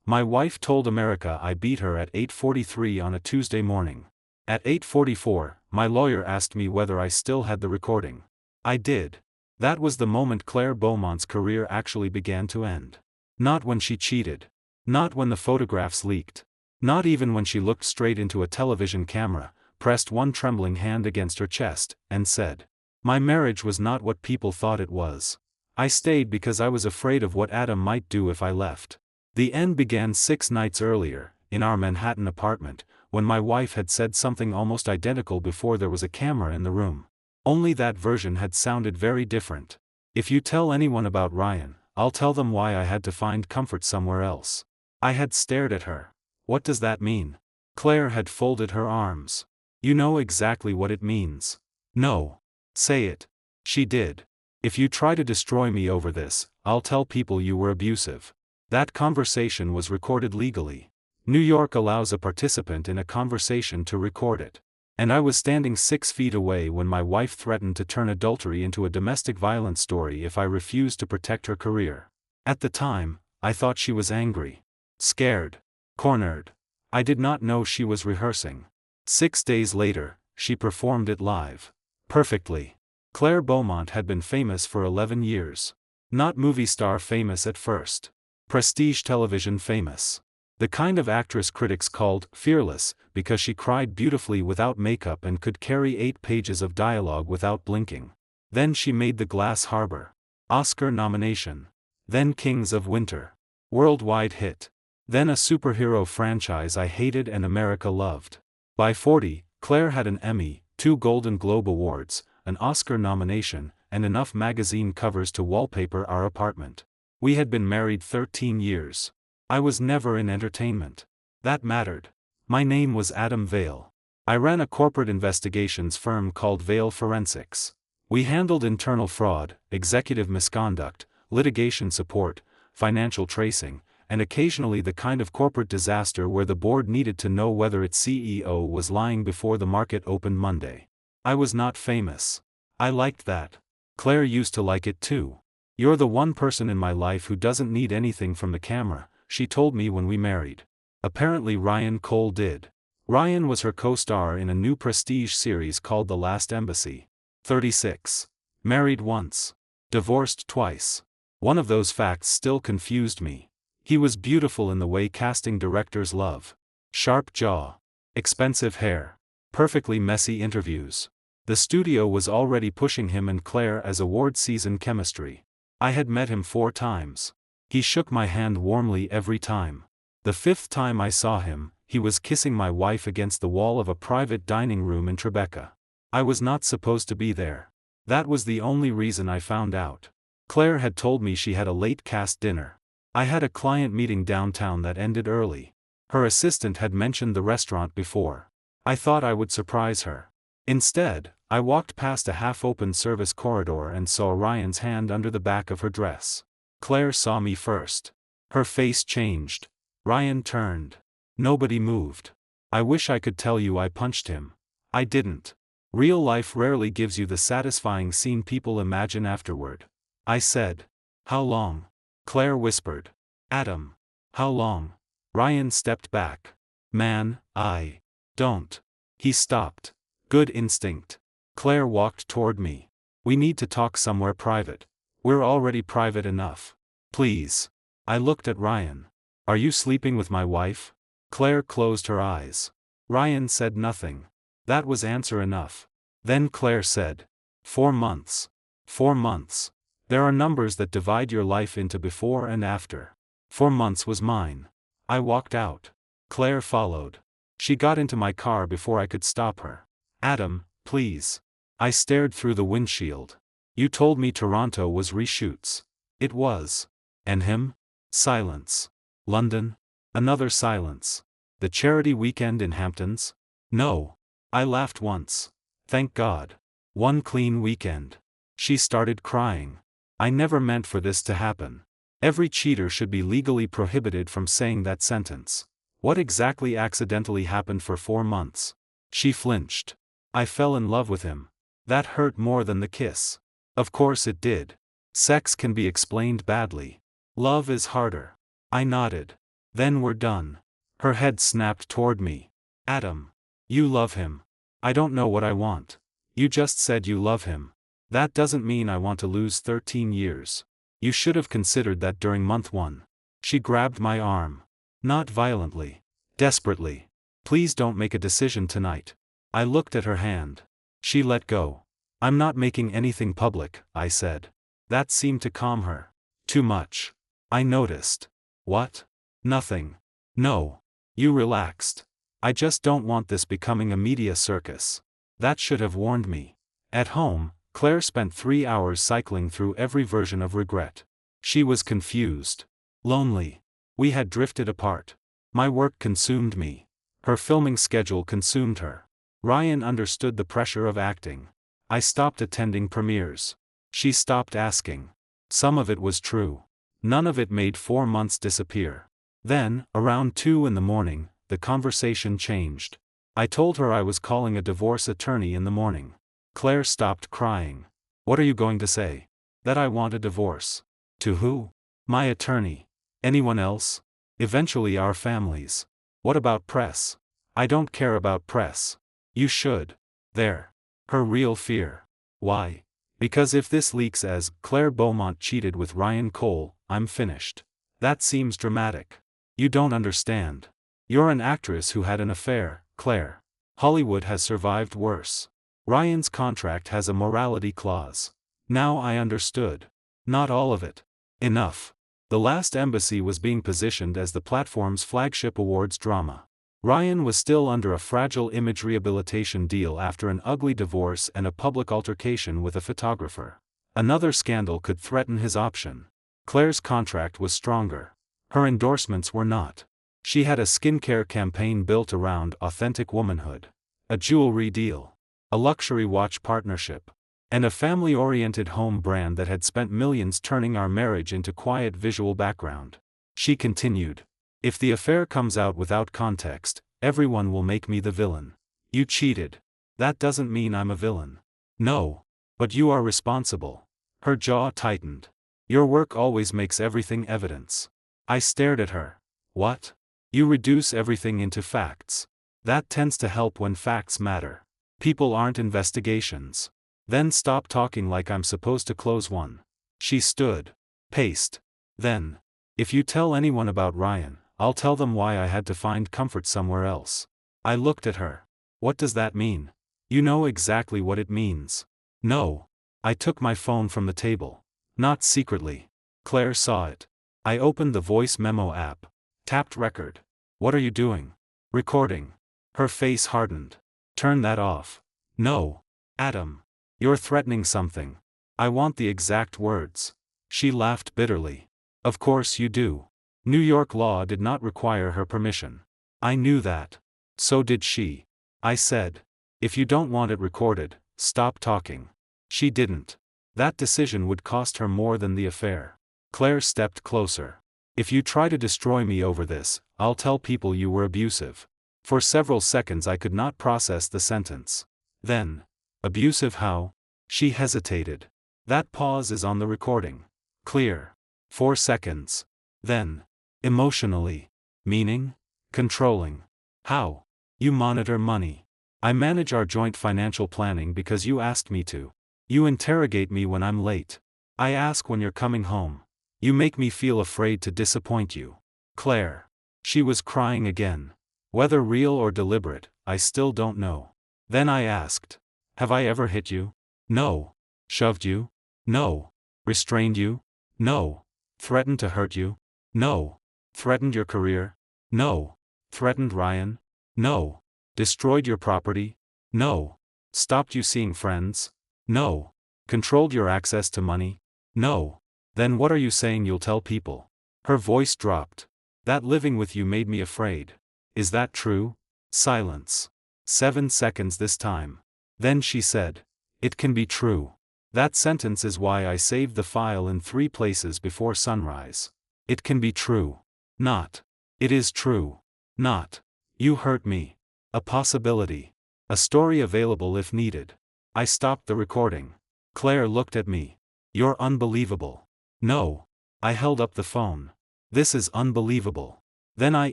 My wife told America I beat her at 8:43 on a Tuesday morning. At 8:44, my lawyer asked me whether I still had the recording. I did. That was the moment Claire Beaumont's career actually began to end. Not when she cheated. Not when the photographs leaked. Not even when she looked straight into a television camera, pressed one trembling hand against her chest, and said, "My marriage was not what people thought it was. I stayed because I was afraid of what Adam might do if I left." The end began 6 nights earlier, in our Manhattan apartment, when my wife had said something almost identical before there was a camera in the room. Only that version had sounded very different. "If you tell anyone about Ryan, I'll tell them why I had to find comfort somewhere else." I had stared at her. "What does that mean?" Claire had folded her arms. "You know exactly what it means." "No. Say it." She did. "If you try to destroy me over this, I'll tell people you were abusive." That conversation was recorded legally. New York allows a participant in a conversation to record it. And I was standing 6 feet away when my wife threatened to turn adultery into a domestic violence story if I refused to protect her career. At the time, I thought she was angry. Scared. Cornered. I did not know she was rehearsing. 6 days later, she performed it live. Perfectly. Claire Beaumont had been famous for 11 years. Not movie star famous at first. Prestige television famous. The kind of actress critics called fearless, because she cried beautifully without makeup and could carry 8 pages of dialogue without blinking. Then she made The Glass Harbor. Oscar nomination. Then Kings of Winter. Worldwide hit. Then a superhero franchise I hated and America loved. By 40, Claire had an Emmy, 2 Golden Globe Awards, an Oscar nomination, and enough magazine covers to wallpaper our apartment. We had been married 13 years. I was never in entertainment. That mattered. My name was Adam Vale. I ran a corporate investigations firm called Vale Forensics. We handled internal fraud, executive misconduct, litigation support, financial tracing, and occasionally the kind of corporate disaster where the board needed to know whether its CEO was lying before the market opened Monday. I was not famous. I liked that. Claire used to like it too. "You're the one person in my life who doesn't need anything from the camera," she told me when we married. Apparently Ryan Cole did. Ryan was her co-star in a new prestige series called The Last Embassy. 36. Married once. Divorced twice. One of those facts still confused me. He was beautiful in the way casting directors love. Sharp jaw. Expensive hair. Perfectly messy interviews. The studio was already pushing him and Claire as award season chemistry. I had met him 4 times. He shook my hand warmly every time. The 5th time I saw him, he was kissing my wife against the wall of a private dining room in Tribeca. I was not supposed to be there. That was the only reason I found out. Claire had told me she had a late cast dinner. I had a client meeting downtown that ended early. Her assistant had mentioned the restaurant before. I thought I would surprise her. Instead, I walked past a half-open service corridor and saw Ryan's hand under the back of her dress. Claire saw me first. Her face changed. Ryan turned. Nobody moved. I wish I could tell you I punched him. I didn't. Real life rarely gives you the satisfying scene people imagine afterward. I said, "How long?" Claire whispered, "Adam." "How long?" Ryan stepped back. "Man, I don't." He stopped. Good instinct. Claire walked toward me. "We need to talk somewhere private. We're already private enough. Please." I looked at Ryan. "Are you sleeping with my wife?" Claire closed her eyes. Ryan said nothing. That was answer enough. Then Claire said, 4 months. 4 months. There are numbers that divide your life into before and after. 4 months was mine. I walked out. Claire followed. She got into my car before I could stop her. "Adam, please." I stared through the windshield. "You told me Toronto was reshoots." It was. And him? Silence. London? Another silence. The charity weekend in Hamptons? No. I laughed once. Thank God. One clean weekend. She started crying. I never meant for this to happen. Every cheater should be legally prohibited from saying that sentence. What exactly accidentally happened for 4 months? She flinched. I fell in love with him. That hurt more than the kiss. Of course it did. Sex can be explained badly. Love is harder. I nodded. Then we're done. Her head snapped toward me. Adam. You love him. I don't know what I want. You just said you love him. That doesn't mean I want to lose 13 years. You should have considered that during month 1. She grabbed my arm. Not violently. Desperately. Please don't make a decision tonight. I looked at her hand. She let go. I'm not making anything public, I said. That seemed to calm her. Too much. I noticed. What? Nothing. No. You relaxed. I just don't want this becoming a media circus. That should have warned me. At home, Claire spent 3 hours cycling through every version of regret. She was confused. Lonely. We had drifted apart. My work consumed me. Her filming schedule consumed her. Ryan understood the pressure of acting. I stopped attending premieres. She stopped asking. Some of it was true. None of it made 4 months disappear. Then, around 2 in the morning, the conversation changed. I told her I was calling a divorce attorney in the morning. Claire stopped crying. What are you going to say? That I want a divorce. To who? My attorney. Anyone else? Eventually our families. What about press? I don't care about press. You should. There. Her real fear. Why? Because if this leaks as Claire Beaumont cheated with Ryan Cole, I'm finished. That seems dramatic. You don't understand. You're an actress who had an affair, Claire. Hollywood has survived worse. Ryan's contract has a morality clause. Now I understood. Not all of it. Enough. The Last Embassy was being positioned as the platform's flagship awards drama. Ryan was still under a fragile image rehabilitation deal after an ugly divorce and a public altercation with a photographer. Another scandal could threaten his option. Claire's contract was stronger. Her endorsements were not. She had a skincare campaign built around authentic womanhood. A jewelry deal. A luxury watch partnership. And a family-oriented home brand that had spent millions turning our marriage into quiet visual background. She continued. If the affair comes out without context, everyone will make me the villain. You cheated. That doesn't mean I'm a villain. No. But you are responsible. Her jaw tightened. Your work always makes everything evidence. I stared at her. What? You reduce everything into facts. That tends to help when facts matter. People aren't investigations. Then stop talking like I'm supposed to close one. She stood. Paced. Then. If you tell anyone about Ryan, I'll tell them why I had to find comfort somewhere else. I looked at her. What does that mean? You know exactly what it means. No. I took my phone from the table. Not secretly. Claire saw it. I opened the voice memo app. Tapped record. What are you doing? Recording. Her face hardened. Turn that off. No. Adam. You're threatening something. I want the exact words. She laughed bitterly. Of course you do. New York law did not require her permission. I knew that. So did she. I said. If you don't want it recorded, stop talking. She didn't. That decision would cost her more than the affair. Claire stepped closer. If you try to destroy me over this, I'll tell people you were abusive. For several seconds I could not process the sentence. Then. Abusive how? She hesitated. That pause is on the recording. Clear. 4 seconds. Then. Emotionally. Meaning? Controlling. How? You monitor money. I manage our joint financial planning because you asked me to. You interrogate me when I'm late. I ask when you're coming home. You make me feel afraid to disappoint you. Claire. She was crying again. Whether real or deliberate, I still don't know. Then I asked. Have I ever hit you? No. Shoved you? No. Restrained you? No. Threatened to hurt you? No. Threatened your career? No. Threatened Ryan? No. Destroyed your property? No. Stopped you seeing friends? No. Controlled your access to money? No. Then what are you saying you'll tell people? Her voice dropped. That living with you made me afraid. Is that true? Silence. 7 seconds this time. Then she said. It can be true. That sentence is why I saved the file in 3 places before sunrise. It can be true. Not. It is true. Not. You hurt me. A possibility. A story available if needed. I stopped the recording. Claire looked at me. You're unbelievable. No. I held up the phone. This is unbelievable. Then I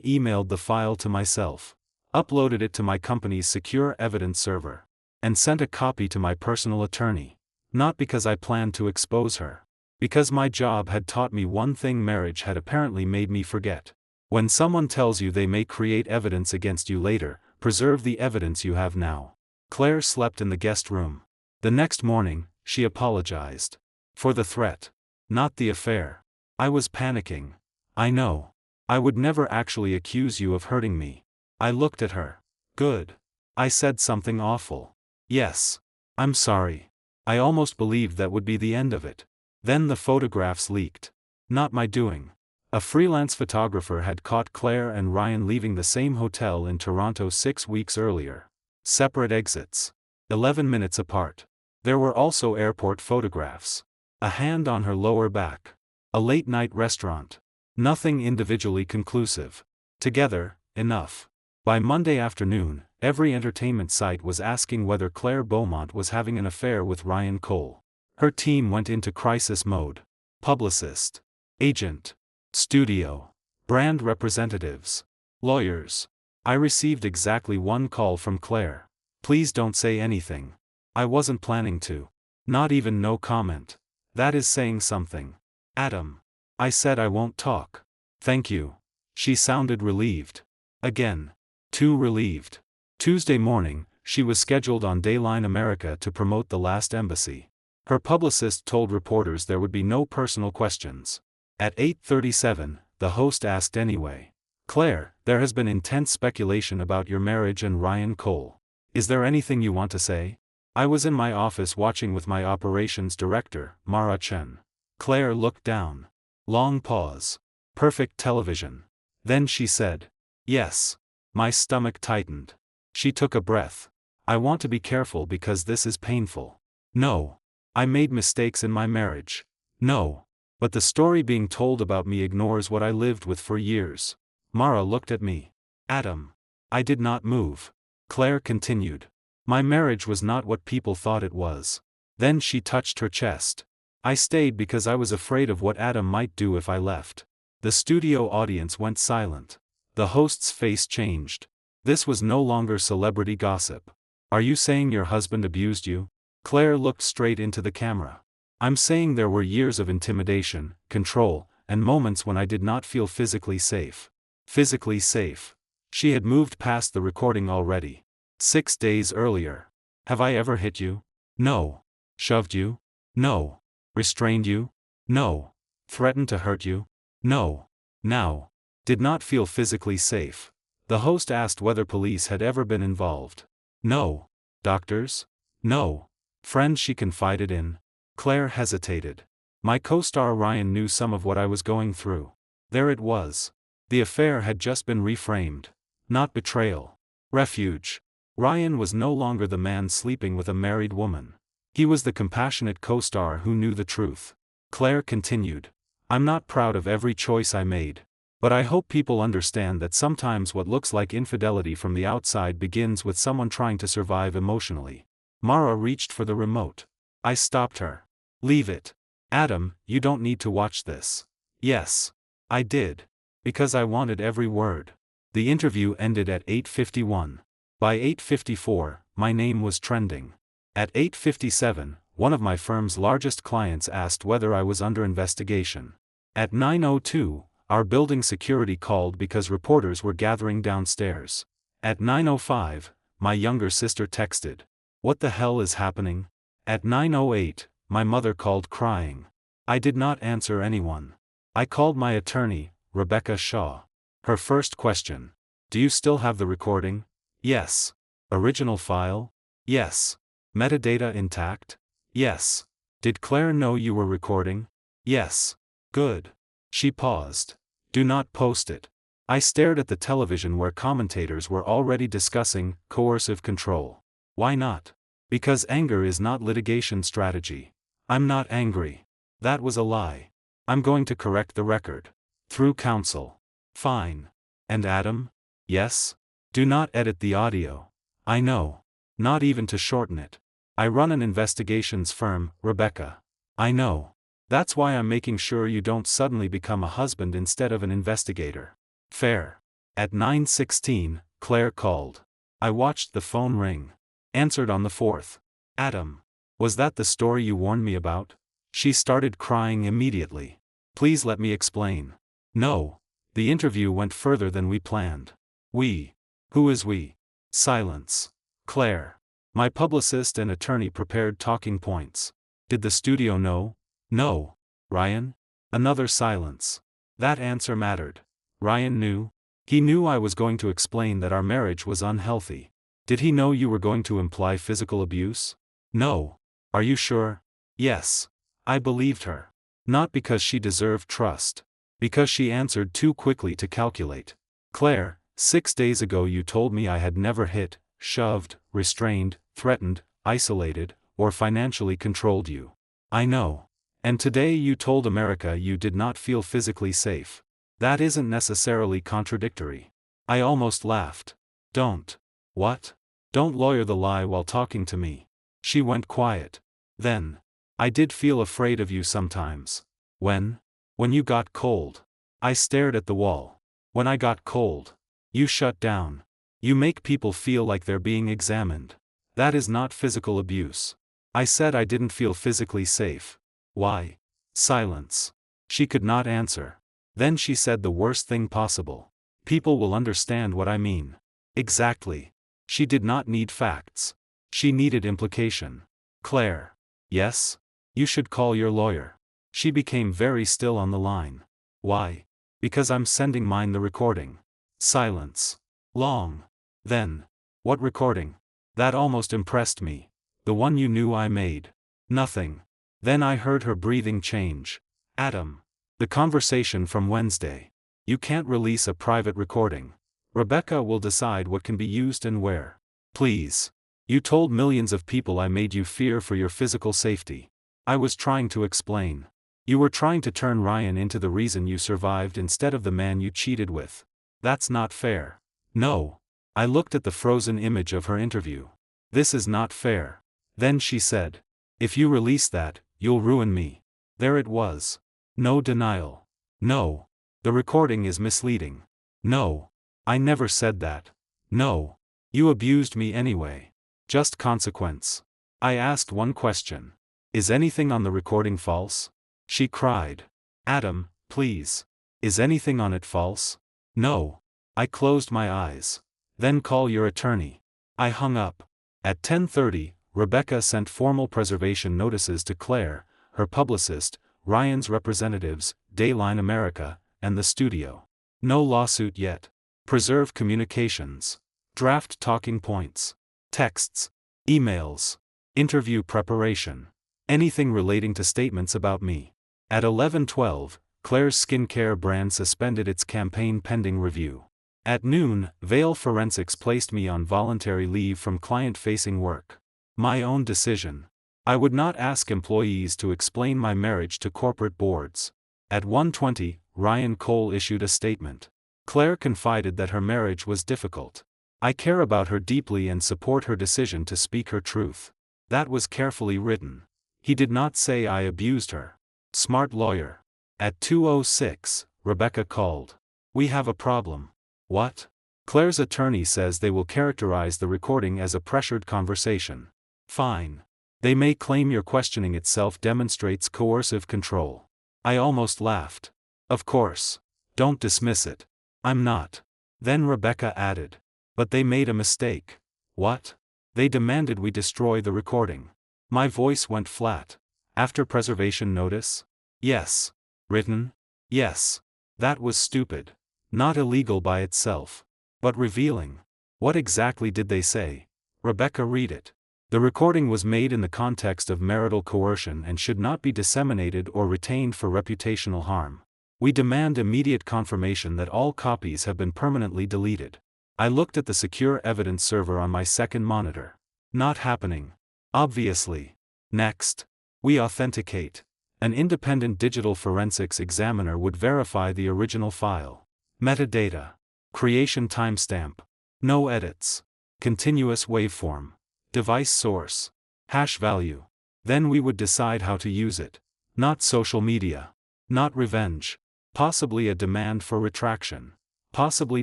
emailed the file to myself, uploaded it to my company's secure evidence server, and sent a copy to my personal attorney. Not because I planned to expose her. Because my job had taught me one thing marriage had apparently made me forget. When someone tells you they may create evidence against you later, preserve the evidence you have now. Claire slept in the guest room. The next morning, she apologized. For the threat. Not the affair. I was panicking. I know. I would never actually accuse you of hurting me. I looked at her. Good. I said something awful. Yes. I'm sorry. I almost believed that would be the end of it. Then the photographs leaked. Not my doing. A freelance photographer had caught Claire and Ryan leaving the same hotel in Toronto 6 weeks earlier. Separate exits. 11 minutes apart. There were also airport photographs. A hand on her lower back. A late-night restaurant. Nothing individually conclusive. Together, enough. By Monday afternoon, every entertainment site was asking whether Claire Beaumont was having an affair with Ryan Cole. Her team went into crisis mode. Publicist. Agent. Studio. Brand representatives. Lawyers. I received exactly one call from Claire. Please don't say anything. I wasn't planning to. Not even no comment. That is saying something. Adam. I said I won't talk. Thank you. She sounded relieved. Again. Too relieved. Tuesday morning, she was scheduled on Dayline America to promote The Last Embassy. Her publicist told reporters there would be no personal questions. At 8:37, the host asked anyway. Claire, there has been intense speculation about your marriage and Ryan Cole. Is there anything you want to say? I was in my office watching with my operations director, Mara Chen. Claire looked down. Long pause. Perfect television. Then she said, yes. My stomach tightened. She took a breath. I want to be careful because this is painful. No. I made mistakes in my marriage. No. But the story being told about me ignores what I lived with for years. Mara looked at me. Adam. I did not move. Claire continued. My marriage was not what people thought it was. Then she touched her chest. I stayed because I was afraid of what Adam might do if I left. The studio audience went silent. The host's face changed. This was no longer celebrity gossip. Are you saying your husband abused you? Claire looked straight into the camera. I'm saying there were years of intimidation, control, and moments when I did not feel physically safe. Physically safe. She had moved past the recording already. 6 days earlier. Have I ever hit you? No. Shoved you? No. Restrained you? No. Threatened to hurt you? No. Now. Did not feel physically safe. The host asked whether police had ever been involved. No. Doctors? No. Friends she confided in? Claire hesitated. My co-star Ryan knew some of what I was going through. There it was. The affair had just been reframed. Not betrayal. Refuge. Ryan was no longer the man sleeping with a married woman. He was the compassionate co-star who knew the truth. Claire continued. I'm not proud of every choice I made. But I hope people understand that sometimes what looks like infidelity from the outside begins with someone trying to survive emotionally. Mara reached for the remote. I stopped her. Leave it. Adam, you don't need to watch this. Yes. I did. Because I wanted every word. The interview ended at 8:51. By 8:54, my name was trending. At 8:57, one of my firm's largest clients asked whether I was under investigation. At 9:02, our building security called because reporters were gathering downstairs. At 9:05, my younger sister texted. What the hell is happening? At 9:08, my mother called crying. I did not answer anyone. I called my attorney, Rebecca Shaw. Her first question. Do you still have the recording? Yes. Original file? Yes. Metadata intact? Yes. Did Claire know you were recording? Yes. Good. She paused. Do not post it. I stared at the television where commentators were already discussing coercive control. Why not? Because anger is not litigation strategy. I'm not angry. That was a lie. I'm going to correct the record. Through counsel. Fine. And Adam? Yes? Do not edit the audio. I know. Not even to shorten it. I run an investigations firm, Rebecca. I know. That's why I'm making sure you don't suddenly become a husband instead of an investigator. Fair. At 9:16, Claire called. I watched the phone ring. Answered on the fourth. Adam. Was that the story you warned me about? She started crying immediately. Please let me explain. No. The interview went further than we planned. We. Who is we? Silence. Claire. My publicist and attorney prepared talking points. Did the studio know? No. Ryan? Another silence. That answer mattered. Ryan knew. He knew I was going to explain that our marriage was unhealthy. Did he know you were going to imply physical abuse? No. Are you sure? Yes. I believed her. Not because she deserved trust. Because she answered too quickly to calculate. Claire, 6 days ago you told me I had never hit, shoved, restrained, threatened, isolated, or financially controlled you. I know. And today you told America you did not feel physically safe. That isn't necessarily contradictory. I almost laughed. Don't. What? Don't lawyer the lie while talking to me. She went quiet. Then. I did feel afraid of you sometimes. When? When you got cold. I stared at the wall. When I got cold. You shut down. You make people feel like they're being examined. That is not physical abuse. I said I didn't feel physically safe. Why? Silence. She could not answer. Then she said the worst thing possible. People will understand what I mean. Exactly. She did not need facts. She needed implication. Claire. Yes? You should call your lawyer. She became very still on the line. Why? Because I'm sending mine the recording. Silence. Long. Then. What recording? That almost impressed me. The one you knew I made. Nothing. Then I heard her breathing change. Adam. The conversation from Wednesday. You can't release a private recording. Rebecca will decide what can be used and where. Please. You told millions of people I made you fear for your physical safety. I was trying to explain. You were trying to turn Ryan into the reason you survived instead of the man you cheated with. That's not fair. No. I looked at the frozen image of her interview. This is not fair. Then she said. If you release that, you'll ruin me. There it was. No denial. No. The recording is misleading. No. I never said that. No. You abused me anyway. Just consequence. I asked one question. Is anything on the recording false? She cried. Adam, please. Is anything on it false? No. I closed my eyes. Then call your attorney. I hung up. At 10:30, Rebecca sent formal preservation notices to Claire, her publicist, Ryan's representatives, Dayline America, and the studio. No lawsuit yet. Preserve communications. Draft talking points. Texts. Emails. Interview preparation. Anything relating to statements about me. At 11:12, Claire's skincare brand suspended its campaign pending review. At noon, Vail Forensics placed me on voluntary leave from client-facing work. My own decision. I would not ask employees to explain my marriage to corporate boards. At 1:20, Ryan Cole issued a statement. Claire confided that her marriage was difficult. I care about her deeply and support her decision to speak her truth. That was carefully written. He did not say I abused her. Smart lawyer. At 2:06, Rebecca called. We have a problem. What? Claire's attorney says they will characterize the recording as a pressured conversation. Fine. They may claim your questioning itself demonstrates coercive control. I almost laughed. Of course. Don't dismiss it. I'm not. Then Rebecca added. But they made a mistake. What? They demanded we destroy the recording. My voice went flat. After preservation notice? Yes. Written? Yes. That was stupid. Not illegal by itself. But revealing. What exactly did they say? Rebecca, read it. The recording was made in the context of marital coercion and should not be disseminated or retained for reputational harm. We demand immediate confirmation that all copies have been permanently deleted. I looked at the secure evidence server on my second monitor. Not happening. Obviously. Next. We authenticate. An independent digital forensics examiner would verify the original file. Metadata. Creation timestamp. No edits. Continuous waveform. Device source. Hash value. Then we would decide how to use it. Not social media. Not revenge. Possibly a demand for retraction. Possibly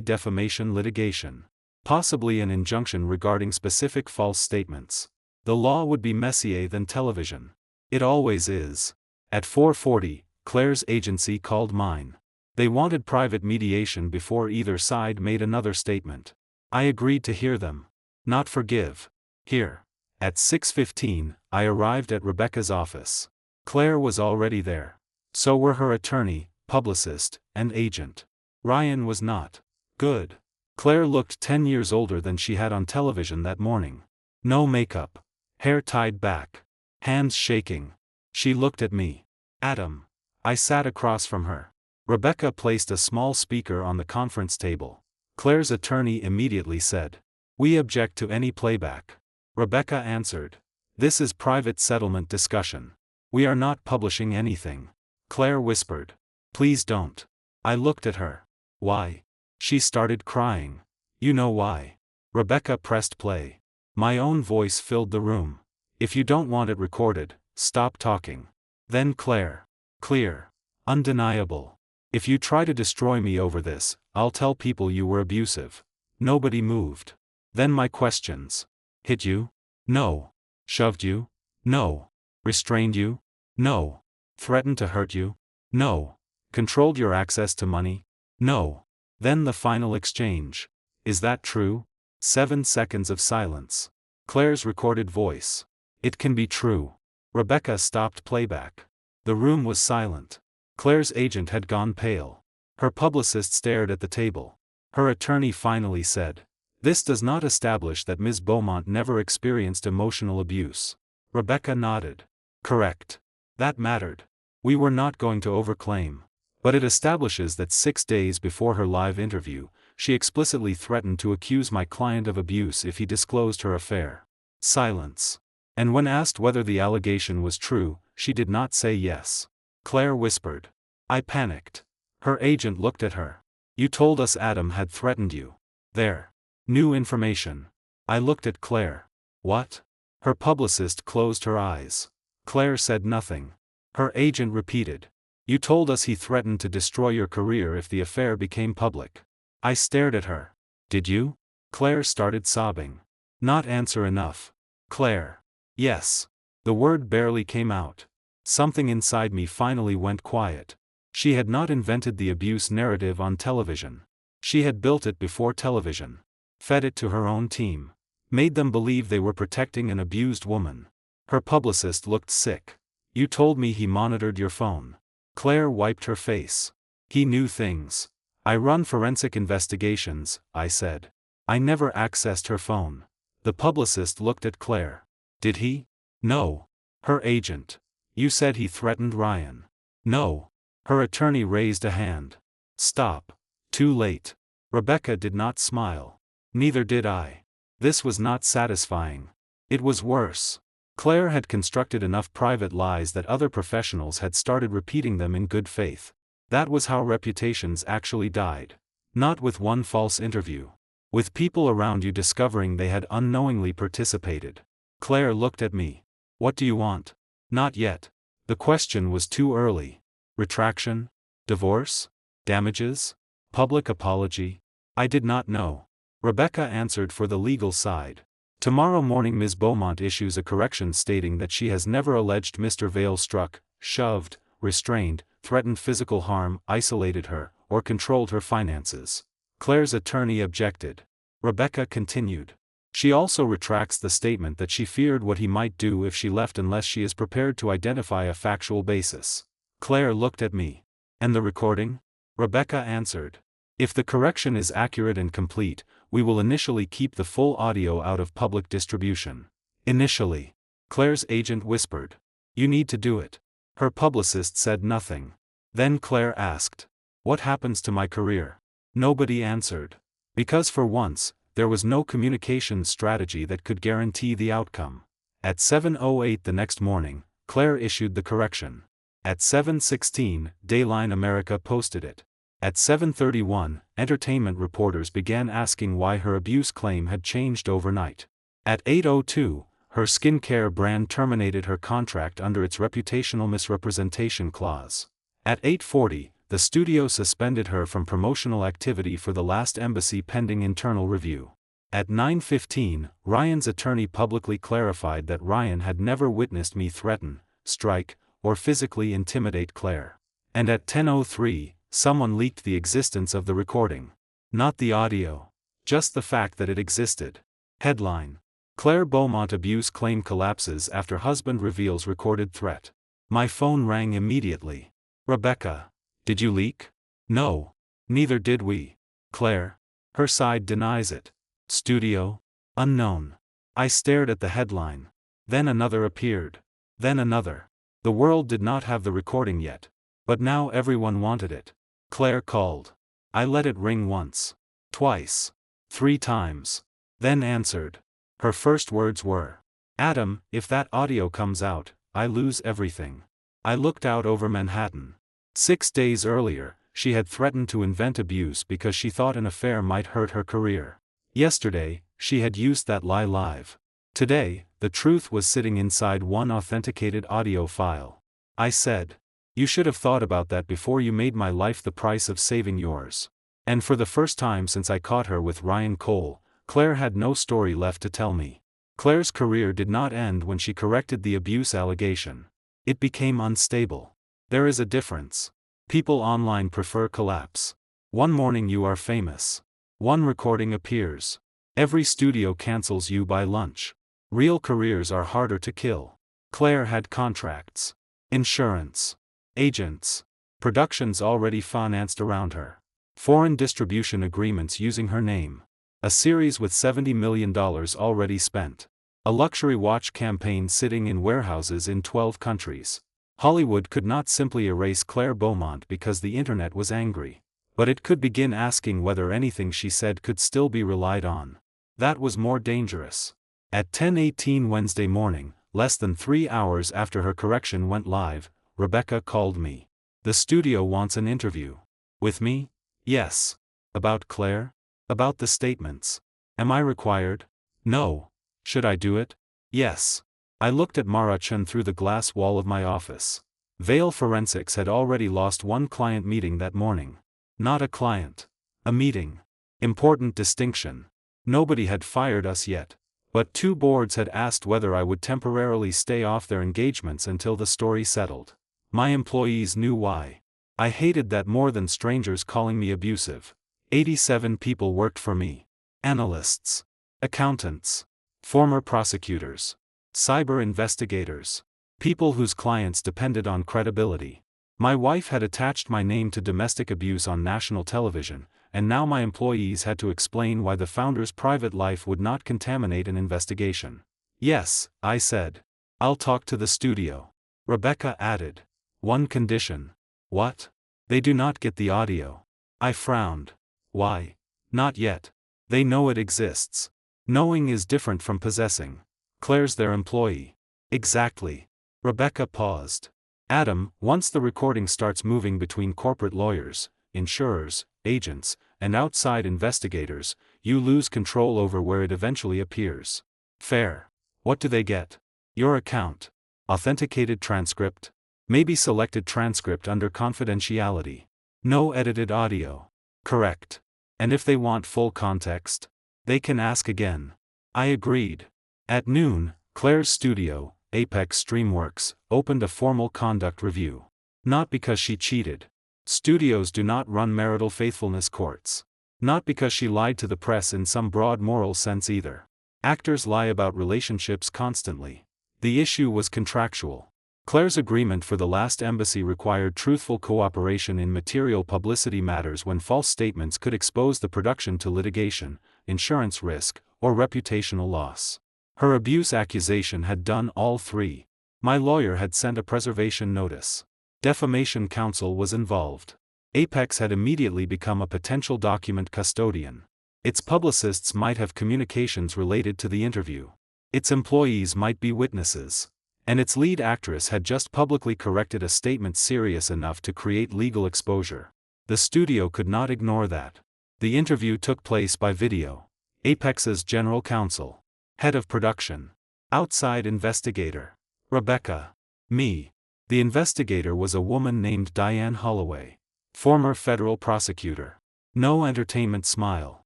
defamation litigation. Possibly an injunction regarding specific false statements. The law would be messier than television. It always is. At 4:40, Claire's agency called mine. They wanted private mediation before either side made another statement. I agreed to hear them. Not forgive. Hear. At 6:15, I arrived at Rebecca's office. Claire was already there. So were her attorney, publicist, and agent. Ryan was not. Good. Claire looked 10 years older than she had on television that morning. No makeup. Hair tied back. Hands shaking. She looked at me. Adam. I sat across from her. Rebecca placed a small speaker on the conference table. Claire's attorney immediately said, "We object to any playback." Rebecca answered, "This is private settlement discussion. We are not publishing anything." Claire whispered, "Please don't." I looked at her. "Why?" She started crying. "You know why." Rebecca pressed play. My own voice filled the room. "If you don't want it recorded, stop talking." Then Claire. Clear. Undeniable. "If you try to destroy me over this, I'll tell people you were abusive." Nobody moved. Then my questions. "Hit you?" "No." "Shoved you?" "No." "Restrained you?" "No." "Threatened to hurt you?" "No." "Controlled your access to money?" "No." Then the final exchange. "Is that true?" 7 seconds of silence. Claire's recorded voice. "It can be true." Rebecca stopped playback. The room was silent. Claire's agent had gone pale. Her publicist stared at the table. Her attorney finally said, "This does not establish that Ms. Beaumont never experienced emotional abuse." Rebecca nodded. "Correct. That mattered. We were not going to overclaim. But it establishes that 6 days before her live interview, she explicitly threatened to accuse my client of abuse if he disclosed her affair." Silence. And when asked whether the allegation was true, she did not say yes. Claire whispered. I panicked. Her agent looked at her. "You told us Adam had threatened you." "There. New information." I looked at Claire. "What?" Her publicist closed her eyes. Claire said nothing. Her agent repeated. "You told us he threatened to destroy your career if the affair became public." I stared at her. "Did you?" Claire started sobbing. Not answer enough. Claire. "Yes." The word barely came out. Something inside me finally went quiet. She had not invented the abuse narrative on television. She had built it before television. Fed it to her own team. Made them believe they were protecting an abused woman. Her publicist looked sick. "You told me he monitored your phone." Claire wiped her face. "He knew things. I run forensic investigations," I said. "I never accessed her phone." The publicist looked at Claire. "Did he?" "No." Her agent. "You said he threatened Ryan." "No." Her attorney raised a hand. "Stop. Too late." Rebecca did not smile. Neither did I. This was not satisfying. It was worse. Claire had constructed enough private lies that other professionals had started repeating them in good faith. That was how reputations actually died. Not with one false interview. With people around you discovering they had unknowingly participated. Claire looked at me. "What do you want?" "Not yet." The question was too early. Retraction? Divorce? Damages? Public apology? I did not know. Rebecca answered for the legal side. "Tomorrow morning Ms. Beaumont issues a correction stating that she has never alleged Mr. Vale struck, shoved, restrained, threatened physical harm, isolated her, or controlled her finances." Claire's attorney objected. Rebecca continued. "She also retracts the statement that she feared what he might do if she left unless she is prepared to identify a factual basis." Claire looked at me. "And the recording?" Rebecca answered. "If the correction is accurate and complete, we will initially keep the full audio out of public distribution." "Initially." Claire's agent whispered. "You need to do it." Her publicist said nothing. Then Claire asked. "What happens to my career?" Nobody answered. Because for once, there was no communications strategy that could guarantee the outcome. At 7:08 the next morning, Claire issued the correction. At 7:16, Dayline America posted it. At 7:31, entertainment reporters began asking why her abuse claim had changed overnight. At 8:02, her skincare brand terminated her contract under its reputational misrepresentation clause. At 8:40, the studio suspended her from promotional activity for the last embassy pending internal review. At 9:15, Ryan's attorney publicly clarified that Ryan had never witnessed me threaten, strike, or physically intimidate Claire. And at 10:03, someone leaked the existence of the recording. Not the audio. Just the fact that it existed. Headline: Claire Beaumont abuse claim collapses after husband reveals recorded threat. My phone rang immediately. Rebecca. Did you leak? No. Neither did we. Claire. Her side denies it. Studio? Unknown. I stared at the headline. Then another appeared. Then another. The world did not have the recording yet. But now everyone wanted it. Claire called. I let it ring once. Twice. 3 times. Then answered. Her first words were, "Adam, if that audio comes out, I lose everything." I looked out over Manhattan. 6 days earlier, she had threatened to invent abuse because she thought an affair might hurt her career. Yesterday, she had used that lie live. Today, the truth was sitting inside one authenticated audio file. I said, "You should have thought about that before you made my life the price of saving yours." And for the first time since I caught her with Ryan Cole, Claire had no story left to tell me. Claire's career did not end when she corrected the abuse allegation. It became unstable. There is a difference. People online prefer collapse. One morning you are famous. One recording appears. Every studio cancels you by lunch. Real careers are harder to kill. Claire had contracts. Insurance. Agents. Productions already financed around her. Foreign distribution agreements using her name. A series with $70 million already spent. A luxury watch campaign sitting in warehouses in 12 countries. Hollywood could not simply erase Claire Beaumont because the internet was angry. But it could begin asking whether anything she said could still be relied on. That was more dangerous. At 10:18 Wednesday morning, less than 3 hours after her correction went live, Rebecca called me. The studio wants an interview. With me? Yes. About Claire? About the statements. Am I required? No. Should I do it? Yes. I looked at Marachan through the glass wall of my office. Vale Forensics had already lost one client meeting that morning. Not a client. A meeting. Important distinction. Nobody had fired us yet. But 2 boards had asked whether I would temporarily stay off their engagements until the story settled. My employees knew why. I hated that more than strangers calling me abusive. 87 people worked for me. Analysts. Accountants. Former prosecutors. Cyber investigators. People whose clients depended on credibility. My wife had attached my name to domestic abuse on national television, and now my employees had to explain why the founder's private life would not contaminate an investigation. Yes, I said. I'll talk to the studio. Rebecca added. One condition. What? They do not get the audio. I frowned. Why? Not yet. They know it exists. Knowing is different from possessing. Claire's their employee. Exactly. Rebecca paused. Adam, once the recording starts moving between corporate lawyers, insurers, agents, and outside investigators, you lose control over where it eventually appears. Fair. What do they get? Your account. Authenticated transcript. Maybe selected transcript under confidentiality. No edited audio. Correct. And if they want full context, they can ask again. I agreed. At noon, Claire's studio, Apex Streamworks, opened a formal conduct review. Not because she cheated. Studios do not run marital faithfulness courts. Not because she lied to the press in some broad moral sense either. Actors lie about relationships constantly. The issue was contractual. Claire's agreement for the last embassy required truthful cooperation in material publicity matters when false statements could expose the production to litigation, insurance risk, or reputational loss. Her abuse accusation had done all 3. My lawyer had sent a preservation notice. Defamation counsel was involved. Apex had immediately become a potential document custodian. Its publicists might have communications related to the interview. Its employees might be witnesses. And its lead actress had just publicly corrected a statement serious enough to create legal exposure. The studio could not ignore that. The interview took place by video. Apex's general counsel. Head of production. Outside investigator. Rebecca. Me. The investigator was a woman named Diane Holloway. Former federal prosecutor. No entertainment smile.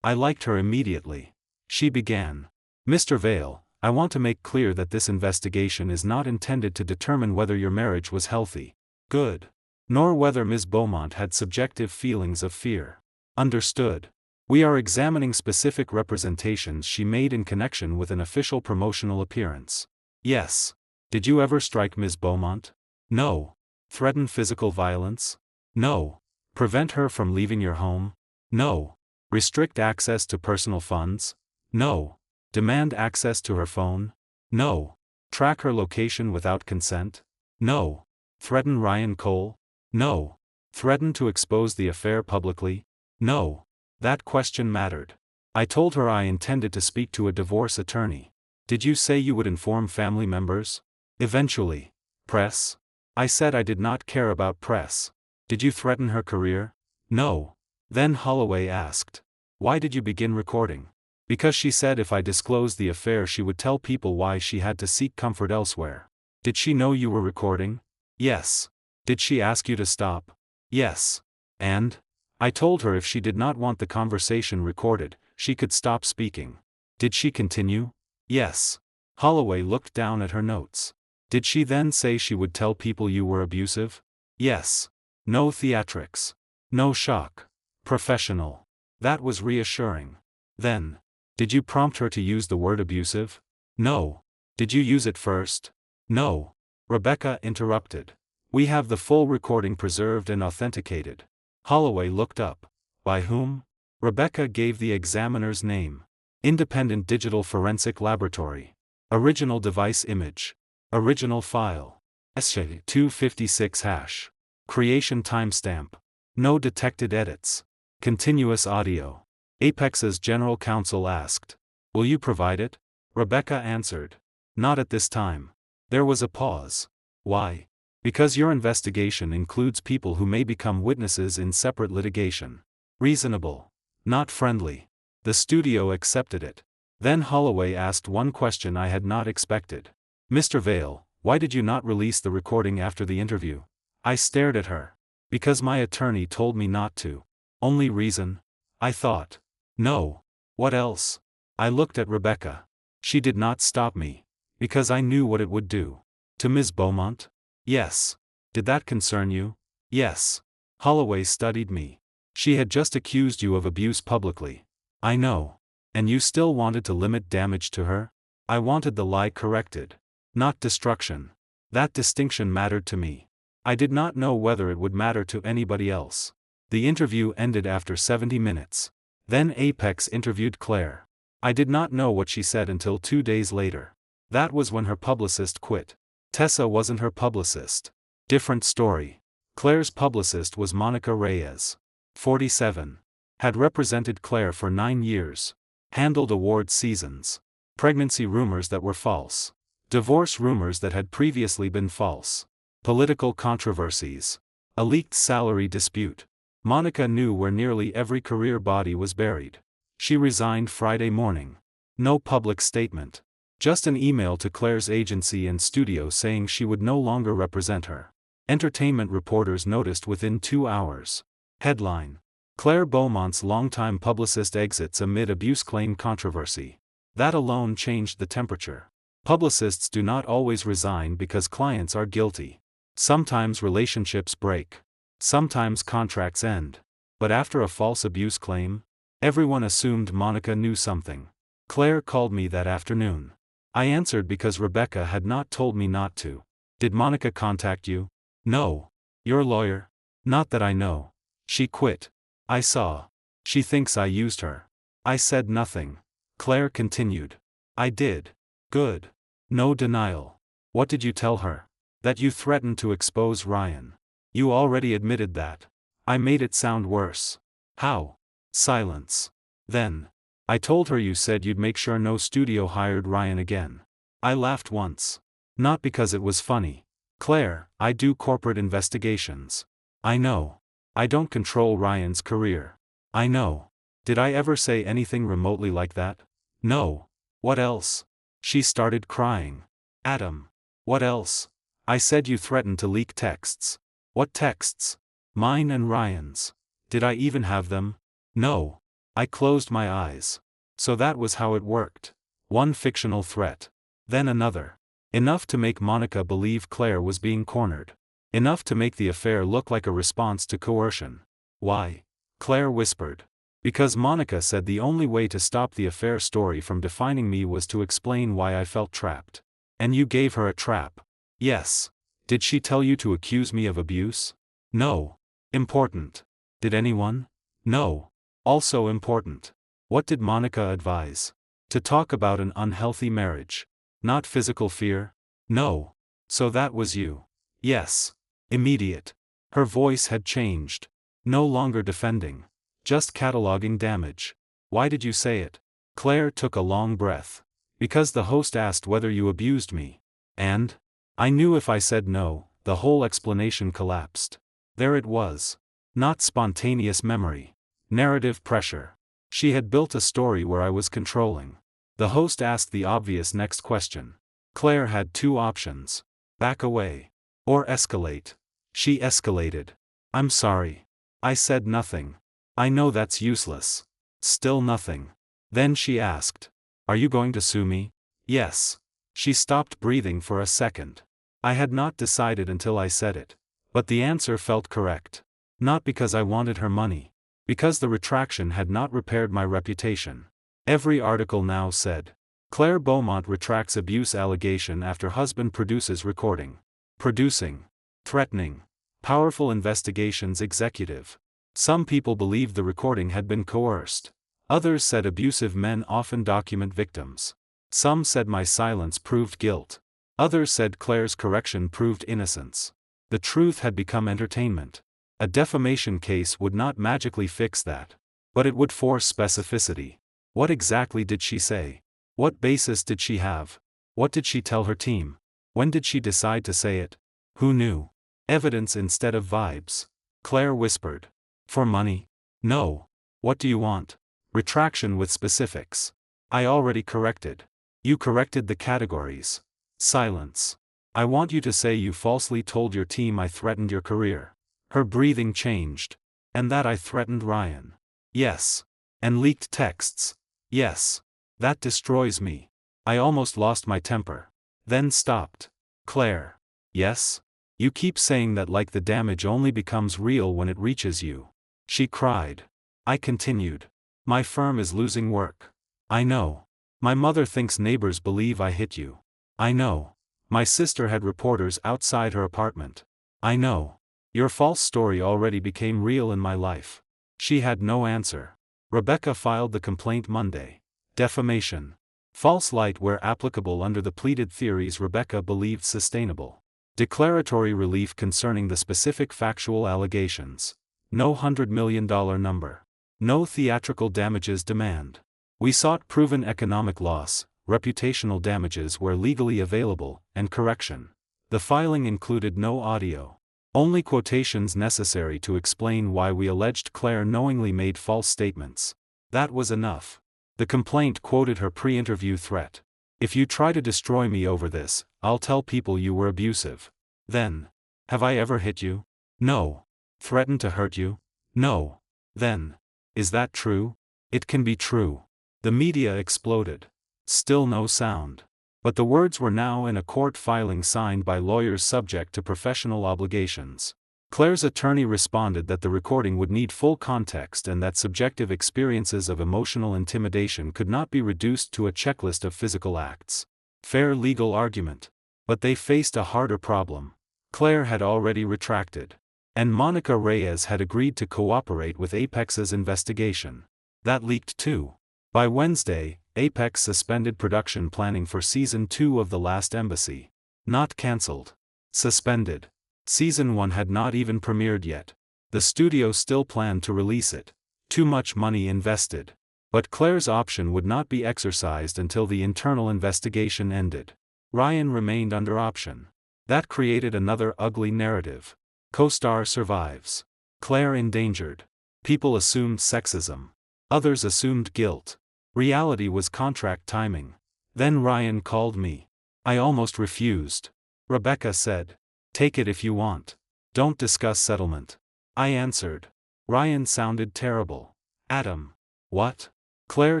I liked her immediately. She began. Mr. Vale, I want to make clear that this investigation is not intended to determine whether your marriage was healthy, good, nor whether Ms. Beaumont had subjective feelings of fear. Understood. We are examining specific representations she made in connection with an official promotional appearance. Yes. Did you ever strike Ms. Beaumont? No. Threaten physical violence? No. Prevent her from leaving your home? No. Restrict access to personal funds? No. Demand access to her phone? No. Track her location without consent? No. Threaten Ryan Cole? No. Threaten to expose the affair publicly? No. That question mattered. I told her I intended to speak to a divorce attorney. Did you say you would inform family members? Eventually. Press? I said I did not care about press. Did you threaten her career? No. Then Holloway asked. Why did you begin recording? Because she said if I disclosed the affair she would tell people why she had to seek comfort elsewhere. Did she know you were recording? Yes. Did she ask you to stop? Yes. And? I told her if she did not want the conversation recorded, she could stop speaking. Did she continue? Yes. Holloway looked down at her notes. Did she then say she would tell people you were abusive? Yes. No theatrics. No shock. Professional. That was reassuring. Then. Did you prompt her to use the word abusive? No. Did you use it first? No. Rebecca interrupted. We have the full recording preserved and authenticated. Holloway looked up. By whom? Rebecca gave the examiner's name. Independent Digital Forensic Laboratory. Original device image. Original file. S256 hash. Creation timestamp. No detected edits. Continuous audio. Apex's general counsel asked. Will you provide it? Rebecca answered. Not at this time. There was a pause. Why? Because your investigation includes people who may become witnesses in separate litigation. Reasonable. Not friendly. The studio accepted it. Then Holloway asked one question I had not expected. Mr. Vale, why did you not release the recording after the interview? I stared at her. Because my attorney told me not to. Only reason? I thought. No. What else? I looked at Rebecca. She did not stop me. Because I knew what it would do. To Ms. Beaumont? Yes. Did that concern you? Yes. Holloway studied me. She had just accused you of abuse publicly. I know. And you still wanted to limit damage to her? I wanted the lie corrected. Not destruction. That distinction mattered to me. I did not know whether it would matter to anybody else. The interview ended after 70 minutes. Then Apex interviewed Claire. I did not know what she said until 2 days later. That was when her publicist quit. Tessa wasn't her publicist. Different story. Claire's publicist was Monica Reyes. 47. Had represented Claire for 9 years. Handled award seasons. Pregnancy rumors that were false. Divorce rumors that had previously been false. Political controversies. A leaked salary dispute. Monica knew where nearly every career body was buried. She resigned Friday morning. No public statement. Just an email to Claire's agency and studio saying she would no longer represent her. Entertainment reporters noticed within 2 hours. Headline. Claire Beaumont's longtime publicist exits amid abuse claim controversy. That alone changed the temperature. Publicists do not always resign because clients are guilty. Sometimes relationships break. Sometimes contracts end. But after a false abuse claim, everyone assumed Monica knew something. Claire called me that afternoon. I answered because Rebecca had not told me not to. Did Monica contact you? No. Your lawyer? Not that I know. She quit. I saw. She thinks I used her. I said nothing. Claire continued. I did. Good. No denial. What did you tell her? That you threatened to expose Ryan. You already admitted that. I made it sound worse. How? Silence. Then. I told her you said you'd make sure no studio hired Ryan again. I laughed once. Not because it was funny. Claire, I do corporate investigations. I know. I don't control Ryan's career. I know. Did I ever say anything remotely like that? No. What else? She started crying. Adam. What else? I said you threatened to leak texts. What texts? Mine and Ryan's. Did I even have them? No. I closed my eyes. So that was how it worked. One fictional threat. Then another. Enough to make Monica believe Claire was being cornered. Enough to make the affair look like a response to coercion. Why? Claire whispered. Because Monica said the only way to stop the affair story from defining me was to explain why I felt trapped. And you gave her a trap. Yes. Did she tell you to accuse me of abuse? No. Important. Did anyone? No. Also important. What did Monica advise? To talk about an unhealthy marriage. Not physical fear? No. So that was you. Yes. Immediate. Her voice had changed. No longer defending. Just cataloging damage. Why did you say it? Claire took a long breath. Because the host asked whether you abused me. And? I knew if I said no, the whole explanation collapsed. There it was. Not spontaneous memory. Narrative pressure. She had built a story where I was controlling. The host asked the obvious next question. Claire had two options. Back away. Or escalate. She escalated. I'm sorry. I said nothing. I know that's useless. Still nothing. Then she asked. Are you going to sue me? Yes. She stopped breathing for a second. I had not decided until I said it. But the answer felt correct. Not because I wanted her money. Because the retraction had not repaired my reputation. Every article now said. Claire Beaumont retracts abuse allegation after husband produces recording. Producing. Threatening. Powerful investigations executive. Some people believed the recording had been coerced. Others said abusive men often document victims. Some said my silence proved guilt. Others said Claire's correction proved innocence. The truth had become entertainment. A defamation case would not magically fix that. But it would force specificity. What exactly did she say? What basis did she have? What did she tell her team? When did she decide to say it? Who knew? Evidence instead of vibes. Claire whispered. For money? No. What do you want? Retraction with specifics. I already corrected. You corrected the categories. Silence. I want you to say you falsely told your team I threatened your career. Her breathing changed. And that I threatened Ryan. Yes. And leaked texts. Yes. That destroys me. I almost lost my temper. Then stopped. Claire. Yes? You keep saying that like the damage only becomes real when it reaches you. She cried. I continued. My firm is losing work. I know. My mother thinks neighbors believe I hit you. I know. My sister had reporters outside her apartment. I know. Your false story already became real in my life. She had no answer. Rebecca filed the complaint Monday. Defamation. False light where applicable under the pleaded theories Rebecca believed sustainable. Declaratory relief concerning the specific factual allegations. No $100 million number. No theatrical damages demand. We sought proven economic loss, reputational damages where legally available, and correction. The filing included no audio. Only quotations necessary to explain why we alleged Claire knowingly made false statements. That was enough. The complaint quoted her pre-interview threat. If you try to destroy me over this, I'll tell people you were abusive. Then. Have I ever hit you? No. Threatened to hurt you? No. Then. Is that true? It can be true. The media exploded. Still no sound. But the words were now in a court filing signed by lawyers subject to professional obligations. Claire's attorney responded that the recording would need full context and that subjective experiences of emotional intimidation could not be reduced to a checklist of physical acts. Fair legal argument. But they faced a harder problem. Claire had already retracted. And Monica Reyes had agreed to cooperate with Apex's investigation. That leaked too. By Wednesday, Apex suspended production planning for Season 2 of The Last Embassy. Not cancelled. Suspended. Season 1 had not even premiered yet. The studio still planned to release it. Too much money invested. But Claire's option would not be exercised until the internal investigation ended. Ryan remained under option. That created another ugly narrative. Co-star survives. Claire endangered. People assumed sexism. Others assumed guilt. Reality was contract timing. Then Ryan called me. I almost refused. Rebecca said. Take it if you want. Don't discuss settlement. I answered. Ryan sounded terrible. Adam. What? Claire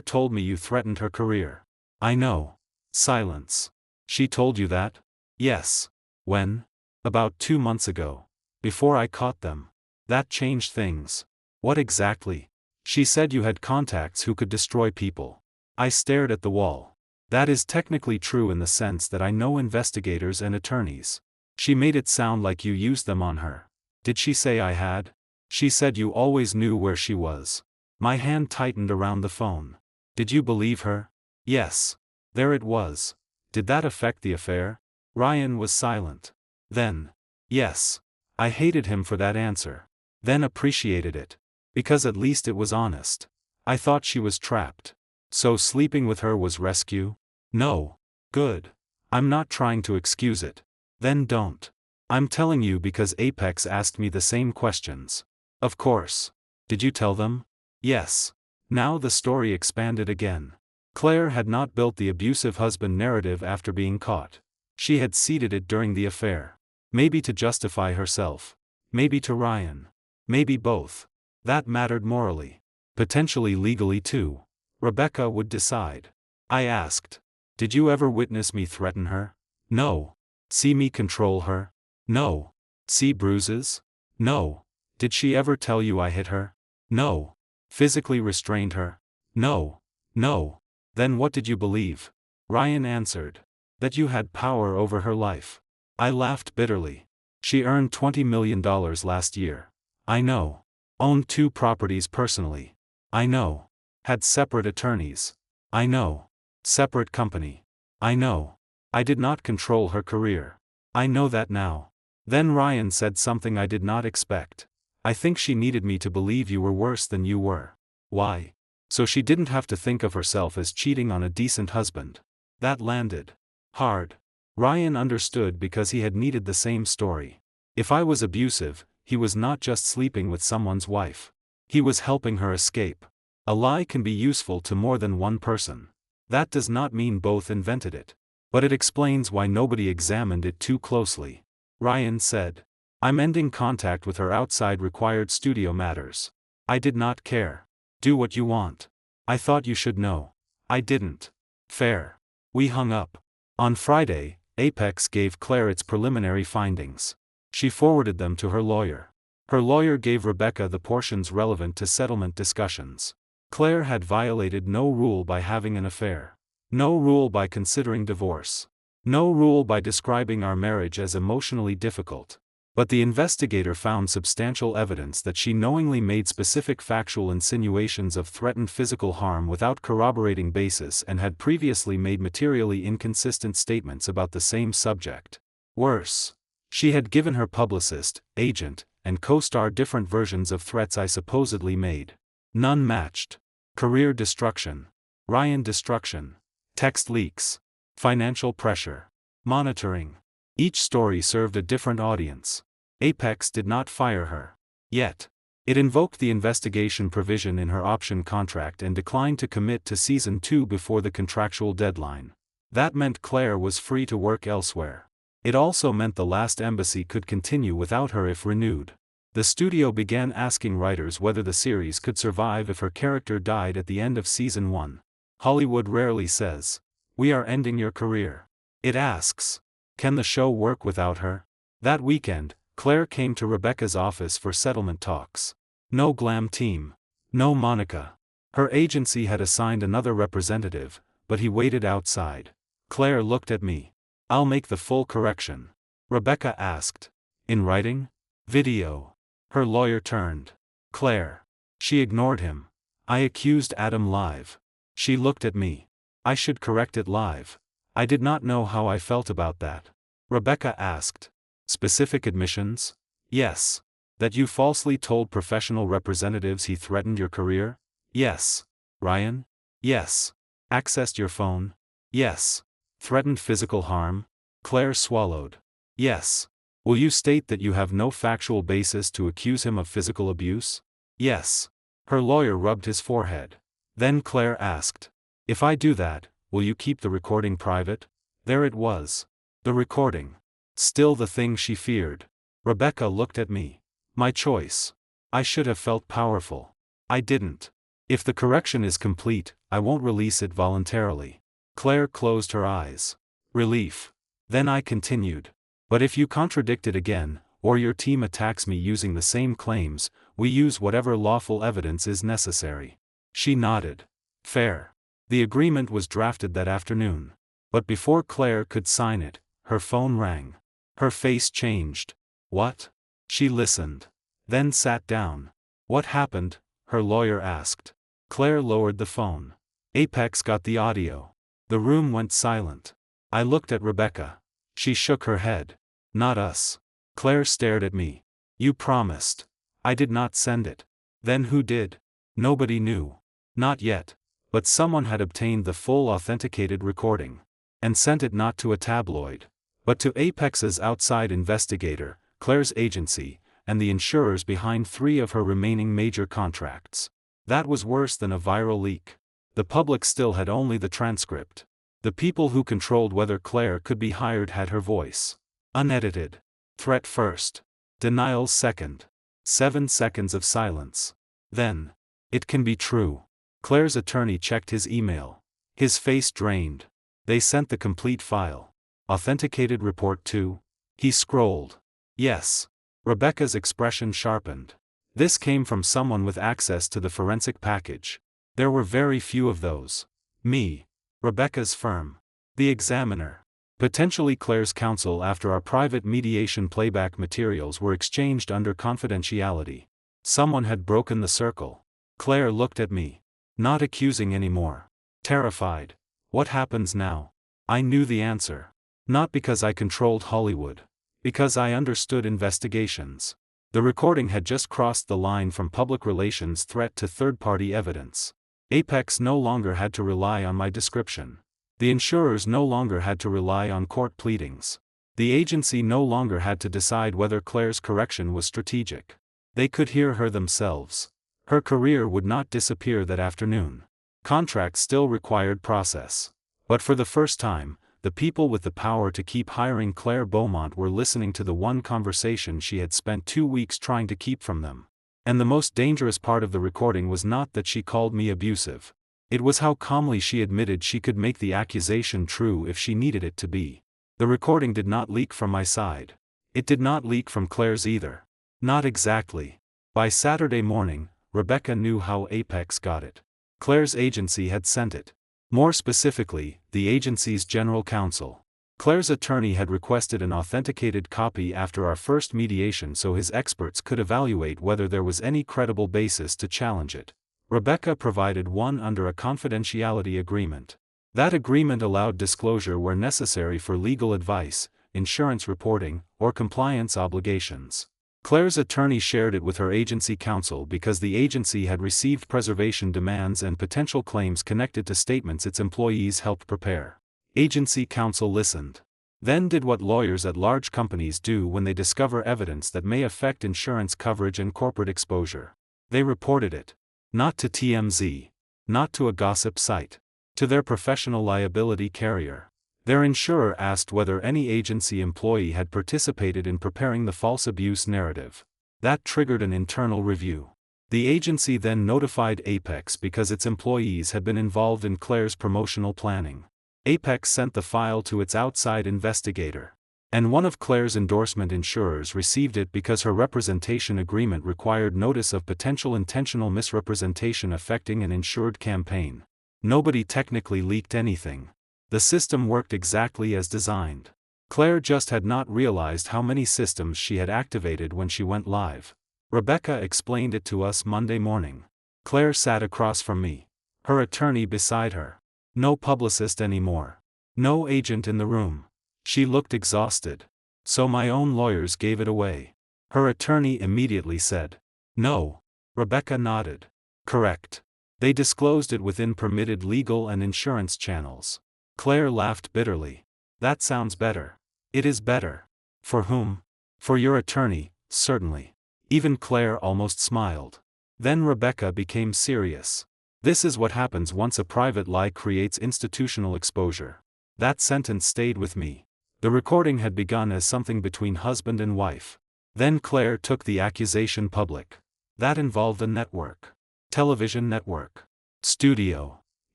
told me you threatened her career. I know. Silence. She told you that? Yes. When? About 2 months ago. Before I caught them. That changed things. What exactly? She said you had contacts who could destroy people. I stared at the wall. That is technically true in the sense that I know investigators and attorneys. She made it sound like you used them on her. Did she say I had? She said you always knew where she was. My hand tightened around the phone. Did you believe her? Yes. There it was. Did that affect the affair? Ryan was silent. Then. Yes. I hated him for that answer. Then appreciated it. Because at least it was honest. I thought she was trapped. So sleeping with her was rescue? No. Good. I'm not trying to excuse it. Then don't. I'm telling you because Apex asked me the same questions. Of course. Did you tell them? Yes. Now the story expanded again. Claire had not built the abusive husband narrative after being caught. She had seeded it during the affair. Maybe to justify herself. Maybe to Ryan. Maybe both. That mattered morally. Potentially legally too. Rebecca would decide. I asked. Did you ever witness me threaten her? No. See me control her? No. See bruises? No. Did she ever tell you I hit her? No. Physically restrained her? No. No. Then what did you believe? Ryan answered. That you had power over her life. I laughed bitterly. She earned $20 million last year. I know. Owned 2 properties personally. I know. Had separate attorneys. I know. Separate company. I know. I did not control her career. I know that now. Then Ryan said something I did not expect. I think she needed me to believe you were worse than you were. Why? So she didn't have to think of herself as cheating on a decent husband. That landed hard. Ryan understood because he had needed the same story. If I was abusive, he was not just sleeping with someone's wife. He was helping her escape. A lie can be useful to more than one person. That does not mean both invented it. But it explains why nobody examined it too closely. Ryan said. I'm ending contact with her outside required studio matters. I did not care. Do what you want. I thought you should know. I didn't. Fair. We hung up. On Friday, Apex gave Claire its preliminary findings. She forwarded them to her lawyer. Her lawyer gave Rebecca the portions relevant to settlement discussions. Claire had violated no rule by having an affair. No rule by considering divorce. No rule by describing our marriage as emotionally difficult. But the investigator found substantial evidence that she knowingly made specific factual insinuations of threatened physical harm without corroborating basis and had previously made materially inconsistent statements about the same subject. Worse. She had given her publicist, agent, and co-star different versions of threats I supposedly made. None matched. Career destruction. Ryan destruction. Text leaks. Financial pressure. Monitoring. Each story served a different audience. Apex did not fire her. Yet. It invoked the investigation provision in her option contract and declined to commit to Season 2 before the contractual deadline. That meant Claire was free to work elsewhere. It also meant the Last Embassy could continue without her if renewed. The studio began asking writers whether the series could survive if her character died at the end of Season 1. Hollywood rarely says, "We are ending your career." It asks, "Can the show work without her?" That weekend, Claire came to Rebecca's office for settlement talks. No glam team. No Monica. Her agency had assigned another representative, but he waited outside. Claire looked at me. "I'll make the full correction." Rebecca asked. "In writing? Video?" Her lawyer turned. "Claire." She ignored him. "I accused Adam live." She looked at me. "I should correct it live." I did not know how I felt about that. Rebecca asked. "Specific admissions?" "Yes." "That you falsely told professional representatives he threatened your career?" "Yes." "Ryan?" "Yes." "Accessed your phone?" "Yes." "Threatened physical harm?" Claire swallowed. "Yes." "Will you state that you have no factual basis to accuse him of physical abuse?" "Yes." Her lawyer rubbed his forehead. Then Claire asked. "If I do that, will you keep the recording private?" There it was. The recording. Still the thing she feared. Rebecca looked at me. "My choice." I should have felt powerful. I didn't. If the correction is complete, I won't release it voluntarily. Claire closed her eyes. Relief. Then I continued. But if you contradict it again, or your team attacks me using the same claims, we use whatever lawful evidence is necessary. She nodded. Fair. The agreement was drafted that afternoon. But before Claire could sign it, her phone rang. Her face changed. What? She listened. Then sat down. What happened? Her lawyer asked. Claire lowered the phone. Apex got the audio. The room went silent. I looked at Rebecca. She shook her head. Not us. Claire stared at me. You promised. I did not send it. Then who did? Nobody knew. Not yet. But someone had obtained the full authenticated recording. And sent it not to a tabloid, but to Apex's outside investigator, Claire's agency, and the insurers behind 3 of her remaining major contracts. That was worse than a viral leak. The public still had only the transcript. The people who controlled whether Claire could be hired had her voice. Unedited. Threat first. Denial second. 7 seconds of silence. Then. It can be true. Claire's attorney checked his email. His face drained. They sent the complete file. Authenticated report too? He scrolled. Yes. Rebecca's expression sharpened. This came from someone with access to the forensic package. There were very few of those. Me. Rebecca's firm. The Examiner. Potentially Claire's counsel after our private mediation playback materials were exchanged under confidentiality. Someone had broken the circle. Claire looked at me. Not accusing anymore. Terrified. What happens now? I knew the answer. Not because I controlled Hollywood. Because I understood investigations. The recording had just crossed the line from public relations threat to third-party evidence. Apex no longer had to rely on my description. The insurers no longer had to rely on court pleadings. The agency no longer had to decide whether Claire's correction was strategic. They could hear her themselves. Her career would not disappear that afternoon. Contracts still required process. But for the first time, the people with the power to keep hiring Claire Beaumont were listening to the one conversation she had spent 2 weeks trying to keep from them. And the most dangerous part of the recording was not that she called me abusive. It was how calmly she admitted she could make the accusation true if she needed it to be. The recording did not leak from my side. It did not leak from Claire's either. Not exactly. By Saturday morning, Rebecca knew how Apex got it. Claire's agency had sent it. More specifically, the agency's general counsel. Claire's attorney had requested an authenticated copy after our first mediation so his experts could evaluate whether there was any credible basis to challenge it. Rebecca provided one under a confidentiality agreement. That agreement allowed disclosure where necessary for legal advice, insurance reporting, or compliance obligations. Claire's attorney shared it with her agency counsel because the agency had received preservation demands and potential claims connected to statements its employees helped prepare. Agency counsel listened. Then did what lawyers at large companies do when they discover evidence that may affect insurance coverage and corporate exposure. They reported it. Not to TMZ. Not to a gossip site. To their professional liability carrier. Their insurer asked whether any agency employee had participated in preparing the false abuse narrative. That triggered an internal review. The agency then notified Apex because its employees had been involved in Claire's promotional planning. Apex sent the file to its outside investigator. And one of Claire's endorsement insurers received it because her representation agreement required notice of potential intentional misrepresentation affecting an insured campaign. Nobody technically leaked anything. The system worked exactly as designed. Claire just had not realized how many systems she had activated when she went live. Rebecca explained it to us Monday morning. Claire sat across from me. Her attorney beside her. No publicist anymore. No agent in the room. She looked exhausted. So my own lawyers gave it away. Her attorney immediately said. No. Rebecca nodded. Correct. They disclosed it within permitted legal and insurance channels. Claire laughed bitterly. That sounds better. It is better. For whom? For your attorney, certainly. Even Claire almost smiled. Then Rebecca became serious. This is what happens once a private lie creates institutional exposure. That sentence stayed with me. The recording had begun as something between husband and wife. Then Claire took the accusation public. That involved a network. Television network. Studio.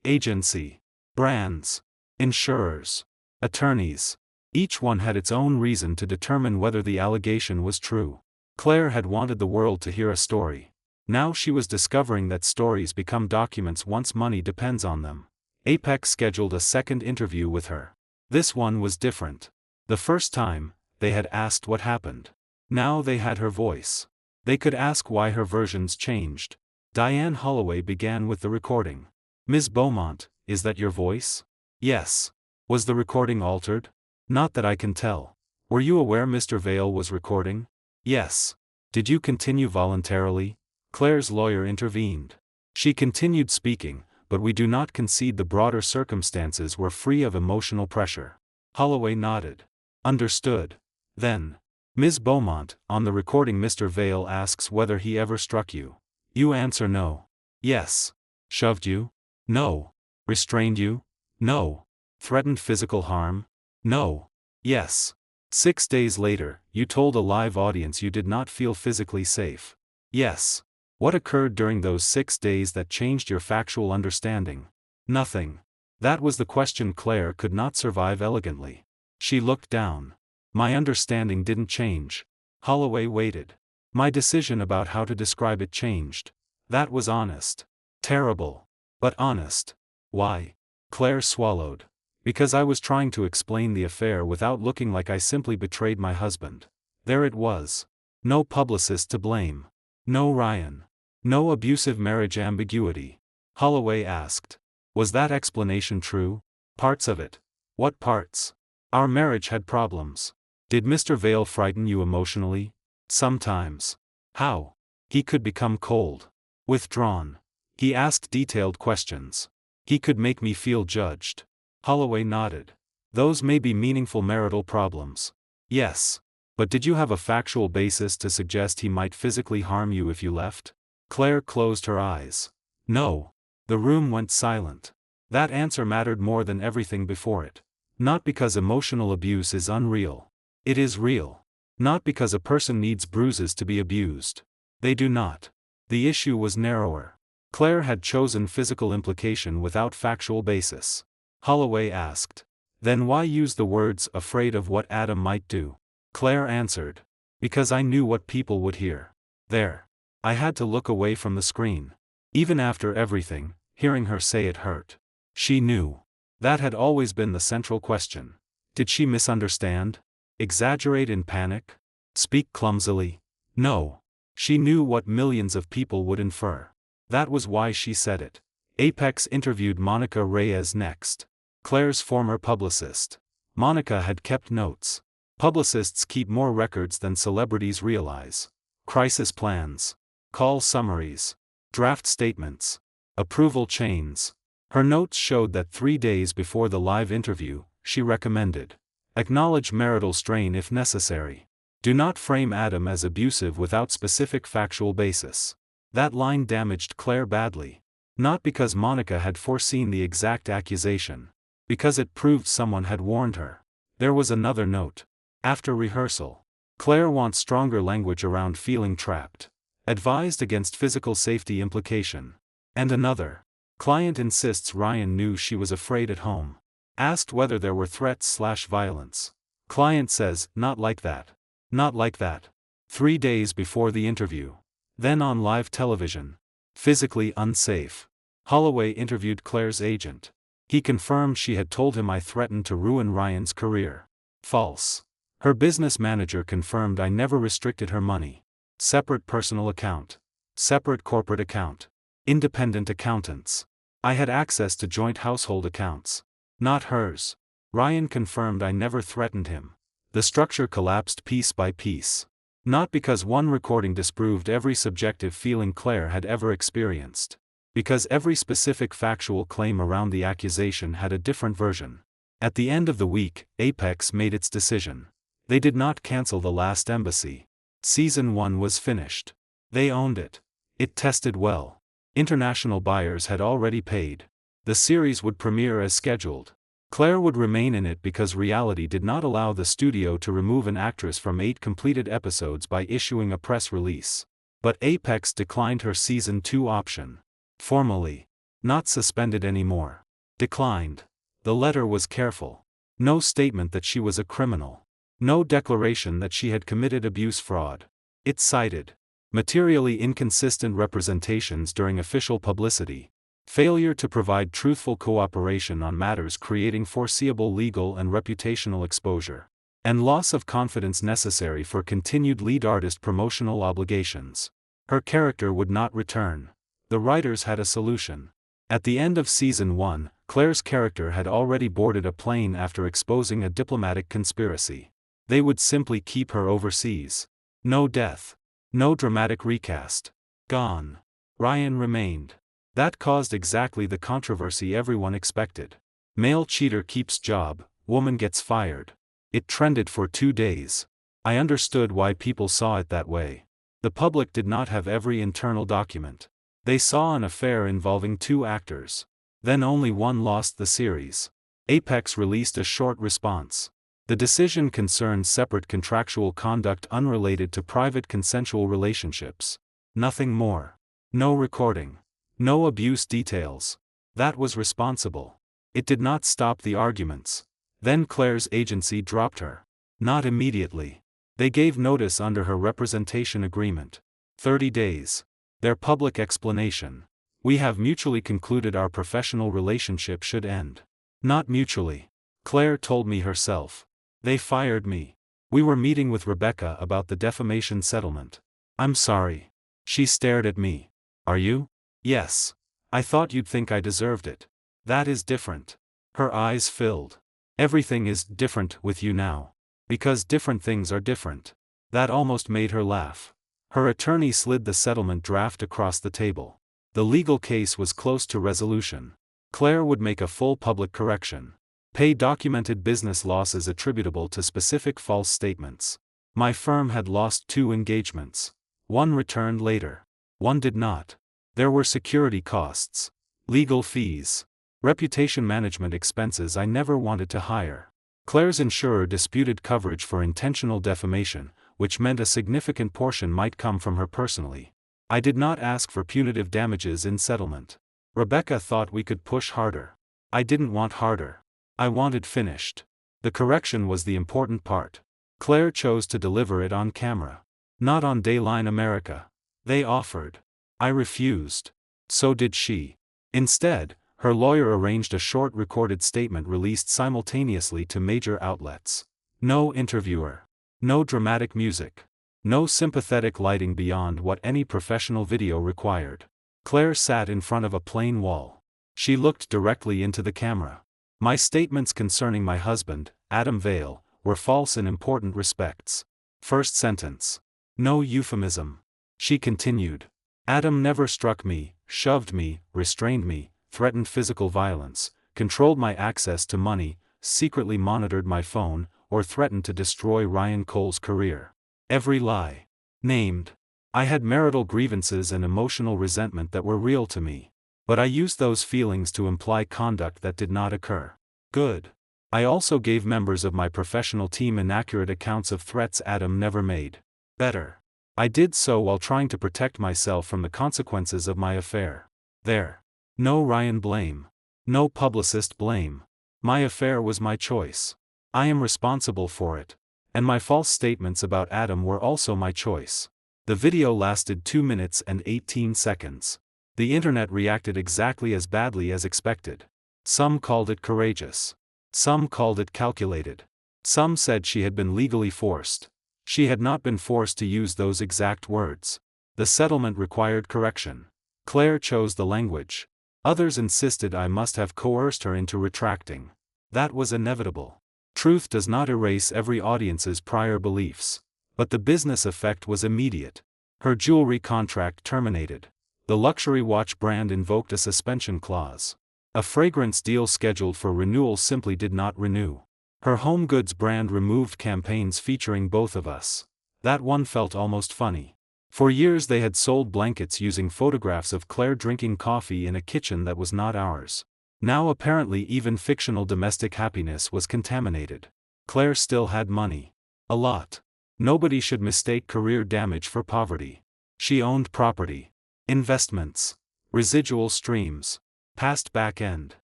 Agency. Brands. Insurers. Attorneys. Each one had its own reason to determine whether the allegation was true. Claire had wanted the world to hear a story. Now she was discovering that stories become documents once money depends on them. Apex scheduled a second interview with her. This one was different. The first time, they had asked what happened. Now they had her voice. They could ask why her versions changed. Diane Holloway began with the recording. "Ms. Beaumont, is that your voice?" "Yes." "Was the recording altered?" "Not that I can tell." "Were you aware Mr. Vale was recording?" "Yes." "Did you continue voluntarily?" Claire's lawyer intervened. She continued speaking, "But we do not concede the broader circumstances were free of emotional pressure." Holloway nodded. "Understood. Then, Ms. Beaumont, on the recording Mr. Vale asks whether he ever struck you. You answer no." "Yes." "Shoved you?" "No." "Restrained you?" "No." "Threatened physical harm?" "No." "Yes." 6 days later, you told a live audience you did not feel physically safe. "Yes." "What occurred during those 6 days that changed your factual understanding?" "Nothing." That was the question Claire could not survive elegantly. She looked down. "My understanding didn't change." Holloway waited. "My decision about how to describe it changed." That was honest. Terrible. But honest. "Why?" Claire swallowed. "Because I was trying to explain the affair without looking like I simply betrayed my husband. There it was. No publicist to blame. No Ryan. No abusive marriage ambiguity." Holloway asked. "Was that explanation true?" "Parts of it." "What parts?" "Our marriage had problems." "Did Mr. Vale frighten you emotionally?" "Sometimes." "How?" "He could become cold. Withdrawn. He asked detailed questions. He could make me feel judged." Holloway nodded. "Those may be meaningful marital problems." "Yes. But did you have a factual basis to suggest he might physically harm you if you left?" Claire closed her eyes. "No." The room went silent. That answer mattered more than everything before it. Not because emotional abuse is unreal. It is real. Not because a person needs bruises to be abused. They do not. The issue was narrower. Claire had chosen physical implication without factual basis. Holloway asked. "Then why use the words 'afraid of what Adam might do'?" Claire answered. "Because I knew what people would hear. There. I had to look away from the screen. Even after everything, hearing her say it hurt. She knew. That had always been the central question. Did she misunderstand? Exaggerate in panic? Speak clumsily? No. She knew what millions of people would infer. That was why she said it." Apex interviewed Monica Reyes next. Claire's former publicist. Monica had kept notes. Publicists keep more records than celebrities realize. Crisis plans. Call summaries. Draft statements. Approval chains. Her notes showed that 3 days before the live interview, she recommended. Acknowledge marital strain if necessary. Do not frame Adam as abusive without specific factual basis. That line damaged Claire badly. Not because Monica had foreseen the exact accusation. Because it proved someone had warned her. There was another note. After rehearsal. Claire wants stronger language around feeling trapped. Advised against physical safety implication. And another. Client insists Ryan knew she was afraid at home. Asked whether there were threats/violence. Client says, "Not like that. Not like that." 3 days before the interview. Then on live television. Physically unsafe. Holloway interviewed Claire's agent. He confirmed she had told him, "I threatened to ruin Ryan's career." False. Her business manager confirmed, "I never restricted her money. Separate personal account. Separate corporate account. Independent accountants. I had access to joint household accounts. Not hers." Ryan confirmed, "I never threatened him." The structure collapsed piece by piece. Not because one recording disproved every subjective feeling Claire had ever experienced. Because every specific factual claim around the accusation had a different version. At the end of the week, Apex made its decision. They did not cancel The Last Embassy. Season 1 was finished. They owned it. It tested well. International buyers had already paid. The series would premiere as scheduled. Claire would remain in it because reality did not allow the studio to remove an actress from 8 completed episodes by issuing a press release. But Apex declined her Season 2 option. Formally. Not suspended anymore. Declined. The letter was careful. No statement that she was a criminal. No declaration that she had committed abuse fraud. It cited materially inconsistent representations during official publicity, failure to provide truthful cooperation on matters creating foreseeable legal and reputational exposure, and loss of confidence necessary for continued lead artist promotional obligations. Her character would not return. The writers had a solution. At the end of Season 1, Claire's character had already boarded a plane after exposing a diplomatic conspiracy. They would simply keep her overseas. No death. No dramatic recast. Gone. Ryan remained. That caused exactly the controversy everyone expected. Male cheater keeps job, woman gets fired. It trended for 2 days. I understood why people saw it that way. The public did not have every internal document. They saw an affair involving 2 actors. Then only one lost the series. Apex released a short response. The decision concerned separate contractual conduct unrelated to private consensual relationships. Nothing more. No recording. No abuse details. That was responsible. It did not stop the arguments. Then Claire's agency dropped her. Not immediately. They gave notice under her representation agreement. 30 days. Their public explanation. We have mutually concluded our professional relationship should end. Not mutually. Claire told me herself. They fired me. We were meeting with Rebecca about the defamation settlement. I'm sorry. She stared at me. Are you? Yes. I thought you'd think I deserved it. That is different. Her eyes filled. Everything is different with you now. Because different things are different. That almost made her laugh. Her attorney slid the settlement draft across the table. The legal case was close to resolution. Claire would make a full public correction. Pay documented business losses attributable to specific false statements. My firm had lost 2 engagements. One returned later. One did not. There were security costs. Legal fees. Reputation management expenses I never wanted to hire. Claire's insurer disputed coverage for intentional defamation, which meant a significant portion might come from her personally. I did not ask for punitive damages in settlement. Rebecca thought we could push harder. I didn't want harder. I wanted finished. The correction was the important part. Claire chose to deliver it on camera. Not on Dayline America. They offered. I refused. So did she. Instead, her lawyer arranged a short recorded statement released simultaneously to major outlets. No interviewer. No dramatic music. No sympathetic lighting beyond what any professional video required. Claire sat in front of a plain wall. She looked directly into the camera. My statements concerning my husband, Adam Vale, were false in important respects. First sentence. No euphemism. She continued. Adam never struck me, shoved me, restrained me, threatened physical violence, controlled my access to money, secretly monitored my phone, or threatened to destroy Ryan Cole's career. Every lie. Named. I had marital grievances and emotional resentment that were real to me. But I used those feelings to imply conduct that did not occur. Good. I also gave members of my professional team inaccurate accounts of threats Adam never made. Better. I did so while trying to protect myself from the consequences of my affair. There. No Ryan blame. No publicist blame. My affair was my choice. I am responsible for it. And my false statements about Adam were also my choice. The video lasted 2 minutes and 18 seconds. The internet reacted exactly as badly as expected. Some called it courageous. Some called it calculated. Some said she had been legally forced. She had not been forced to use those exact words. The settlement required correction. Claire chose the language. Others insisted I must have coerced her into retracting. That was inevitable. Truth does not erase every audience's prior beliefs. But the business effect was immediate. Her jewelry contract terminated. The luxury watch brand invoked a suspension clause. A fragrance deal scheduled for renewal simply did not renew. Her home goods brand removed campaigns featuring both of us. That one felt almost funny. For years they had sold blankets using photographs of Claire drinking coffee in a kitchen that was not ours. Now apparently even fictional domestic happiness was contaminated. Claire still had money. A lot. Nobody should mistake career damage for poverty. She owned property, investments, residual streams, past back end.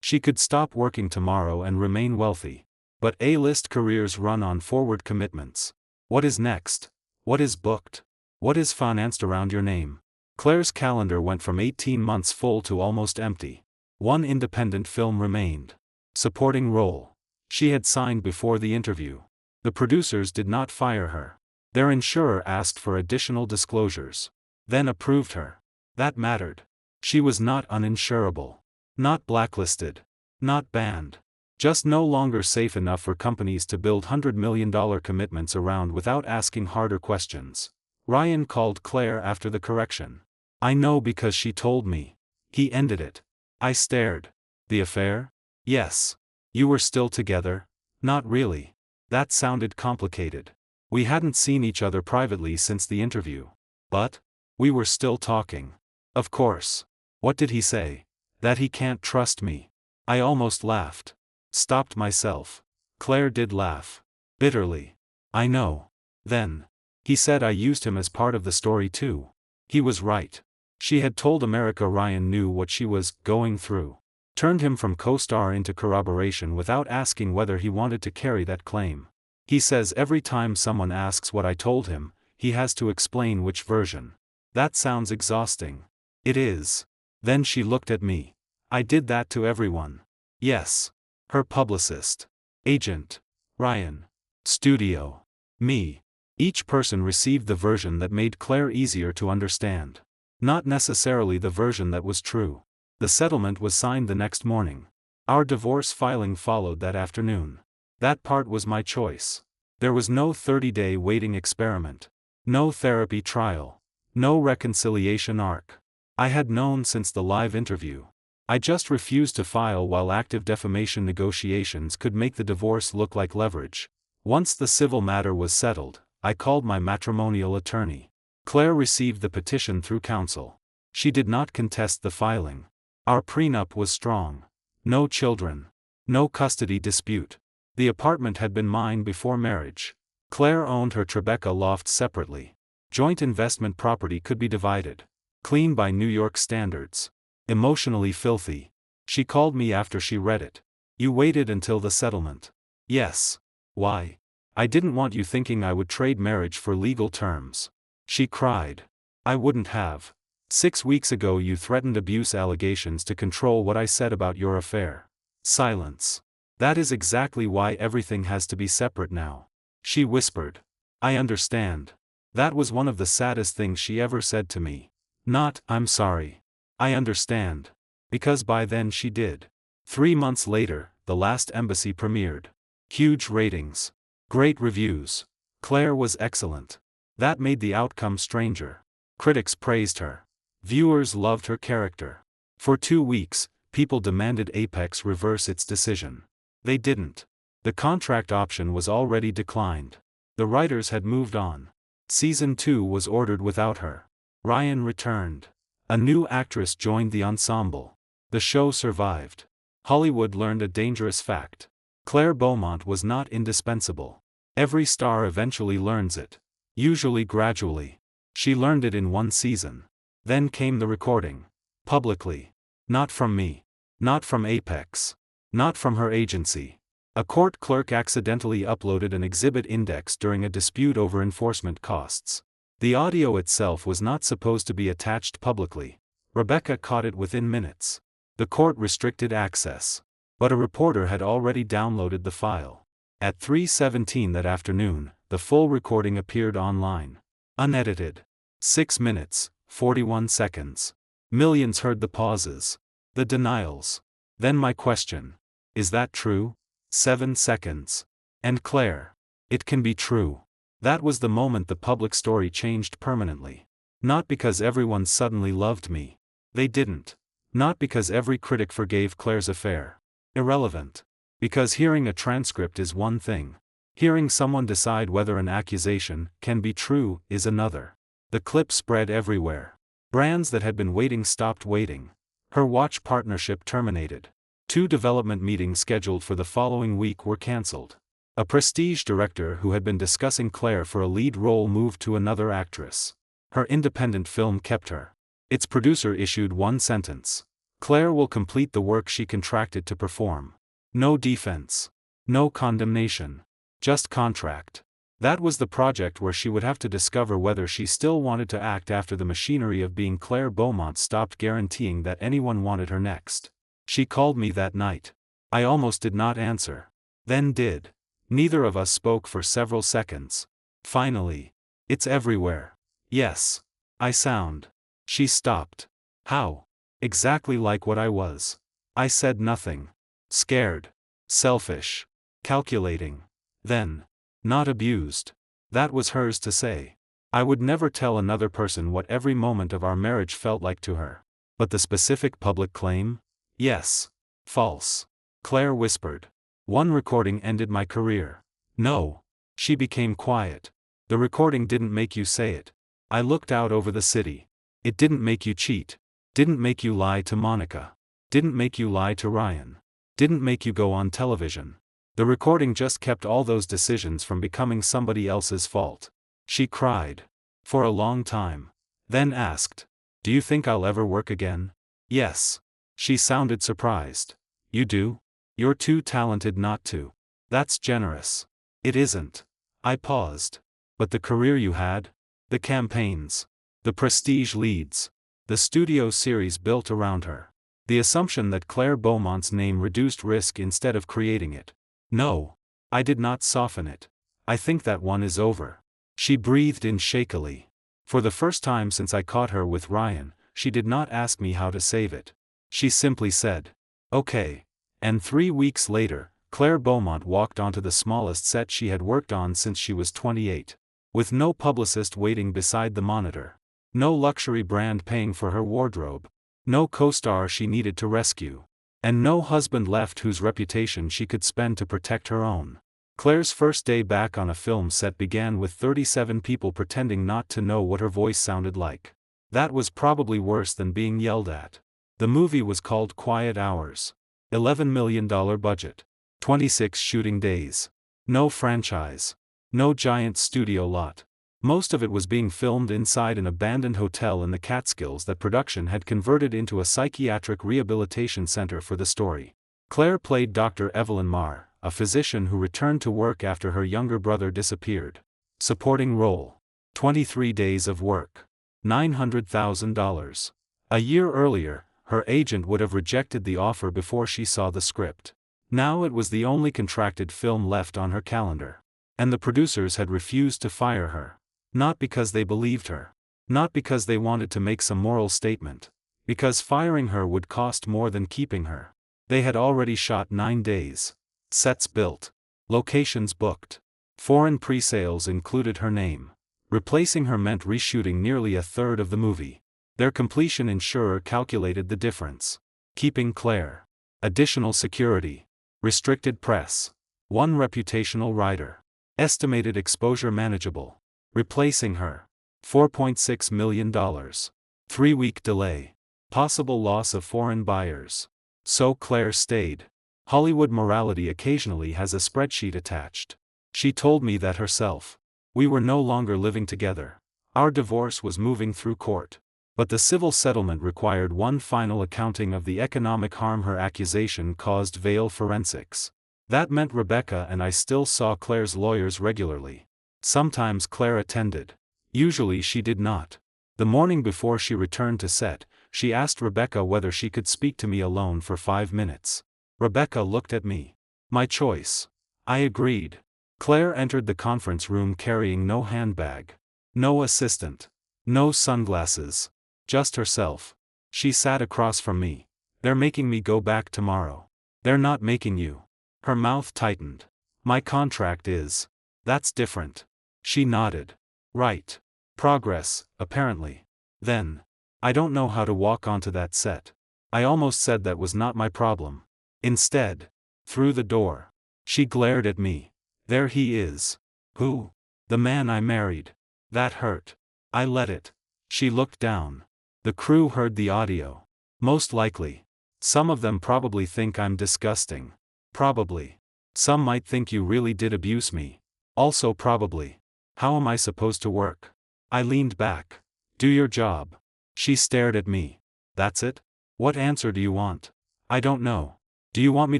She could stop working tomorrow and remain wealthy. But A-list careers run on forward commitments. What is next? What is booked? What is financed around your name? Claire's calendar went from 18 months full to almost empty. One independent film remained. Supporting role. She had signed before the interview. The producers did not fire her. Their insurer asked for additional disclosures. Then approved her. That mattered. She was not uninsurable. Not blacklisted. Not banned. Just no longer safe enough for companies to build $100 million commitments around without asking harder questions. Ryan called Claire after the correction. I know because she told me. He ended it. I stared. The affair? Yes. You were still together? Not really. That sounded complicated. We hadn't seen each other privately since the interview. But? We were still talking. Of course. What did he say? That he can't trust me. I almost laughed. Stopped myself. Claire did laugh. Bitterly. I know. Then. He said I used him as part of the story too. He was right. She had told America Ryan knew what she was going through. Turned him from co-star into corroboration without asking whether he wanted to carry that claim. He says every time someone asks what I told him, he has to explain which version. That sounds exhausting. It is. Then she looked at me. I did that to everyone. Yes. Her publicist. Agent. Ryan. Studio. Me. Each person received the version that made Claire easier to understand. Not necessarily the version that was true. The settlement was signed the next morning. Our divorce filing followed that afternoon. That part was my choice. There was no 30-day waiting experiment. No therapy trial. No reconciliation arc. I had known since the live interview. I just refused to file while active defamation negotiations could make the divorce look like leverage. Once the civil matter was settled, I called my matrimonial attorney. Claire received the petition through counsel. She did not contest the filing. Our prenup was strong. No children. No custody dispute. The apartment had been mine before marriage. Claire owned her Tribeca loft separately. Joint investment property could be divided. Clean by New York standards. Emotionally filthy. She called me after she read it. You waited until the settlement. Yes. Why? I didn't want you thinking I would trade marriage for legal terms. She cried. I wouldn't have. 6 weeks ago you threatened abuse allegations to control what I said about your affair. Silence. That is exactly why everything has to be separate now. She whispered. I understand. That was one of the saddest things she ever said to me. Not, I'm sorry. I understand. Because by then she did. 3 months later, The Last Embassy premiered. Huge ratings. Great reviews. Claire was excellent. That made the outcome stranger. Critics praised her. Viewers loved her character. For 2 weeks, people demanded Apex reverse its decision. They didn't. The contract option was already declined. The writers had moved on. Season 2 was ordered without her. Ryan returned. A new actress joined the ensemble. The show survived. Hollywood learned a dangerous fact. Claire Beaumont was not indispensable. Every star eventually learns it. Usually gradually. She learned it in 1 season. Then came the recording. Publicly. Not from me. Not from Apex. Not from her agency. A court clerk accidentally uploaded an exhibit index during a dispute over enforcement costs. The audio itself was not supposed to be attached publicly. Rebecca caught it within minutes. The court restricted access. But a reporter had already downloaded the file. At 3:17 that afternoon, the full recording appeared online. Unedited. 6 minutes, 41 seconds. Millions heard the pauses. The denials. Then my question. Is that true? 7 seconds. And Claire. It can be true. That was the moment the public story changed permanently. Not because everyone suddenly loved me. They didn't. Not because every critic forgave Claire's affair. Irrelevant. Because hearing a transcript is one thing. Hearing someone decide whether an accusation can be true is another. The clip spread everywhere. Brands that had been waiting stopped waiting. Her watch partnership terminated. 2 development meetings scheduled for the following week were cancelled. A prestige director who had been discussing Claire for a lead role moved to another actress. Her independent film kept her. Its producer issued one sentence. Claire will complete the work she contracted to perform. No defense. No condemnation. Just contract. That was the project where she would have to discover whether she still wanted to act after the machinery of being Claire Beaumont stopped guaranteeing that anyone wanted her next. She called me that night. I almost did not answer. Then did. Neither of us spoke for several seconds. Finally. It's everywhere. Yes. I sound. She stopped. How? Exactly like what I was. I said nothing. Scared. Selfish. Calculating. Then. Not abused. That was hers to say. I would never tell another person what every moment of our marriage felt like to her. But the specific public claim? Yes. False. Claire whispered. One recording ended my career. No. She became quiet. The recording didn't make you say it. I looked out over the city. It didn't make you cheat. Didn't make you lie to Monica. Didn't make you lie to Ryan. Didn't make you go on television. The recording just kept all those decisions from becoming somebody else's fault. She cried. For a long time. Then asked. Do you think I'll ever work again? Yes. She sounded surprised. You do? You're too talented not to. That's generous. It isn't. I paused. But the career you had? The campaigns. The prestige leads. The studio series built around her. The assumption that Claire Beaumont's name reduced risk instead of creating it. No. I did not soften it. I think that one is over. She breathed in shakily. For the first time since I caught her with Ryan, she did not ask me how to save it. She simply said, okay. And 3 weeks later, Claire Beaumont walked onto the smallest set she had worked on since she was 28. With no publicist waiting beside the monitor. No luxury brand paying for her wardrobe. No co-star she needed to rescue. And no husband left whose reputation she could spend to protect her own. Claire's first day back on a film set began with 37 people pretending not to know what her voice sounded like. That was probably worse than being yelled at. The movie was called Quiet Hours. $11 million budget. 26 shooting days. No franchise. No giant studio lot. Most of it was being filmed inside an abandoned hotel in the Catskills that production had converted into a psychiatric rehabilitation center for the story. Claire played Dr. Evelyn Marr, a physician who returned to work after her younger brother disappeared. Supporting role. 23 days of work. $900,000. A year earlier, her agent would have rejected the offer before she saw the script. Now it was the only contracted film left on her calendar. And the producers had refused to fire her. Not because they believed her. Not because they wanted to make some moral statement. Because firing her would cost more than keeping her. They had already shot 9 days. Sets built. Locations booked. Foreign pre-sales included her name. Replacing her meant reshooting nearly a third of the movie. Their completion insurer calculated the difference. Keeping Claire. Additional security. Restricted press. One reputational writer. Estimated exposure manageable. Replacing her. $4.6 million. 3-week delay. Possible loss of foreign buyers. So Claire stayed. Hollywood morality occasionally has a spreadsheet attached. She told me that herself. We were no longer living together. Our divorce was moving through court. But the civil settlement required one final accounting of the economic harm her accusation caused. Veil forensics. That meant Rebecca and I still saw Claire's lawyers regularly. Sometimes Claire attended. Usually she did not. The morning before she returned to set, she asked Rebecca whether she could speak to me alone for 5 minutes. Rebecca looked at me. My choice. I agreed. Claire entered the conference room carrying no handbag. No assistant. No sunglasses. Just herself. She sat across from me. They're making me go back tomorrow. They're not making you. Her mouth tightened. My contract is. That's different. She nodded. Right. Progress, apparently. Then. I don't know how to walk onto that set. I almost said that was not my problem. Instead. Through the door. She glared at me. There he is. Who? The man I married. That hurt. I let it. She looked down. The crew heard the audio. Most likely. Some of them probably think I'm disgusting. Probably. Some might think you really did abuse me. Also probably. How am I supposed to work? I leaned back. Do your job. She stared at me. That's it? What answer do you want? I don't know. Do you want me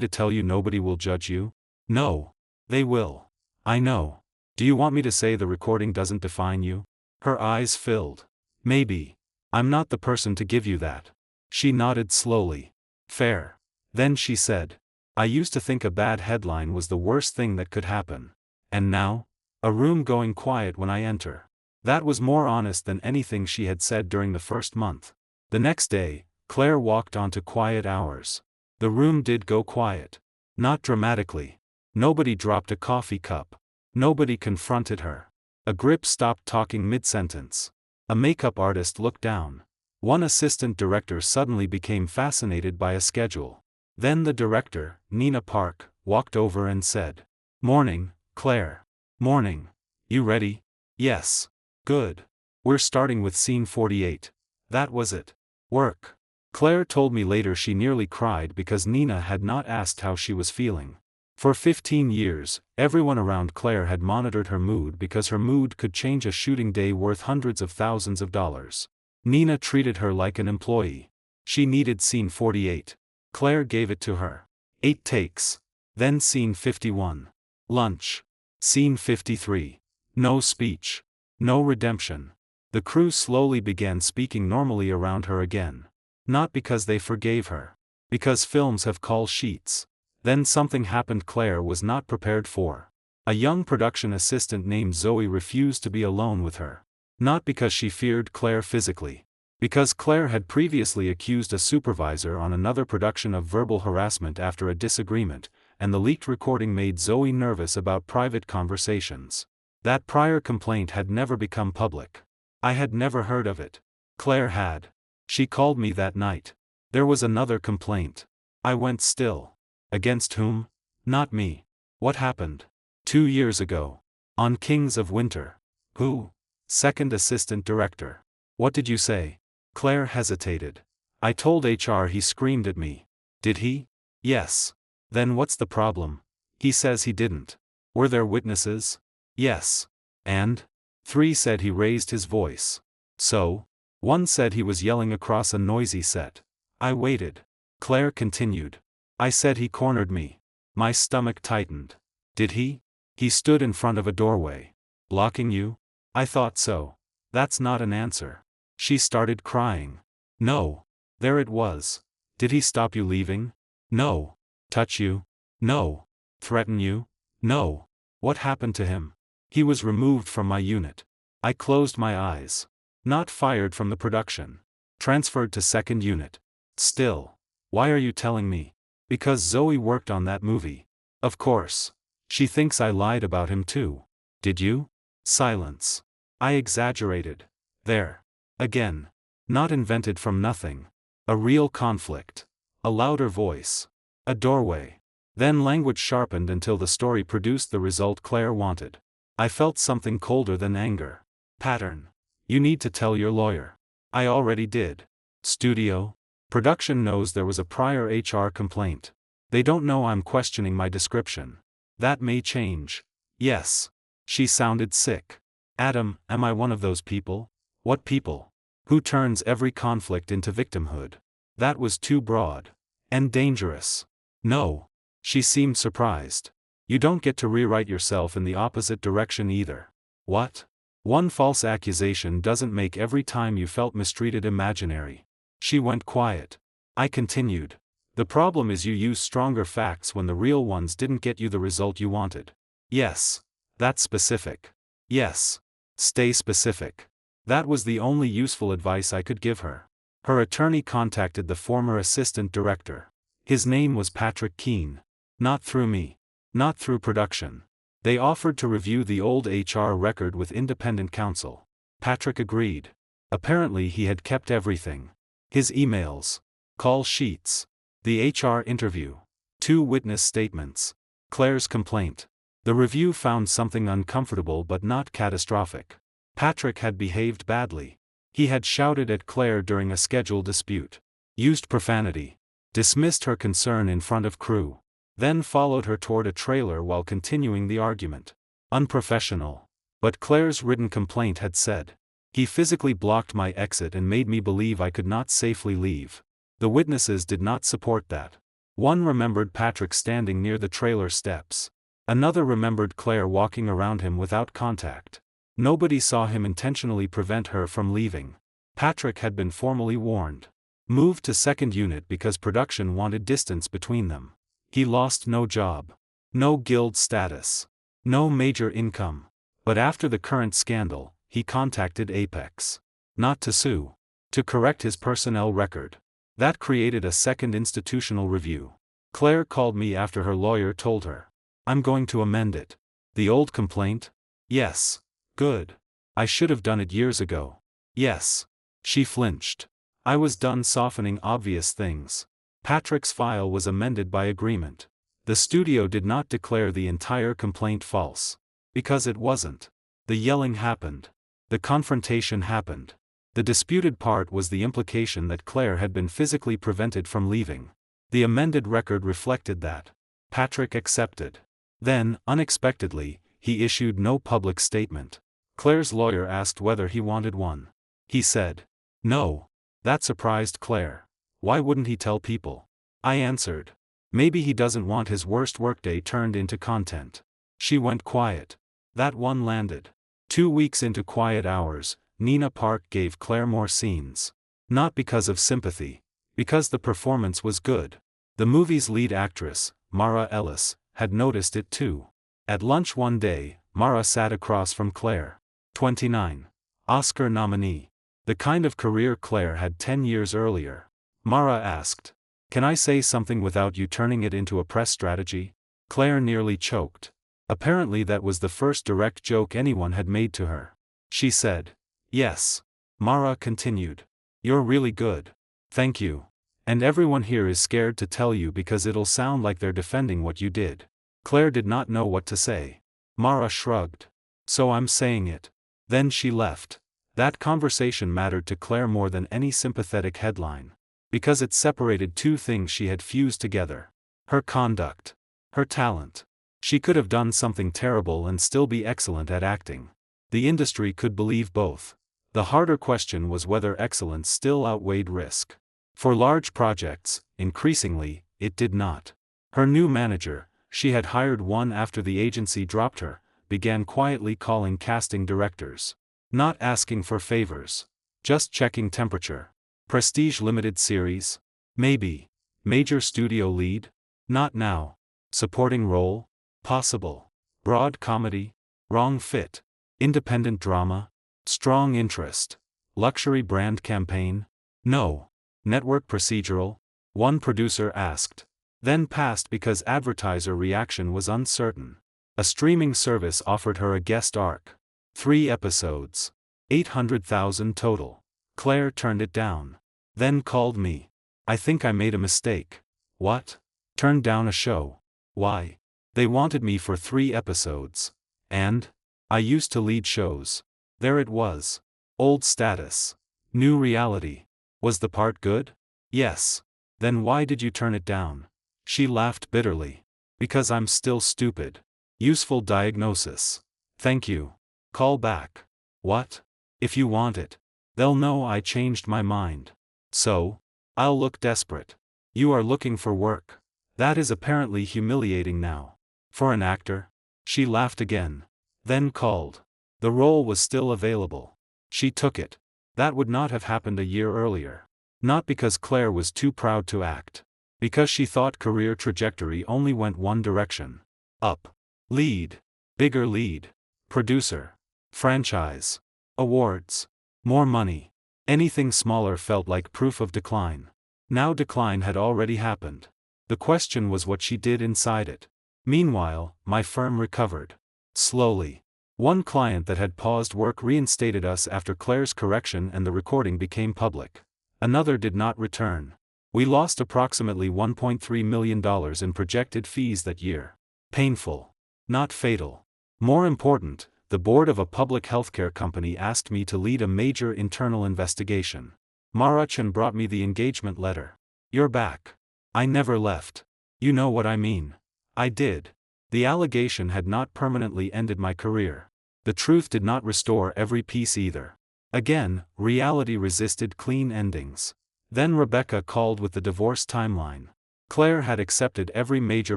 to tell you nobody will judge you? No. They will. I know. Do you want me to say the recording doesn't define you? Her eyes filled. Maybe. I'm not the person to give you that. She nodded slowly. Fair. Then she said, I used to think a bad headline was the worst thing that could happen. And now? A room going quiet when I enter. That was more honest than anything she had said during the first month. The next day, Claire walked onto quiet hours. The room did go quiet. Not dramatically. Nobody dropped a coffee cup. Nobody confronted her. A grip stopped talking mid-sentence. A makeup artist looked down. One assistant director suddenly became fascinated by a schedule. Then the director, Nina Park, walked over and said, Morning, Claire. Morning. You ready? Yes. Good. We're starting with scene 48. That was it. Work. Claire told me later she nearly cried because Nina had not asked how she was feeling. For 15 years, everyone around Claire had monitored her mood because her mood could change a shooting day worth hundreds of thousands of dollars. Nina treated her like an employee. She needed scene 48. Claire gave it to her. 8 takes. Then scene 51. Lunch. Scene 53. No speech. No redemption. The crew slowly began speaking normally around her again. Not because they forgave her. Because films have call sheets. Then something happened Claire was not prepared for. A young production assistant named Zoe refused to be alone with her. Not because she feared Claire physically. Because Claire had previously accused a supervisor on another production of verbal harassment after a disagreement, and the leaked recording made Zoe nervous about private conversations. That prior complaint had never become public. I had never heard of it. Claire had. She called me that night. There was another complaint. I went still. Against whom? Not me. What happened? 2 years ago. On Kings of Winter. Who? Second assistant director. What did you say? Claire hesitated. I told HR. He screamed at me. Did he? Yes. Then what's the problem? He says he didn't. Were there witnesses? Yes. And? 3 said he raised his voice. So? 1 said he was yelling across a noisy set. I waited. Claire continued. I said he cornered me. My stomach tightened. Did he? He stood in front of a doorway. Blocking you? I thought so. That's not an answer. She started crying. No. There it was. Did he stop you leaving? No. Touch you? No. Threaten you? No. What happened to him? He was removed from my unit. I closed my eyes. Not fired from the production. Transferred to second unit. Still. Why are you telling me? Because Zoe worked on that movie. Of course. She thinks I lied about him too. Did you? Silence. I exaggerated. There. Again. Not invented from nothing. A real conflict. A louder voice. A doorway. Then language sharpened until the story produced the result Claire wanted. I felt something colder than anger. Pattern. You need to tell your lawyer. I already did. Studio. Production knows there was a prior HR complaint. They don't know I'm questioning my description. That may change. Yes. She sounded sick. Adam, am I one of those people? What people? Who turns every conflict into victimhood? That was too broad. And dangerous. No. She seemed surprised. You don't get to rewrite yourself in the opposite direction either. What? One false accusation doesn't make every time you felt mistreated imaginary. She went quiet. I continued. The problem is you use stronger facts when the real ones didn't get you the result you wanted. Yes. That's specific. Yes. Stay specific. That was the only useful advice I could give her. Her attorney contacted the former assistant director. His name was Patrick Keene. Not through me. Not through production. They offered to review the old HR record with independent counsel. Patrick agreed. Apparently he had kept everything. His emails. Call sheets. The HR interview. 2 witness statements. Claire's complaint. The review found something uncomfortable but not catastrophic. Patrick had behaved badly. He had shouted at Claire during a schedule dispute. Used profanity. Dismissed her concern in front of crew. Then followed her toward a trailer while continuing the argument. Unprofessional. But Claire's written complaint had said. He physically blocked my exit and made me believe I could not safely leave. The witnesses did not support that. One remembered Patrick standing near the trailer steps. Another remembered Claire walking around him without contact. Nobody saw him intentionally prevent her from leaving. Patrick had been formally warned. Moved to second unit because production wanted distance between them. He lost no job. No guild status. No major income. But after the current scandal, he contacted Apex. Not to sue. To correct his personnel record. That created a second institutional review. Claire called me after her lawyer told her. I'm going to amend it. The old complaint? Yes. Good. I should have done it years ago. Yes. She flinched. I was done softening obvious things. Patrick's file was amended by agreement. The studio did not declare the entire complaint false. Because it wasn't. The yelling happened. The confrontation happened. The disputed part was the implication that Claire had been physically prevented from leaving. The amended record reflected that. Patrick accepted. Then, unexpectedly, he issued no public statement. Claire's lawyer asked whether he wanted one. He said, no. That surprised Claire. Why wouldn't he tell people? I answered. Maybe he doesn't want his worst workday turned into content. She went quiet. That one landed. 2 weeks into quiet hours, Nina Park gave Claire more scenes. Not because of sympathy. Because the performance was good. The movie's lead actress, Mara Ellis, had noticed it too. At lunch one day, Mara sat across from Claire. 29. Oscar nominee. The kind of career Claire had 10 years earlier. Mara asked. Can I say something without you turning it into a press strategy? Claire nearly choked. Apparently that was the first direct joke anyone had made to her. She said. Yes. Mara continued. You're really good. Thank you. And everyone here is scared to tell you because it'll sound like they're defending what you did. Claire did not know what to say. Mara shrugged. So I'm saying it. Then she left. That conversation mattered to Claire more than any sympathetic headline. Because it separated two things she had fused together. Her conduct. Her talent. She could have done something terrible and still be excellent at acting. The industry could believe both. The harder question was whether excellence still outweighed risk. For large projects, increasingly, it did not. Her new manager, she had hired one after the agency dropped her, began quietly calling casting directors. Not asking for favors. Just checking temperature. Prestige limited series? Maybe. Major studio lead? Not now. Supporting role? Possible. Broad comedy? Wrong fit. Independent drama? Strong interest. Luxury brand campaign? No. Network procedural? One producer asked. Then passed because advertiser reaction was uncertain. A streaming service offered her a guest arc. 3 episodes. 800,000 total. Claire turned it down. Then called me. I think I made a mistake. What? Turned down a show. Why? They wanted me for 3 episodes. And? I used to lead shows. There it was. Old status. New reality. Was the part good? Yes. Then why did you turn it down? She laughed bitterly. Because I'm still stupid. Useful diagnosis. Thank you. Call back. What? If you want it. They'll know I changed my mind. So? I'll look desperate. You are looking for work. That is apparently humiliating now. For an actor? She laughed again. Then called. The role was still available. She took it. That would not have happened a year earlier. Not because Claire was too proud to act. Because she thought career trajectory only went one direction. Up. Lead. Bigger lead. Producer. Franchise. Awards. More money. Anything smaller felt like proof of decline. Now decline had already happened. The question was what she did inside it. Meanwhile, my firm recovered. Slowly. One client that had paused work reinstated us after Claire's correction and the recording became public. Another did not return. We lost approximately $1.3 million in projected fees that year. Painful. Not fatal. More important, the board of a public healthcare company asked me to lead a major internal investigation. Marachan brought me the engagement letter. You're back. I never left. You know what I mean. I did. The allegation had not permanently ended my career. The truth did not restore every piece either. Again, reality resisted clean endings. Then Rebecca called with the divorce timeline. Claire had accepted every major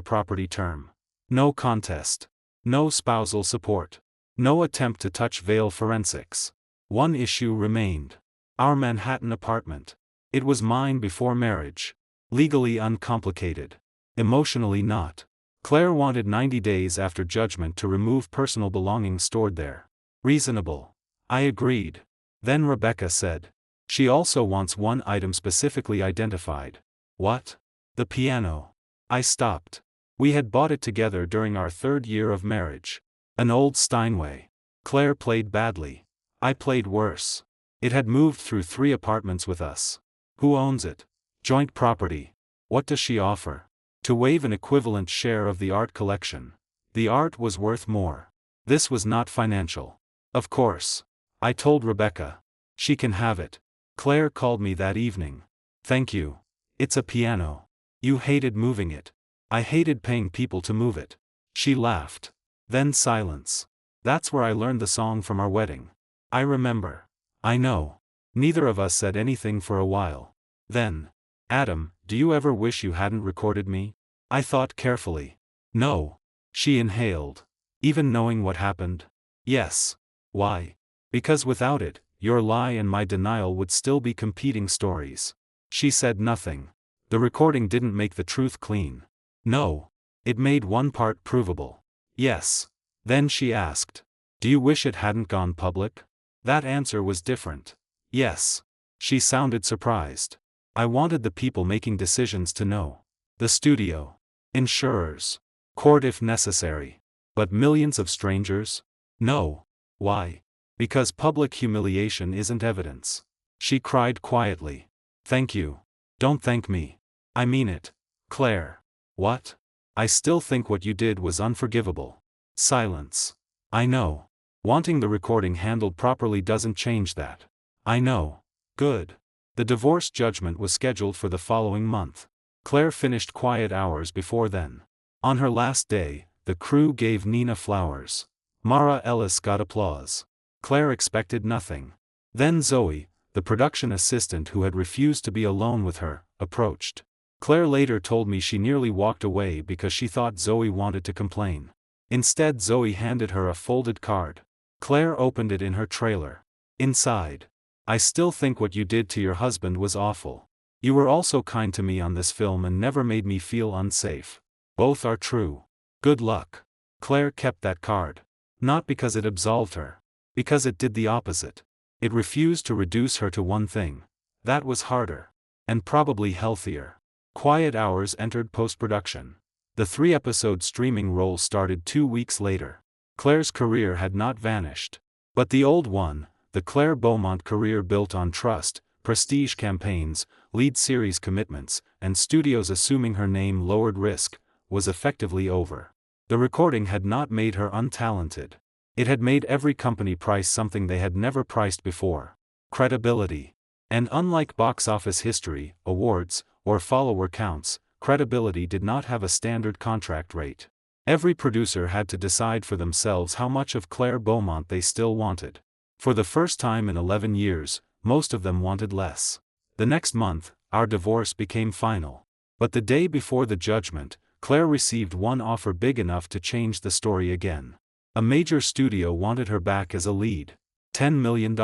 property term. No contest. No spousal support. No attempt to touch veil forensics. One issue remained. Our Manhattan apartment. It was mine before marriage. Legally uncomplicated. Emotionally not. Claire wanted 90 days after judgment to remove personal belongings stored there. Reasonable. I agreed. Then Rebecca said. She also wants one item specifically identified. What? The piano. I stopped. We had bought it together during our 3rd year of marriage. An old Steinway. Claire played badly. I played worse. It had moved through 3 apartments with us. Who owns it? Joint property. What does she offer? To waive an equivalent share of the art collection. The art was worth more. This was not financial. Of course. I told Rebecca. She can have it. Claire called me that evening. Thank you. It's a piano. You hated moving it. I hated paying people to move it. She laughed. Then silence. That's where I learned the song from our wedding. I remember. I know. Neither of us said anything for a while. Then. Adam, do you ever wish you hadn't recorded me? I thought carefully. No. She inhaled. Even knowing what happened? Yes. Why? Because without it, your lie and my denial would still be competing stories. She said nothing. The recording didn't make the truth clean. No. It made one part provable. Yes. Then she asked. Do you wish it hadn't gone public? That answer was different. Yes. She sounded surprised. I wanted the people making decisions to know. The studio. Insurers. Court if necessary. But millions of strangers? No. Why? Because public humiliation isn't evidence. She cried quietly. Thank you. Don't thank me. I mean it. Claire. What? I still think what you did was unforgivable. Silence. I know. Wanting the recording handled properly doesn't change that. I know. Good. The divorce judgment was scheduled for the following month. Claire finished quiet hours before then. On her last day, the crew gave Nina flowers. Mara Ellis got applause. Claire expected nothing. Then Zoe, the production assistant who had refused to be alone with her, approached. Claire later told me she nearly walked away because she thought Zoe wanted to complain. Instead, Zoe handed her a folded card. Claire opened it in her trailer. Inside. I still think what you did to your husband was awful. You were also kind to me on this film and never made me feel unsafe. Both are true. Good luck. Claire kept that card. Not because it absolved her. Because it did the opposite. It refused to reduce her to one thing. That was harder. And probably healthier. Quiet Hours entered post-production. The 3-episode streaming role started 2 weeks later. Claire's career had not vanished. But the old one, the Claire Beaumont career built on trust, prestige campaigns, lead series commitments, and studios assuming her name lowered risk, was effectively over. The recording had not made her untalented. It had made every company price something they had never priced before. Credibility. And unlike box office history, awards, or follower counts, credibility did not have a standard contract rate. Every producer had to decide for themselves how much of Claire Beaumont they still wanted. For the first time in 11 years, most of them wanted less. The next month, our divorce became final. But the day before the judgment, Claire received one offer big enough to change the story again. A major studio wanted her back as a lead. $10 million.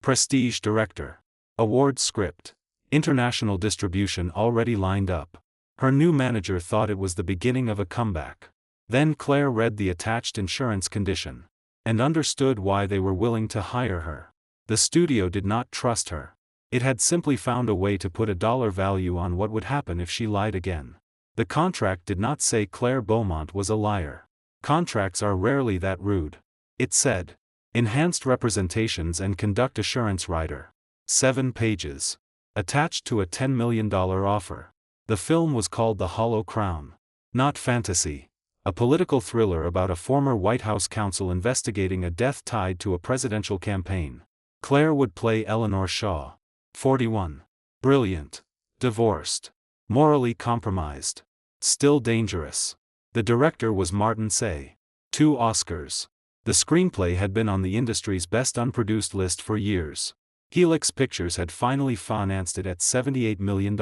Prestige director. Award script. International distribution already lined up. Her new manager thought it was the beginning of a comeback. Then Claire read the attached insurance condition. And understood why they were willing to hire her. The studio did not trust her. It had simply found a way to put a dollar value on what would happen if she lied again. The contract did not say Claire Beaumont was a liar. Contracts are rarely that rude. It said, enhanced representations and conduct assurance rider. 7 pages. Attached to a $10 million offer. The film was called The Hollow Crown. Not fantasy. A political thriller about a former White House counsel investigating a death tied to a presidential campaign. Claire would play Eleanor Shaw. 41. Brilliant. Divorced. Morally compromised. Still dangerous. The director was Martin Say. 2 Oscars. The screenplay had been on the industry's best unproduced list for years. Helix Pictures had finally financed it at $78 million.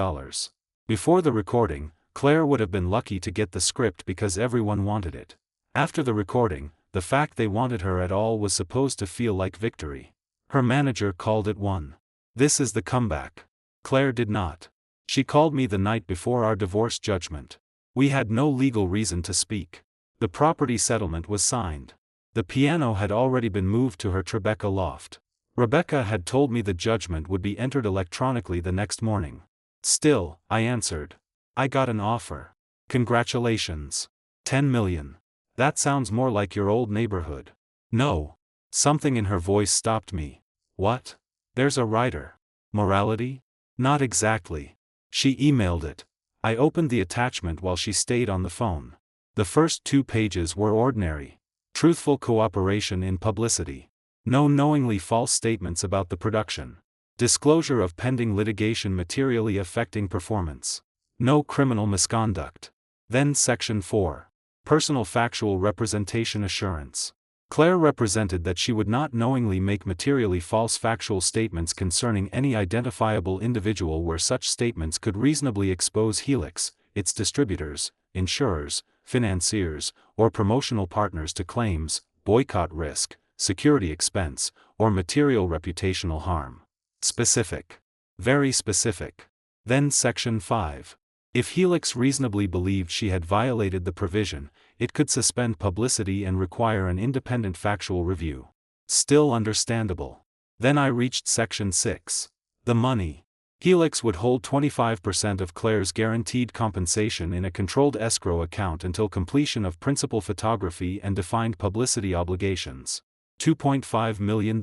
Before the recording, Claire would have been lucky to get the script because everyone wanted it. After the recording, the fact they wanted her at all was supposed to feel like victory. Her manager called it one. This is the comeback. Claire did not. She called me the night before our divorce judgment. We had no legal reason to speak. The property settlement was signed. The piano had already been moved to her Tribeca loft. Rebecca had told me the judgment would be entered electronically the next morning. Still, I answered. I got an offer. Congratulations. 10 million. That sounds more like your old neighborhood. No. Something in her voice stopped me. What? There's a writer. Morality? Not exactly. She emailed it. I opened the attachment while she stayed on the phone. The first 2 pages were ordinary. Truthful cooperation in publicity. No knowingly false statements about the production. Disclosure of pending litigation materially affecting performance. No criminal misconduct. Then Section 4. Personal factual representation assurance. Claire represented that she would not knowingly make materially false factual statements concerning any identifiable individual where such statements could reasonably expose Helix, its distributors, insurers, financiers, or promotional partners to claims, boycott risk, security expense, or material reputational harm. Specific. Very specific. Then Section 5. If Helix reasonably believed she had violated the provision, it could suspend publicity and require an independent factual review. Still understandable. Then I reached Section 6. The money. Helix would hold 25% of Claire's guaranteed compensation in a controlled escrow account until completion of principal photography and defined publicity obligations. $2.5 million.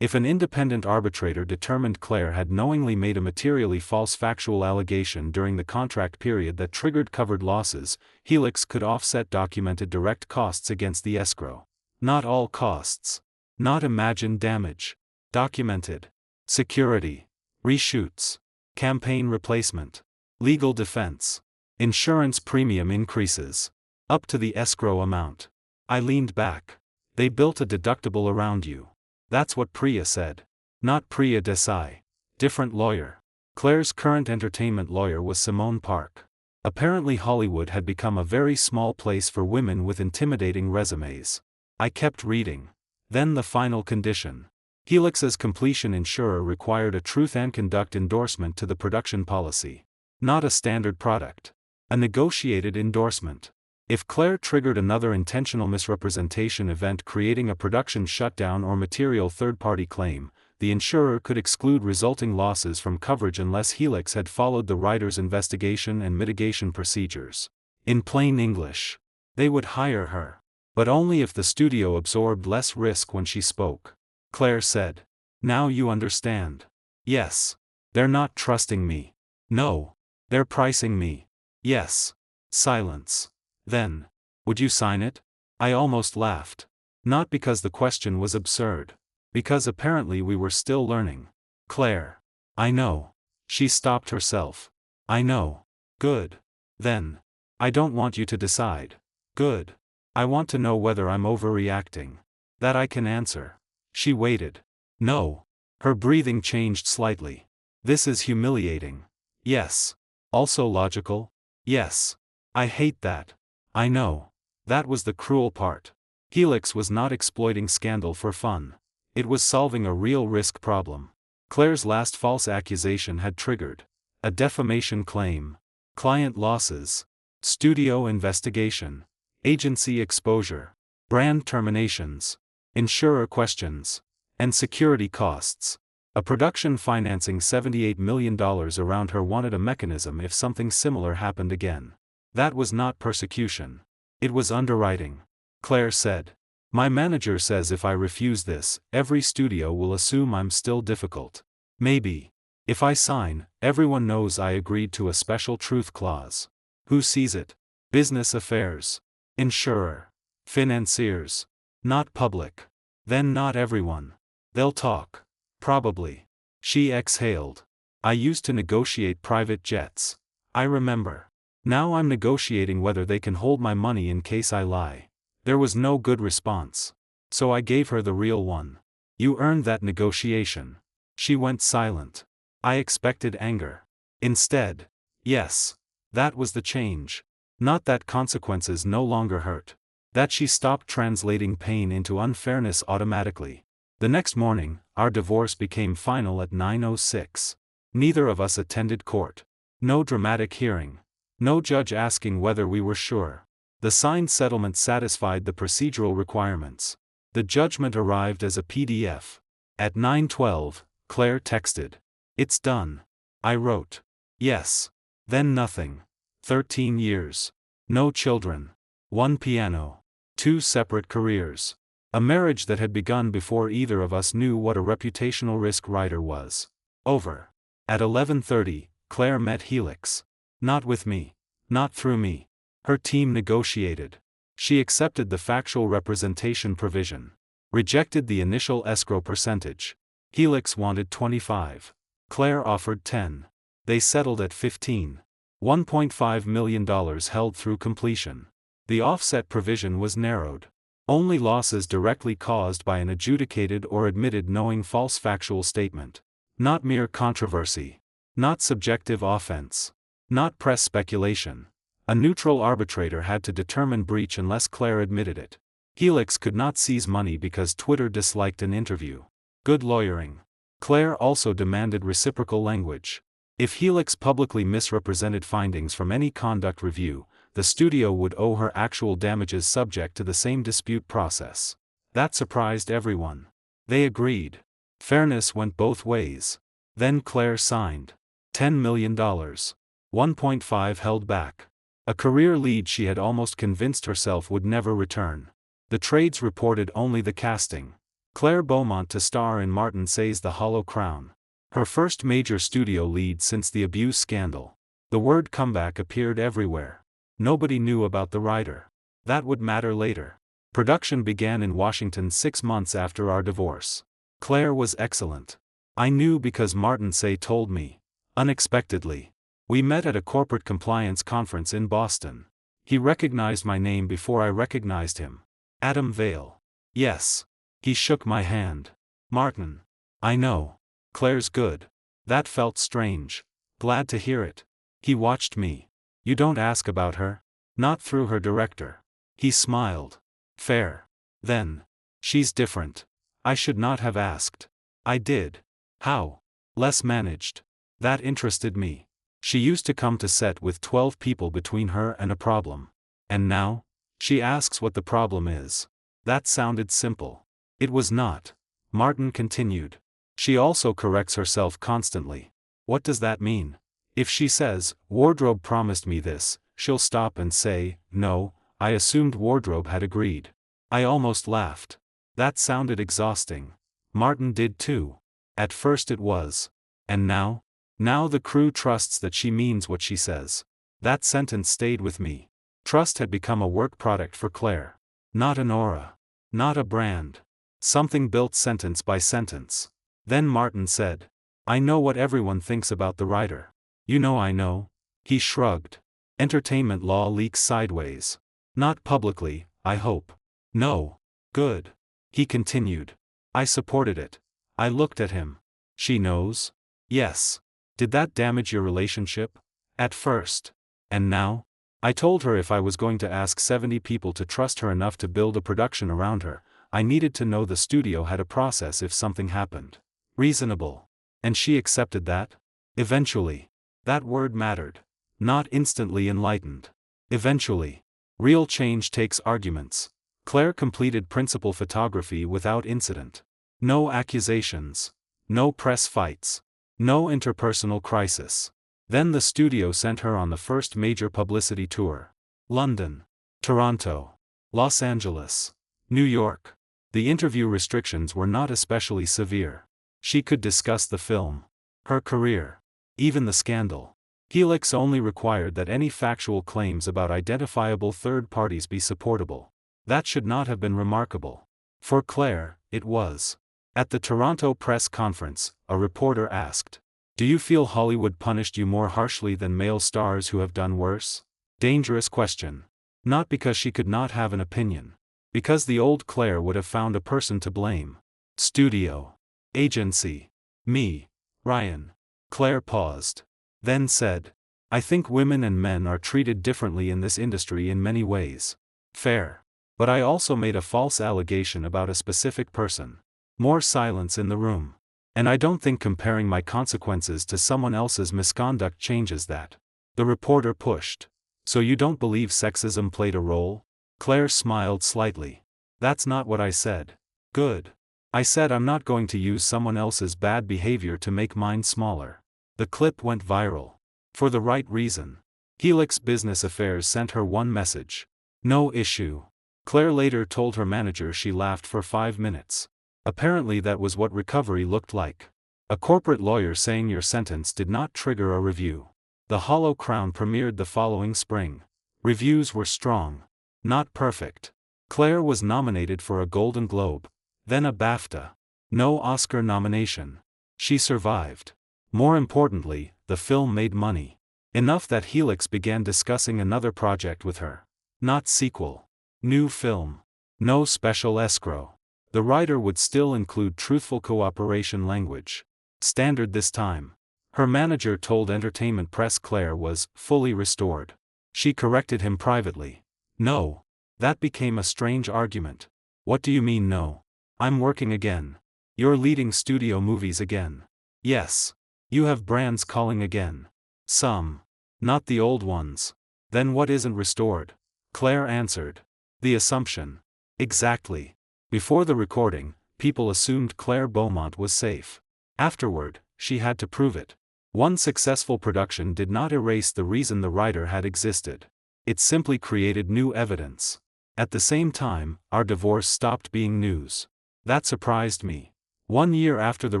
If an independent arbitrator determined Claire had knowingly made a materially false factual allegation during the contract period that triggered covered losses, Helix could offset documented direct costs against the escrow. Not all costs. Not imagined damage. Documented. Security. Reshoots. Campaign replacement. Legal defense. Insurance premium increases. Up to the escrow amount. I leaned back. They built a deductible around you. That's what Priya said. Not Priya Desai. Different lawyer. Claire's current entertainment lawyer was Simone Park. Apparently Hollywood had become a very small place for women with intimidating resumes. I kept reading. Then the final condition. Helix's completion insurer required a truth and conduct endorsement to the production policy. Not a standard product. A negotiated endorsement. If Claire triggered another intentional misrepresentation event creating a production shutdown or material third-party claim, the insurer could exclude resulting losses from coverage unless Helix had followed the writer's investigation and mitigation procedures. In plain English, they would hire her. But only if the studio absorbed less risk when she spoke. Claire said. Now you understand. Yes. They're not trusting me. No. They're pricing me. Yes. Silence. Then. Would you sign it? I almost laughed. Not because the question was absurd. Because apparently we were still learning. Claire. I know. She stopped herself. I know. Good. Then. I don't want you to decide. Good. I want to know whether I'm overreacting. That I can answer. She waited. No. Her breathing changed slightly. This is humiliating. Yes. Also logical? Yes. I hate that. I know. That was the cruel part. Helix was not exploiting scandal for fun. It was solving a real risk problem. Claire's last false accusation had triggered a defamation claim, client losses, studio investigation, agency exposure, brand terminations, insurer questions, and security costs. A production financing $78 million around her wanted a mechanism if something similar happened again. That was not persecution. It was underwriting. Claire said. My manager says if I refuse this, every studio will assume I'm still difficult. Maybe. If I sign, everyone knows I agreed to a special truth clause. Who sees it? Business affairs. Insurer. Financiers. Not public. Then not everyone. They'll talk. Probably. She exhaled. I used to negotiate private jets. I remember. Now I'm negotiating whether they can hold my money in case I lie. There was no good response. So I gave her the real one. You earned that negotiation. She went silent. I expected anger. Instead, yes. That was the change. Not that consequences no longer hurt. That she stopped translating pain into unfairness automatically. The next morning, our divorce became final at 9:06. Neither of us attended court. No dramatic hearing. No judge asking whether we were sure. The signed settlement satisfied the procedural requirements. The judgment arrived as a PDF. At 9:12, Claire texted. It's done. I wrote. Yes. Then nothing. 13 years. No children. One piano. 2 separate careers. A marriage that had begun before either of us knew what a reputational risk writer was. Over. At 11:30, Claire met Helix. Not with me. Not through me. Her team negotiated. She accepted the factual representation provision. Rejected the initial escrow percentage. Helix wanted 25. Claire offered 10. They settled at 15. $1.5 million held through completion. The offset provision was narrowed. Only losses directly caused by an adjudicated or admitted knowing false factual statement. Not mere controversy. Not subjective offense. Not press speculation. A neutral arbitrator had to determine breach unless Claire admitted it. Helix could not seize money because Twitter disliked an interview. Good lawyering. Claire also demanded reciprocal language. If Helix publicly misrepresented findings from any conduct review, the studio would owe her actual damages subject to the same dispute process. That surprised everyone. They agreed. Fairness went both ways. Then Claire signed. $10 million. 1.5 held back. A career lead she had almost convinced herself would never return. The trades reported only the casting. Claire Beaumont to star in Martin Say's The Hollow Crown. Her first major studio lead since the abuse scandal. The word comeback appeared everywhere. Nobody knew about the writer. That would matter later. Production began in Washington 6 months after our divorce. Claire was excellent. I knew because Martin Say told me. Unexpectedly. We met at a corporate compliance conference in Boston. He recognized my name before I recognized him. Adam Vale. Yes. He shook my hand. Martin. I know. Claire's good. That felt strange. Glad to hear it. He watched me. You don't ask about her? Not through her director. He smiled. Fair. Then. She's different. I should not have asked. I did. How? Less managed. That interested me. She used to come to set with 12 people between her and a problem. And now? She asks what the problem is. That sounded simple. It was not. Martin continued. She also corrects herself constantly. What does that mean? If she says, wardrobe promised me this, she'll stop and say, no, I assumed wardrobe had agreed. I almost laughed. That sounded exhausting. Martin did too. At first it was. And now? Now the crew trusts that she means what she says. That sentence stayed with me. Trust had become a work product for Claire. Not an aura. Not a brand. Something built sentence by sentence. Then Martin said, I know what everyone thinks about the writer. You know I know. He shrugged. Entertainment law leaks sideways. Not publicly, I hope. No. Good. He continued. I supported it. I looked at him. She knows? Yes. Did that damage your relationship? At first. And now? I told her if I was going to ask 70 people to trust her enough to build a production around her, I needed to know the studio had a process if something happened. Reasonable. And she accepted that? Eventually. That word mattered. Not instantly enlightened. Eventually. Real change takes arguments. Claire completed principal photography without incident. No accusations. No press fights. No interpersonal crisis. Then the studio sent her on the first major publicity tour. London. Toronto. Los Angeles. New York. The interview restrictions were not especially severe. She could discuss the film. Her career. Even the scandal. Helix only required that any factual claims about identifiable third parties be supportable. That should not have been remarkable. For Claire, it was. At the Toronto press conference, a reporter asked, do you feel Hollywood punished you more harshly than male stars who have done worse? Dangerous question. Not because she could not have an opinion. Because the old Claire would have found a person to blame. Studio. Agency. Me. Ryan. Claire paused. Then said, I think women and men are treated differently in this industry in many ways. Fair. But I also made a false allegation about a specific person. More silence in the room. And I don't think comparing my consequences to someone else's misconduct changes that. The reporter pushed. So you don't believe sexism played a role? Claire smiled slightly. That's not what I said. Good. I said I'm not going to use someone else's bad behavior to make mine smaller. The clip went viral. For the right reason. Helix Business Affairs sent her one message. No issue. Claire later told her manager she laughed for 5 minutes. Apparently that was what recovery looked like. A corporate lawyer saying your sentence did not trigger a review. The Hollow Crown premiered the following spring. Reviews were strong. Not perfect. Claire was nominated for a Golden Globe. Then a BAFTA. No Oscar nomination. She survived. More importantly, the film made money. Enough that Helix began discussing another project with her. Not sequel. New film. No special escrow. The writer would still include truthful cooperation language. Standard this time. Her manager told Entertainment Press Claire was fully restored. She corrected him privately. No. That became a strange argument. What do you mean no? I'm working again. You're leading studio movies again. Yes. You have brands calling again. Some. Not the old ones. Then what isn't restored? Claire answered. The assumption. Exactly. Before the recording, people assumed Claire Beaumont was safe. Afterward, she had to prove it. One successful production did not erase the reason the writer had existed. It simply created new evidence. At the same time, our divorce stopped being news. That surprised me. 1 year after the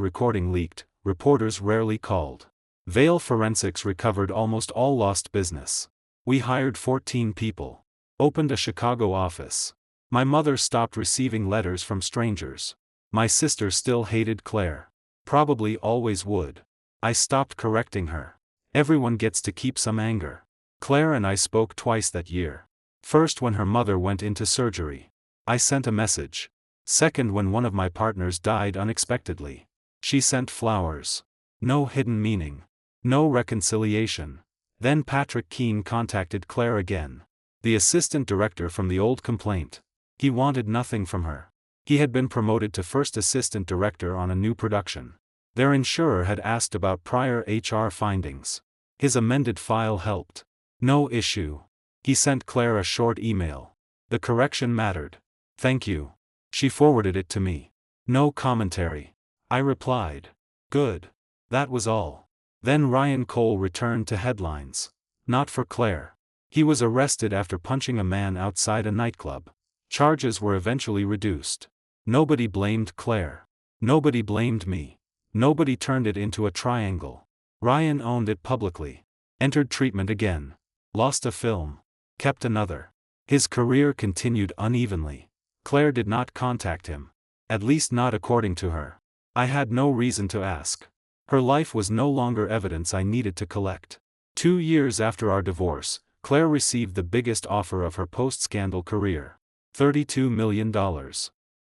recording leaked, reporters rarely called. Vale Forensics recovered almost all lost business. We hired 14 people. Opened a Chicago office. My mother stopped receiving letters from strangers. My sister still hated Claire. Probably always would. I stopped correcting her. Everyone gets to keep some anger. Claire and I spoke twice that year. First when her mother went into surgery. I sent a message. Second when one of my partners died unexpectedly. She sent flowers. No hidden meaning. No reconciliation. Then Patrick Keane contacted Claire again. The assistant director from the old complaint. He wanted nothing from her. He had been promoted to first assistant director on a new production. Their insurer had asked about prior HR findings. His amended file helped. No issue. He sent Claire a short email. The correction mattered. Thank you. She forwarded it to me. No commentary. I replied. Good. That was all. Then Ryan Cole returned to headlines. Not for Claire. He was arrested after punching a man outside a nightclub. Charges were eventually reduced. Nobody blamed Claire. Nobody blamed me. Nobody turned it into a triangle. Ryan owned it publicly. Entered treatment again. Lost a film. Kept another. His career continued unevenly. Claire did not contact him. At least not according to her. I had no reason to ask. Her life was no longer evidence I needed to collect. 2 years after our divorce, Claire received the biggest offer of her post-scandal career. $32 million.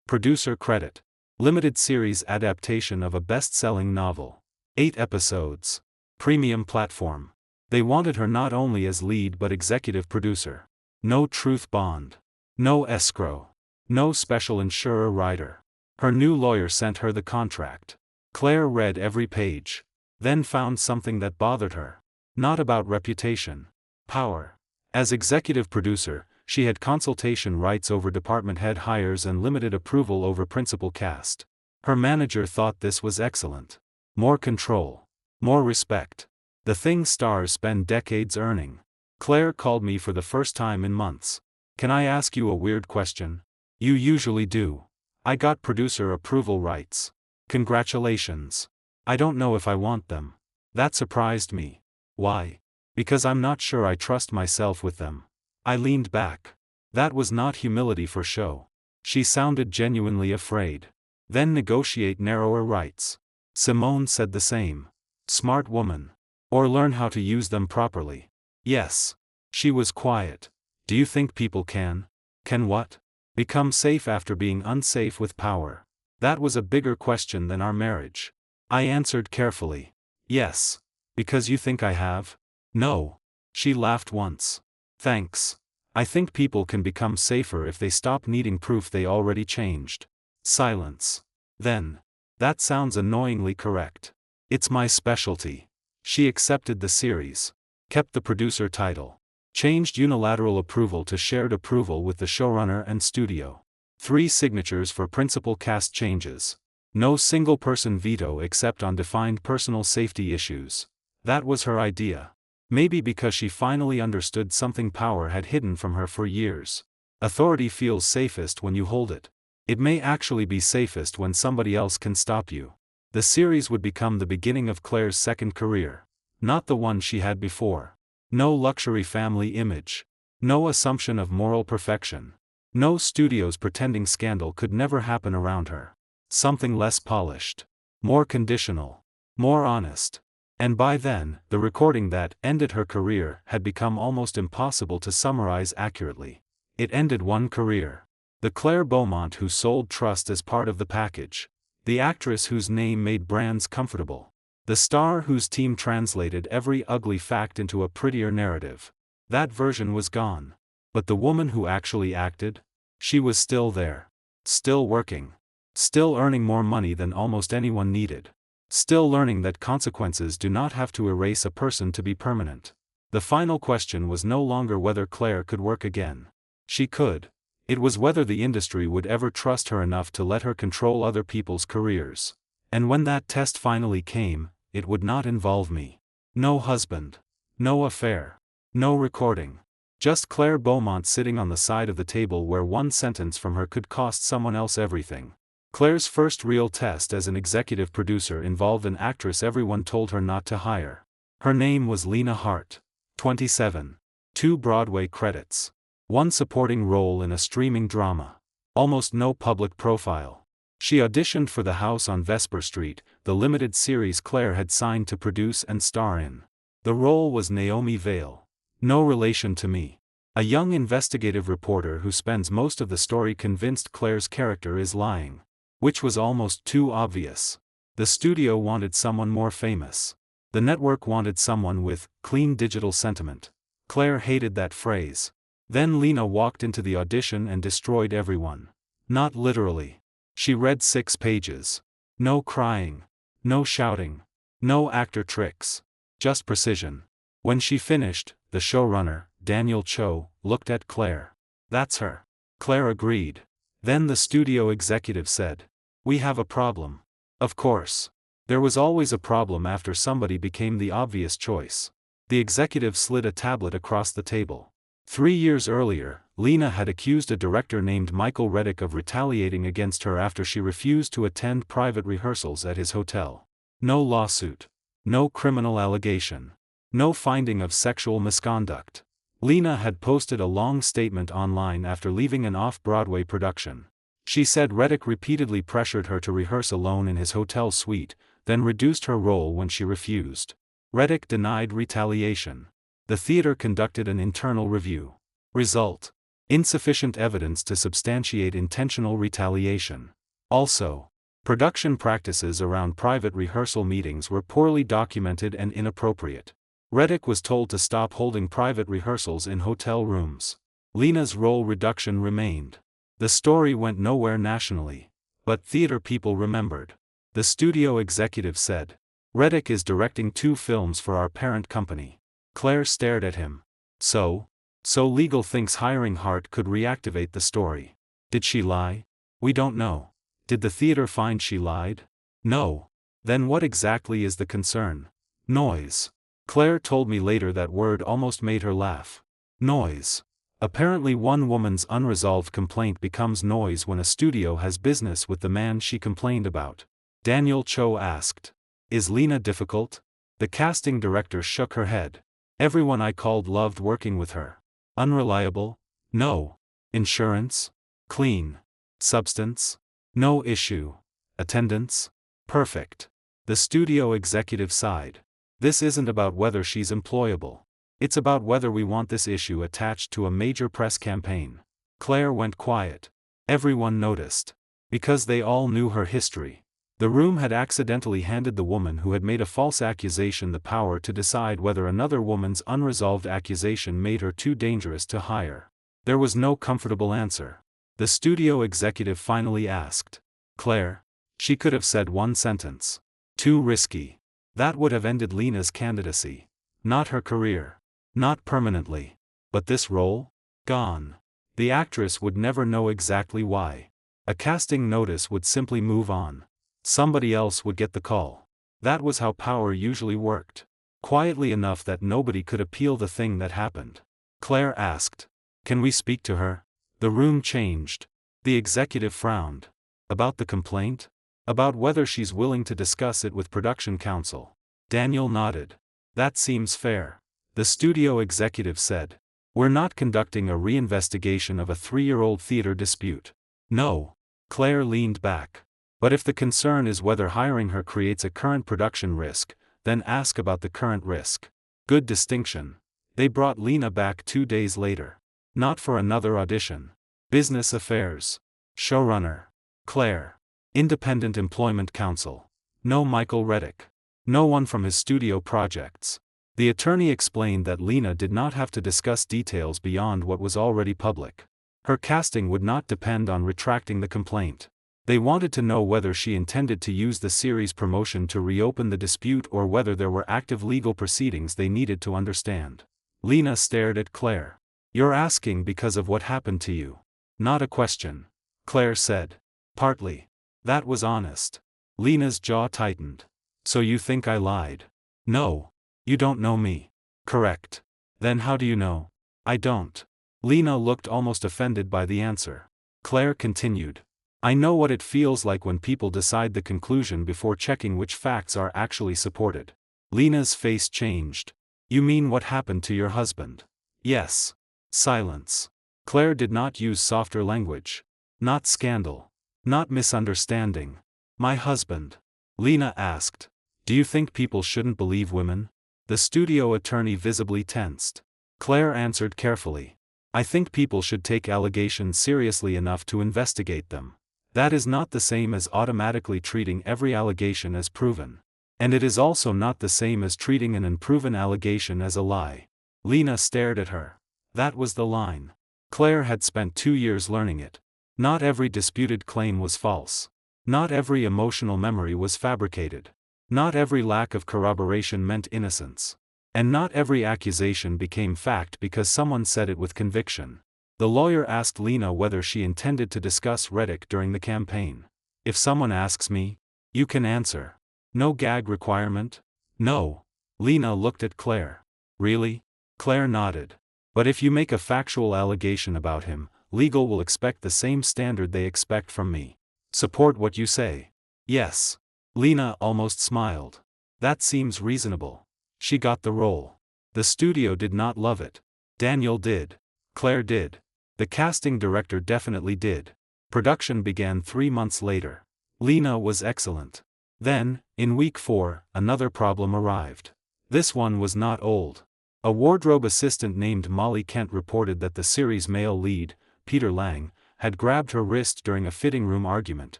Producer credit. Limited series adaptation of a best-selling novel. 8 episodes. Premium platform. They wanted her not only as lead but executive producer. No truth bond. No escrow. No special insurer rider. Her new lawyer sent her the contract. Claire read every page. Then found something that bothered her. Not about reputation. Power. As executive producer, she had consultation rights over department head hires and limited approval over principal cast. Her manager thought this was excellent. More control. More respect. The thing stars spend decades earning. Claire called me for the first time in months. Can I ask you a weird question? You usually do. I got producer approval rights. Congratulations. I don't know if I want them. That surprised me. Why? Because I'm not sure I trust myself with them. I leaned back. That was not humility for show. She sounded genuinely afraid. Then negotiate narrower rights. Simone said the same. Smart woman. Or learn how to use them properly. Yes. She was quiet. Do you think people can? Can what? Become safe after being unsafe with power. That was a bigger question than our marriage. I answered carefully. Yes. Because you think I have? No. She laughed once. Thanks. I think people can become safer if they stop needing proof they already changed. Silence. Then. That sounds annoyingly correct. It's my specialty. She accepted the series. Kept the producer title. Changed unilateral approval to shared approval with the showrunner and studio. 3 signatures for principal cast changes. No single person veto except on defined personal safety issues. That was her idea. Maybe because she finally understood something power had hidden from her for years. Authority feels safest when you hold it. It may actually be safest when somebody else can stop you. The series would become the beginning of Claire's second career. Not the one she had before. No luxury family image. No assumption of moral perfection. No studios pretending scandal could never happen around her. Something less polished. More conditional. More honest. And by then, the recording that ended her career had become almost impossible to summarize accurately. It ended one career. The Claire Beaumont who sold trust as part of the package. The actress whose name made brands comfortable. The star whose team translated every ugly fact into a prettier narrative. That version was gone. But the woman who actually acted? She was still there. Still working. Still earning more money than almost anyone needed. Still learning that consequences do not have to erase a person to be permanent. The final question was no longer whether Claire could work again. She could. It was whether the industry would ever trust her enough to let her control other people's careers. And when that test finally came, it would not involve me. No husband. No affair. No recording. Just Claire Beaumont sitting on the side of the table where one sentence from her could cost someone else everything. Claire's first real test as an executive producer involved an actress everyone told her not to hire. Her name was Lena Hart. 27. 2 Broadway credits. 1 supporting role in a streaming drama. Almost no public profile. She auditioned for The House on Vesper Street, the limited series Claire had signed to produce and star in. The role was Naomi Vale. No relation to me. A young investigative reporter who spends most of the story convinced Claire's character is lying. Which was almost too obvious. The studio wanted someone more famous. The network wanted someone with clean digital sentiment. Claire hated that phrase. Then Lena walked into the audition and destroyed everyone. Not literally. She read 6 pages. No crying. No shouting. No actor tricks. Just precision. When she finished, the showrunner, Daniel Cho, looked at Claire. That's her. Claire agreed. Then the studio executive said, "We have a problem." Of course. There was always a problem after somebody became the obvious choice. The executive slid a tablet across the table. 3 years earlier, Lena had accused a director named Michael Reddick of retaliating against her after she refused to attend private rehearsals at his hotel. No lawsuit. No criminal allegation. No finding of sexual misconduct. Lena had posted a long statement online after leaving an off-Broadway production. She said Reddick repeatedly pressured her to rehearse alone in his hotel suite, then reduced her role when she refused. Reddick denied retaliation. The theater conducted an internal review. Result: insufficient evidence to substantiate intentional retaliation. Also, production practices around private rehearsal meetings were poorly documented and inappropriate. Reddick was told to stop holding private rehearsals in hotel rooms. Lena's role reduction remained. The story went nowhere nationally. But theater people remembered. The studio executive said, "Reddick is directing 2 films for our parent company." Claire stared at him. So legal thinks hiring Hart could reactivate the story. Did she lie? We don't know. Did the theater find she lied? No. Then what exactly is the concern? Noise. Claire told me later that word almost made her laugh. Noise. Apparently one woman's unresolved complaint becomes noise when a studio has business with the man she complained about. Daniel Cho asked, "Is Lena difficult?" The casting director shook her head. "Everyone I called loved working with her." Unreliable? No. Insurance? Clean. Substance? No issue. Attendance? Perfect. The studio executive sighed. "This isn't about whether she's employable. It's about whether we want this issue attached to a major press campaign." Claire went quiet. Everyone noticed. Because they all knew her history. The room had accidentally handed the woman who had made a false accusation the power to decide whether another woman's unresolved accusation made her too dangerous to hire. There was no comfortable answer. The studio executive finally asked. Claire? She could have said one sentence. Too risky. That would have ended Lena's candidacy. Not her career. Not permanently. But this role? Gone. The actress would never know exactly why. A casting notice would simply move on. Somebody else would get the call. That was how power usually worked. Quietly enough that nobody could appeal the thing that happened. Claire asked. Can we speak to her? The room changed. The executive frowned. About the complaint? About whether she's willing to discuss it with production counsel. Daniel nodded. That seems fair. The studio executive said. We're not conducting a reinvestigation of a 3-year-old theater dispute. No. Claire leaned back. But if the concern is whether hiring her creates a current production risk, then ask about the current risk. Good distinction. They brought Lena back 2 days later. Not for another audition. Business affairs. Showrunner. Claire. Independent employment counsel. No Michael Reddick. No one from his studio projects. The attorney explained that Lena did not have to discuss details beyond what was already public. Her casting would not depend on retracting the complaint. They wanted to know whether she intended to use the series promotion to reopen the dispute or whether there were active legal proceedings they needed to understand. Lena stared at Claire. You're asking because of what happened to you. Not a question. Claire said. Partly. That was honest. Lena's jaw tightened. So you think I lied? No. You don't know me. Correct. Then how do you know? I don't. Lena looked almost offended by the answer. Claire continued. I know what it feels like when people decide the conclusion before checking which facts are actually supported. Lena's face changed. You mean what happened to your husband? Yes. Silence. Claire did not use softer language. Not scandal. Not misunderstanding. My husband. Lena asked. Do you think people shouldn't believe women? The studio attorney visibly tensed. Claire answered carefully. I think people should take allegations seriously enough to investigate them. That is not the same as automatically treating every allegation as proven. And it is also not the same as treating an unproven allegation as a lie. Lena stared at her. That was the line. Claire had spent 2 years learning it. Not every disputed claim was false. Not every emotional memory was fabricated. Not every lack of corroboration meant innocence. And not every accusation became fact because someone said it with conviction. The lawyer asked Lena whether she intended to discuss Reddick during the campaign. If someone asks me, you can answer. No gag requirement? No. Lena looked at Claire. Really? Claire nodded. But if you make a factual allegation about him, legal will expect the same standard they expect from me. Support what you say. Yes. Lena almost smiled. That seems reasonable. She got the role. The studio did not love it. Daniel did. Claire did. The casting director definitely did. Production began 3 months later. Lena was excellent. Then, in week 4, another problem arrived. This one was not old. A wardrobe assistant named Molly Kent reported that the series' male lead, Peter Lang, had grabbed her wrist during a fitting room argument.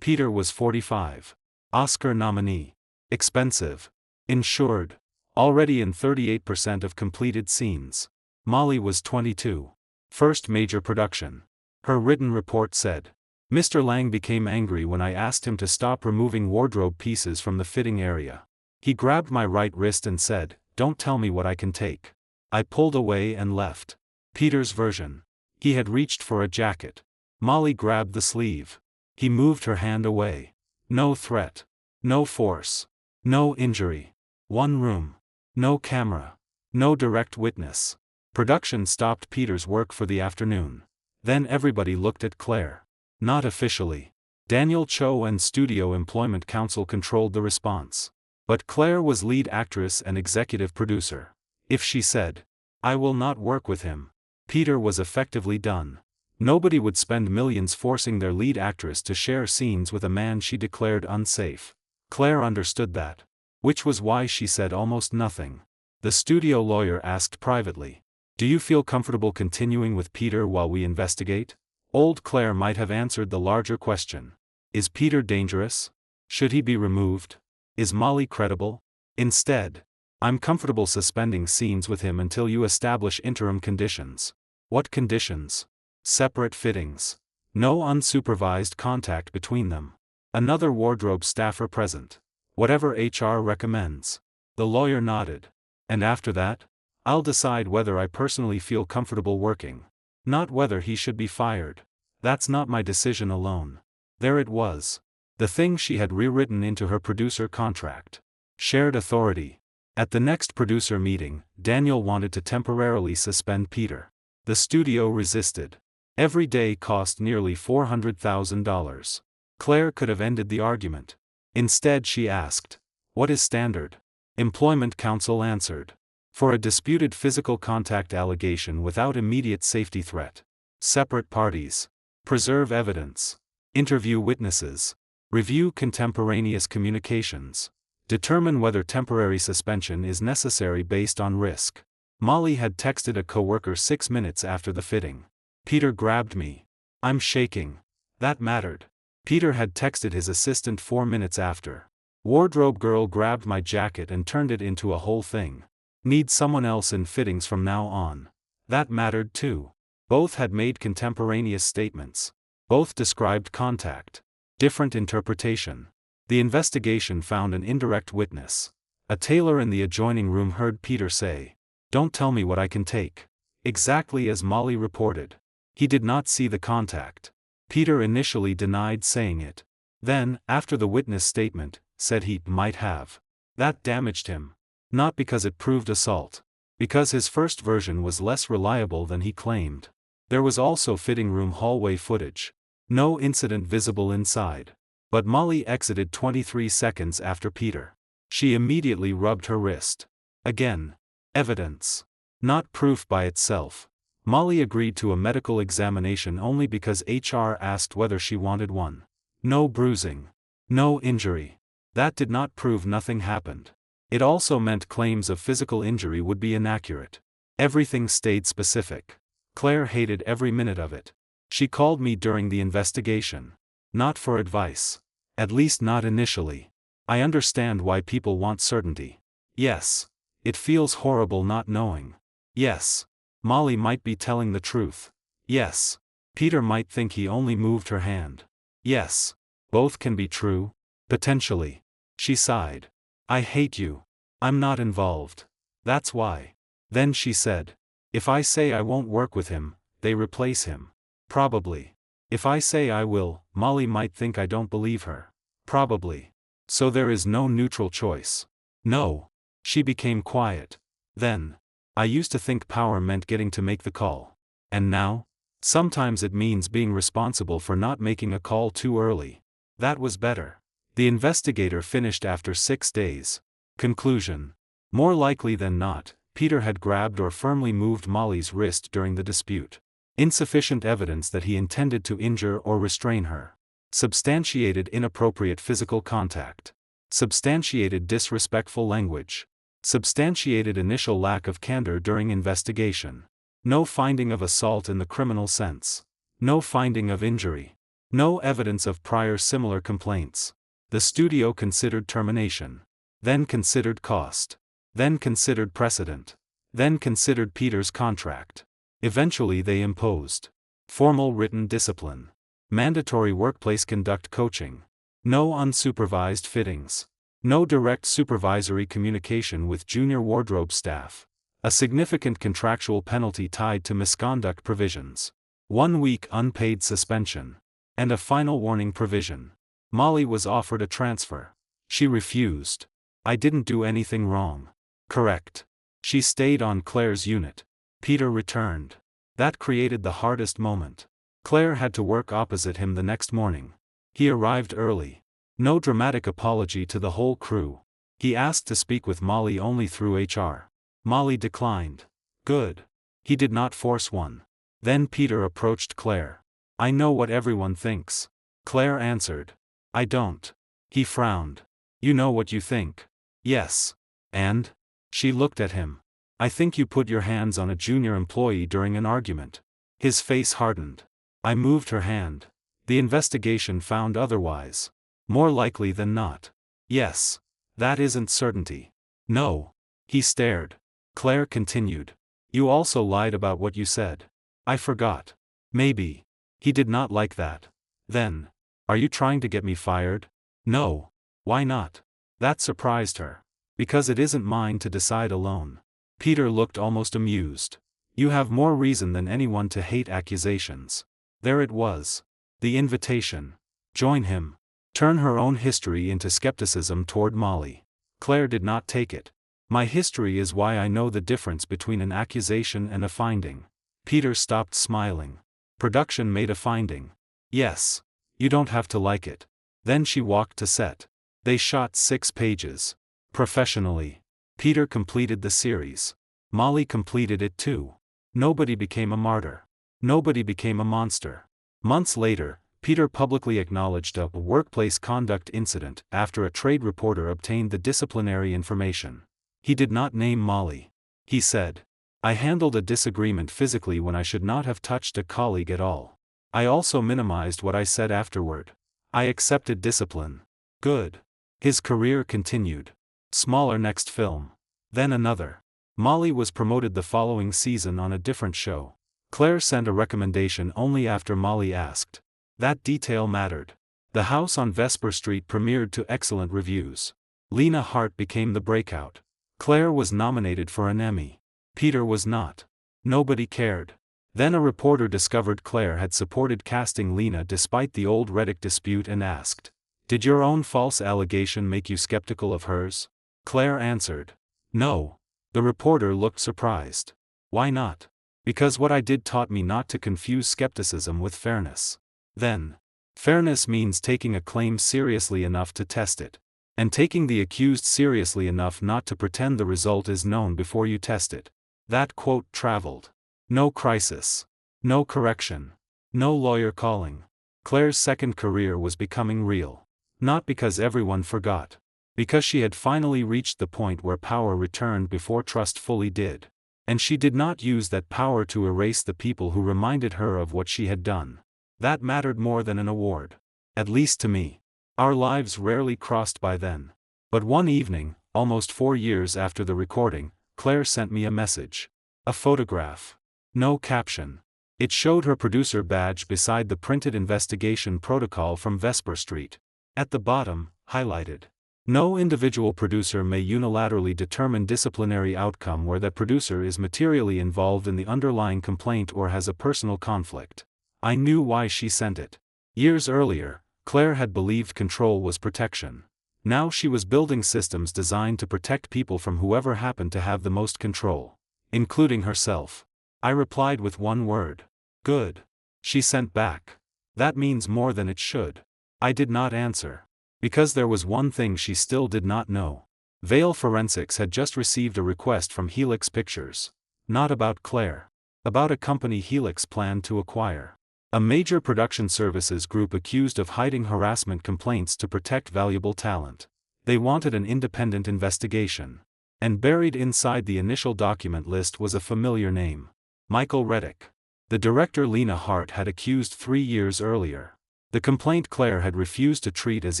Peter was 45. Oscar nominee. Expensive. Insured. Already in 38% of completed scenes. Molly was 22. First major production. Her written report said. Mr. Lang became angry when I asked him to stop removing wardrobe pieces from the fitting area. He grabbed my right wrist and said, "Don't tell me what I can take." I pulled away and left. Peter's version. He had reached for a jacket. Molly grabbed the sleeve. He moved her hand away. No threat. No force. No injury. 1 room. No camera. No direct witness. Production stopped Peter's work for the afternoon. Then everybody looked at Claire. Not officially. Daniel Cho and Studio Employment Counsel controlled the response. But Claire was lead actress and executive producer. If she said, "I will not work with him," Peter was effectively done. Nobody would spend millions forcing their lead actress to share scenes with a man she declared unsafe. Claire understood that. Which was why she said almost nothing. The studio lawyer asked privately, "Do you feel comfortable continuing with Peter while we investigate? Old Claire might have answered the larger question. Is Peter dangerous? Should he be removed? Is Molly credible? Instead, I'm comfortable suspending scenes with him until you establish interim conditions. What conditions? Separate fittings. No unsupervised contact between them. Another wardrobe staffer present. Whatever HR recommends. The lawyer nodded. And after that? I'll decide whether I personally feel comfortable working. Not whether he should be fired. That's not my decision alone. There it was. The thing she had rewritten into her producer contract. Shared authority. At the next producer meeting, Daniel wanted to temporarily suspend Peter. The studio resisted. Every day cost nearly $400,000. Claire could have ended the argument. Instead she asked, "What is standard?" Employment counsel answered. For a disputed physical contact allegation without immediate safety threat. Separate parties. Preserve evidence. Interview witnesses. Review contemporaneous communications. Determine whether temporary suspension is necessary based on risk. Molly had texted a coworker 6 minutes after the fitting. Peter grabbed me. I'm shaking. That mattered. Peter had texted his assistant 4 minutes after. Wardrobe girl grabbed my jacket and turned it into a whole thing. Need someone else in fittings from now on. That mattered too. Both had made contemporaneous statements. Both described contact. Different interpretation. The investigation found an indirect witness. A tailor in the adjoining room heard Peter say, "Don't tell me what I can take." Exactly as Molly reported. He did not see the contact. Peter initially denied saying it. Then, after the witness statement, said he might have. That damaged him. Not because it proved assault. Because his first version was less reliable than he claimed. There was also fitting room hallway footage. No incident visible inside. But Molly exited 23 seconds after Peter. She immediately rubbed her wrist. Again. Evidence. Not proof by itself. Molly agreed to a medical examination only because HR asked whether she wanted one. No bruising. No injury. That did not prove nothing happened. It also meant claims of physical injury would be inaccurate. Everything stayed specific. Claire hated every minute of it. She called me during the investigation. Not for advice. At least not initially. I understand why people want certainty. Yes. It feels horrible not knowing. Yes. Molly might be telling the truth. Yes. Peter might think he only moved her hand. Yes. Both can be true. Potentially. She sighed. I hate you. I'm not involved. That's why. Then she said. If I say I won't work with him, they replace him. Probably. If I say I will, Molly might think I don't believe her. Probably. So there is no neutral choice. No. She became quiet. Then. I used to think power meant getting to make the call. And now? Sometimes it means being responsible for not making a call too early. That was better. The investigator finished after 6 days. Conclusion. More likely than not, Peter had grabbed or firmly moved Molly's wrist during the dispute. Insufficient evidence that he intended to injure or restrain her. Substantiated inappropriate physical contact. Substantiated disrespectful language. Substantiated initial lack of candor during investigation. No finding of assault in the criminal sense. No finding of injury. No evidence of prior similar complaints. The studio considered termination. Then considered cost. Then considered precedent. Then considered Peter's contract. Eventually they imposed formal written discipline. Mandatory workplace conduct coaching. No unsupervised fittings. No direct supervisory communication with junior wardrobe staff. A significant contractual penalty tied to misconduct provisions. 1 week unpaid suspension. And a final warning provision. Molly was offered a transfer. She refused. I didn't do anything wrong. Correct. She stayed on Claire's unit. Peter returned. That created the hardest moment. Claire had to work opposite him the next morning. He arrived early. No dramatic apology to the whole crew. He asked to speak with Molly only through HR. Molly declined. Good. He did not force one. Then Peter approached Claire. I know what everyone thinks. Claire answered. I don't. He frowned. You know what you think. Yes. And? She looked at him. I think you put your hands on a junior employee during an argument. His face hardened. I moved her hand. The investigation found otherwise. More likely than not. Yes. That isn't certainty. No. He stared. Claire continued. You also lied about what you said. I forgot. Maybe. He did not like that. Then. Are you trying to get me fired? No. Why not? That surprised her. Because it isn't mine to decide alone. Peter looked almost amused. You have more reason than anyone to hate accusations. There it was. The invitation. Join him. Turn her own history into skepticism toward Molly. Claire did not take it. My history is why I know the difference between an accusation and a finding. Peter stopped smiling. Production made a finding. Yes. You don't have to like it. Then she walked to set. They shot 6 pages. Professionally. Peter completed the series. Molly completed it too. Nobody became a martyr. Nobody became a monster. Months later, Peter publicly acknowledged a workplace conduct incident after a trade reporter obtained the disciplinary information. He did not name Molly. He said, I handled a disagreement physically when I should not have touched a colleague at all. I also minimized what I said afterward. I accepted discipline. Good. His career continued. Smaller next film. Then another. Molly was promoted the following season on a different show. Claire sent a recommendation only after Molly asked. That detail mattered. The House on Vesper Street premiered to excellent reviews. Lena Hart became the breakout. Claire was nominated for an Emmy. Peter was not. Nobody cared. Then a reporter discovered Claire had supported casting Lena despite the old Reddick dispute and asked, did your own false allegation make you skeptical of hers? Claire answered, no. The reporter looked surprised. Why not? Because what I did taught me not to confuse skepticism with fairness. Then, fairness means taking a claim seriously enough to test it. And taking the accused seriously enough not to pretend the result is known before you test it. That quote traveled. No crisis. No correction. No lawyer calling. Claire's second career was becoming real. Not because everyone forgot. Because she had finally reached the point where power returned before trust fully did. And she did not use that power to erase the people who reminded her of what she had done. That mattered more than an award. At least to me. Our lives rarely crossed by then. But one evening, almost 4 years after the recording, Claire sent me a message. A photograph. No caption. It showed her producer badge beside the printed investigation protocol from Vesper Street. At the bottom, highlighted. No individual producer may unilaterally determine disciplinary outcome where that producer is materially involved in the underlying complaint or has a personal conflict. I knew why she sent it. Years earlier, Claire had believed control was protection. Now she was building systems designed to protect people from whoever happened to have the most control. Including herself. I replied with one word. Good. She sent back. That means more than it should. I did not answer. Because there was one thing she still did not know. Vale Forensics had just received a request from Helix Pictures. Not about Claire. About a company Helix planned to acquire. A major production services group accused of hiding harassment complaints to protect valuable talent. They wanted an independent investigation. And buried inside the initial document list was a familiar name. Michael Reddick. The director Lena Hart had accused 3 years earlier. The complaint Claire had refused to treat as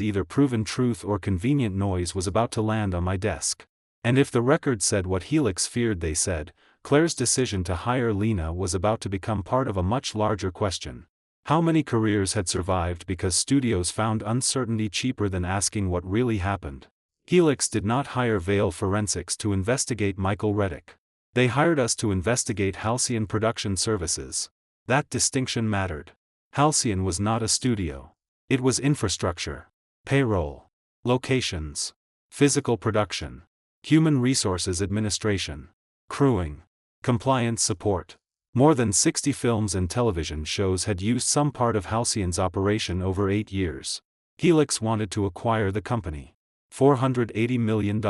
either proven truth or convenient noise was about to land on my desk. And if the record said what Helix feared they said, Claire's decision to hire Lena was about to become part of a much larger question. How many careers had survived because studios found uncertainty cheaper than asking what really happened? Helix did not hire Vale Forensics to investigate Michael Reddick. They hired us to investigate Halcyon Production Services. That distinction mattered. Halcyon was not a studio. It was infrastructure. Payroll. Locations. Physical production. Human resources administration. Crewing. Compliance support. More than 60 films and television shows had used some part of Halcyon's operation over 8 years. Helix wanted to acquire the company. $480 million.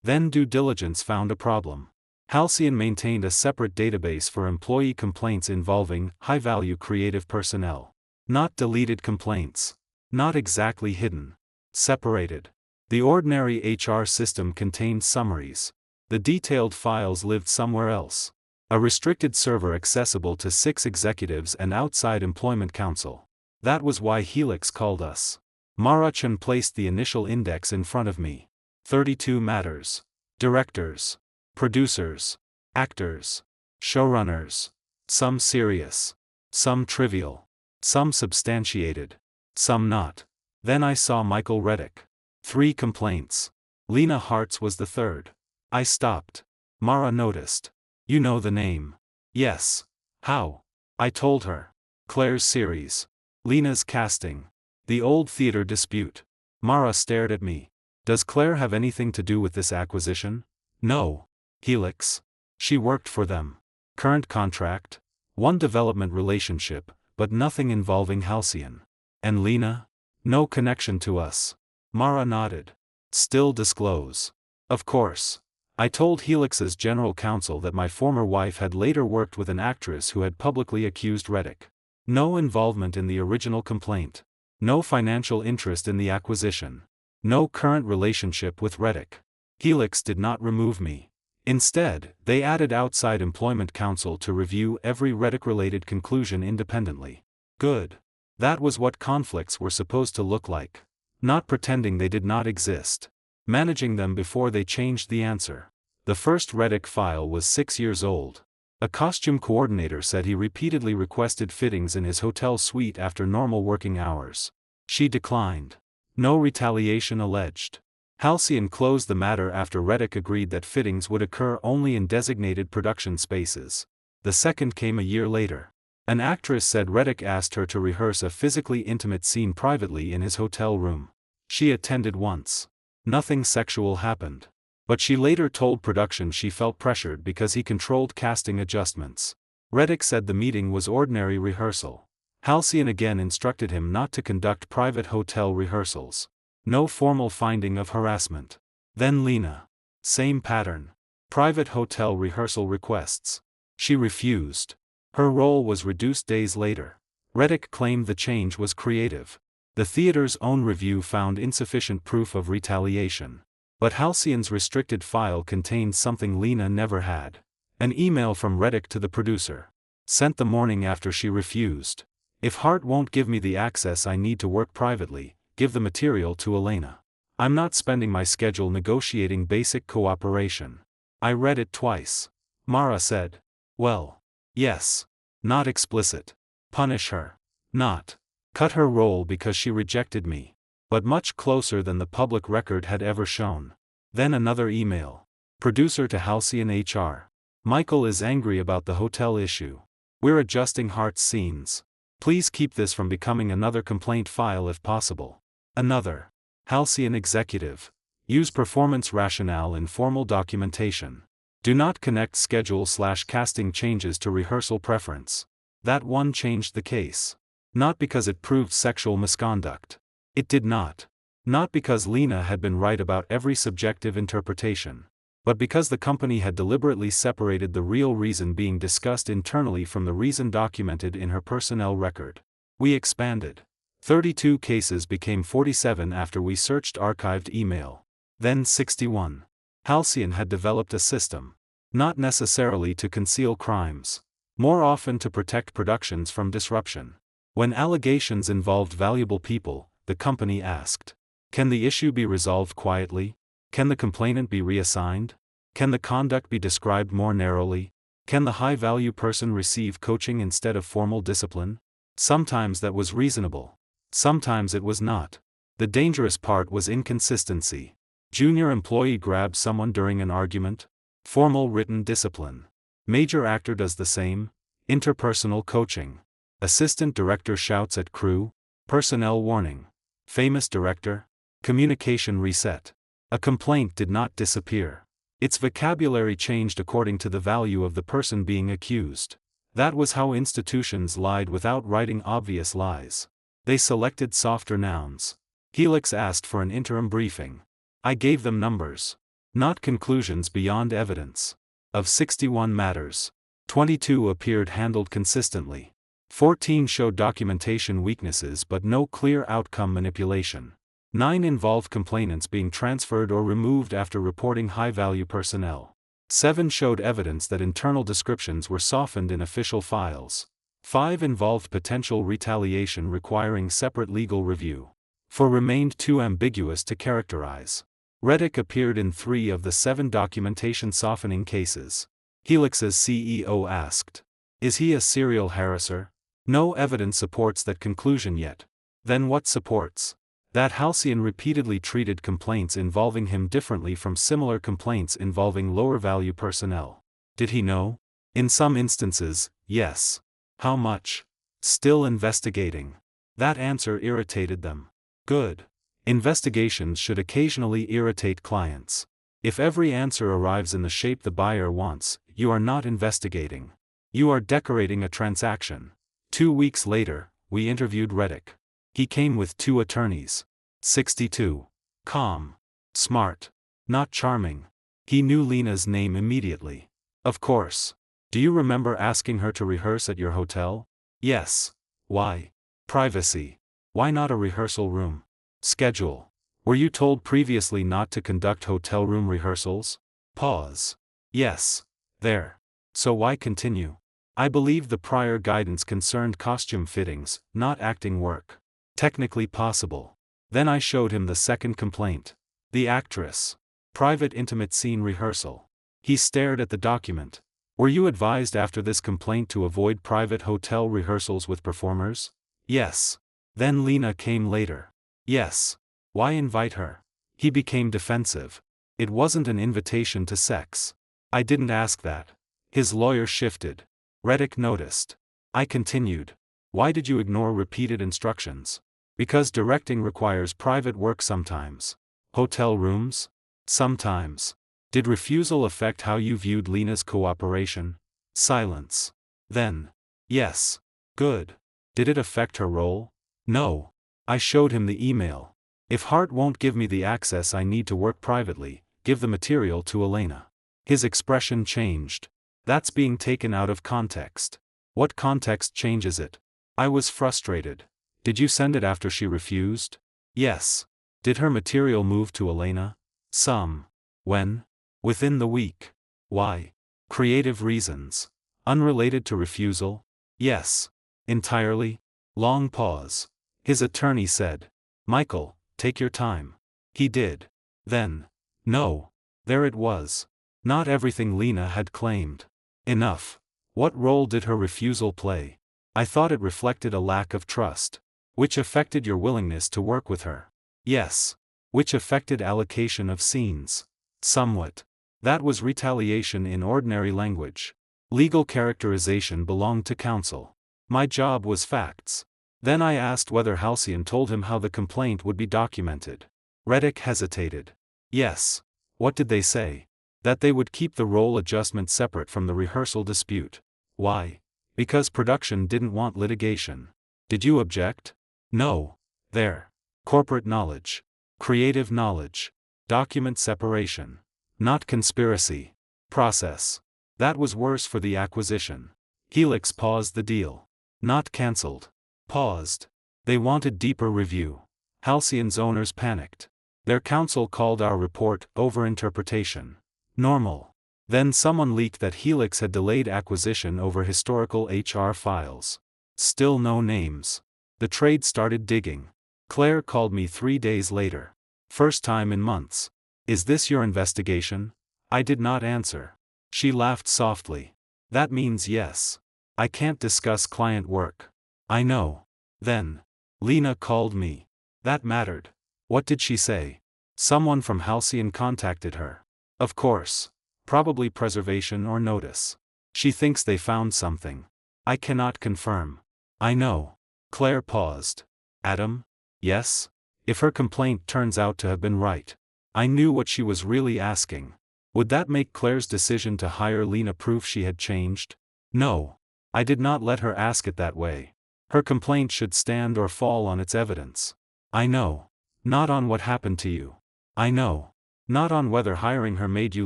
Then due diligence found a problem. Halcyon maintained a separate database for employee complaints involving high-value creative personnel. Not deleted complaints. Not exactly hidden. Separated. The ordinary HR system contained summaries. The detailed files lived somewhere else. A restricted server accessible to 6 executives and outside employment counsel. That was why Helix called us. Mara-chan placed the initial index in front of me. 32 matters. Directors. Producers. Actors. Showrunners. Some serious. Some trivial. Some substantiated. Some not. Then I saw Michael Reddick. 3 complaints. Lena Hart's was the third. I stopped. Mara noticed. You know the name. Yes. How? I told her. Claire's series. Lena's casting. The old theater dispute. Mara stared at me. Does Claire have anything to do with this acquisition? No. Helix. She worked for them. Current contract? One development relationship, but nothing involving Halcyon. And Lena? No connection to us. Mara nodded. Still disclose. Of course. I told Helix's general counsel that my former wife had later worked with an actress who had publicly accused Reddick. No involvement in the original complaint. No financial interest in the acquisition. No current relationship with Reddick. Helix did not remove me. Instead, they added outside employment counsel to review every Reddick-related conclusion independently. Good. That was what conflicts were supposed to look like. Not pretending they did not exist. Managing them before they changed the answer. The first Reddick file was 6 years old. A costume coordinator said he repeatedly requested fittings in his hotel suite after normal working hours. She declined. No retaliation alleged. Halcyon closed the matter after Reddick agreed that fittings would occur only in designated production spaces. The second came a year later. An actress said Reddick asked her to rehearse a physically intimate scene privately in his hotel room. She attended once. Nothing sexual happened. But she later told production she felt pressured because he controlled casting adjustments. Reddick said the meeting was ordinary rehearsal. Halcyon again instructed him not to conduct private hotel rehearsals. No formal finding of harassment. Then Lena. Same pattern. Private hotel rehearsal requests. She refused. Her role was reduced days later. Reddick claimed the change was creative. The theater's own review found insufficient proof of retaliation. But Halcyon's restricted file contained something Lena never had. An email from Reddick to the producer. Sent the morning after she refused. If Hart won't give me the access I need to work privately, give the material to Elena. I'm not spending my schedule negotiating basic cooperation. I read it twice. Mara said. Well. Yes. Not explicit. Punish her. Not. Cut her role because she rejected me. But much closer than the public record had ever shown. Then another email. Producer to Halcyon HR. Michael is angry about the hotel issue. We're adjusting Hart's scenes. Please keep this from becoming another complaint file if possible. Another. Halcyon executive. Use performance rationale in formal documentation. Do not connect schedule/casting changes to rehearsal preference. That one changed the case. Not because it proved sexual misconduct. It did not. Not because Lena had been right about every subjective interpretation. But because the company had deliberately separated the real reason being discussed internally from the reason documented in her personnel record. We expanded. 32 cases became 47 after we searched archived email. Then 61. Halcyon had developed a system. Not necessarily to conceal crimes. More often to protect productions from disruption. When allegations involved valuable people, the company asked. Can the issue be resolved quietly? Can the complainant be reassigned? Can the conduct be described more narrowly? Can the high-value person receive coaching instead of formal discipline? Sometimes that was reasonable. Sometimes it was not. The dangerous part was inconsistency. Junior employee grabs someone during an argument. Formal written discipline. Major actor does the same. Interpersonal coaching. Assistant director shouts at crew. Personnel warning. Famous director. Communication reset. A complaint did not disappear. Its vocabulary changed according to the value of the person being accused. That was how institutions lied without writing obvious lies. They selected softer nouns. Helix asked for an interim briefing. I gave them numbers. Not conclusions beyond evidence. Of 61 matters, 22 appeared handled consistently. 14 showed documentation weaknesses but no clear outcome manipulation. 9 involved complainants being transferred or removed after reporting high-value personnel. 7 showed evidence that internal descriptions were softened in official files. 5 involved potential retaliation requiring separate legal review. 4 remained too ambiguous to characterize. Reddick appeared in 3 of the 7 documentation softening cases. Helix's CEO asked, "Is he a serial harasser?" No evidence supports that conclusion yet. Then what supports? That Halcyon repeatedly treated complaints involving him differently from similar complaints involving lower-value personnel. Did he know? In some instances, yes. How much? Still investigating. That answer irritated them. Good. Investigations should occasionally irritate clients. If every answer arrives in the shape the buyer wants, you are not investigating. You are decorating a transaction. 2 weeks later, we interviewed Reddick. He came with 2 attorneys. 62. Calm. Smart. Not charming. He knew Lena's name immediately. Of course. Do you remember asking her to rehearse at your hotel? Yes. Why? Privacy. Why not a rehearsal room? Schedule. Were you told previously not to conduct hotel room rehearsals? Pause. Yes. There. So why continue? I believe the prior guidance concerned costume fittings, not acting work. Technically possible. Then I showed him the second complaint. The actress. Private intimate scene rehearsal. He stared at the document. Were you advised after this complaint to avoid private hotel rehearsals with performers? Yes. Then Lena came later. Yes. Why invite her? He became defensive. It wasn't an invitation to sex. I didn't ask that. His lawyer shifted. Reddick noticed. I continued. Why did you ignore repeated instructions? Because directing requires private work sometimes. Hotel rooms? Sometimes. Did refusal affect how you viewed Lena's cooperation? Silence. Then. Yes. Good. Did it affect her role? No. I showed him the email. If Hart won't give me the access I need to work privately, give the material to Elena. His expression changed. That's being taken out of context. What context changes it? I was frustrated. Did you send it after she refused? Yes. Did her material move to Elena? Some. When? Within the week. Why? Creative reasons. Unrelated to refusal? Yes. Entirely? Long pause. His attorney said. Michael, take your time. He did. Then. No. There it was. Not everything Lena had claimed. Enough. What role did her refusal play? I thought it reflected a lack of trust. Which affected your willingness to work with her? Yes. Which affected allocation of scenes? Somewhat. That was retaliation in ordinary language. Legal characterization belonged to counsel. My job was facts. Then I asked whether Halcyon told him how the complaint would be documented. Reddick hesitated. Yes. What did they say? That they would keep the role adjustment separate from the rehearsal dispute. Why? Because production didn't want litigation. Did you object? No. There. Corporate knowledge. Creative knowledge. Document separation. Not conspiracy. Process. That was worse for the acquisition. Helix paused the deal. Not cancelled. Paused. They wanted deeper review. Halcyon's owners panicked. Their counsel called our report overinterpretation. Normal. Then someone leaked that Helix had delayed acquisition over historical HR files. Still no names. The trade started digging. Claire called me 3 days later. First time in months. Is this your investigation? I did not answer. She laughed softly. That means yes. I can't discuss client work. I know. Then. Lena called me. That mattered. What did she say? Someone from Halcyon contacted her. Of course. Probably preservation or notice. She thinks they found something. I cannot confirm. I know. Claire paused. Adam? Yes? If her complaint turns out to have been right. I knew what she was really asking. Would that make Claire's decision to hire Lena proof she had changed? No. I did not let her ask it that way. Her complaint should stand or fall on its evidence. I know. Not on what happened to you. I know. Not on whether hiring her made you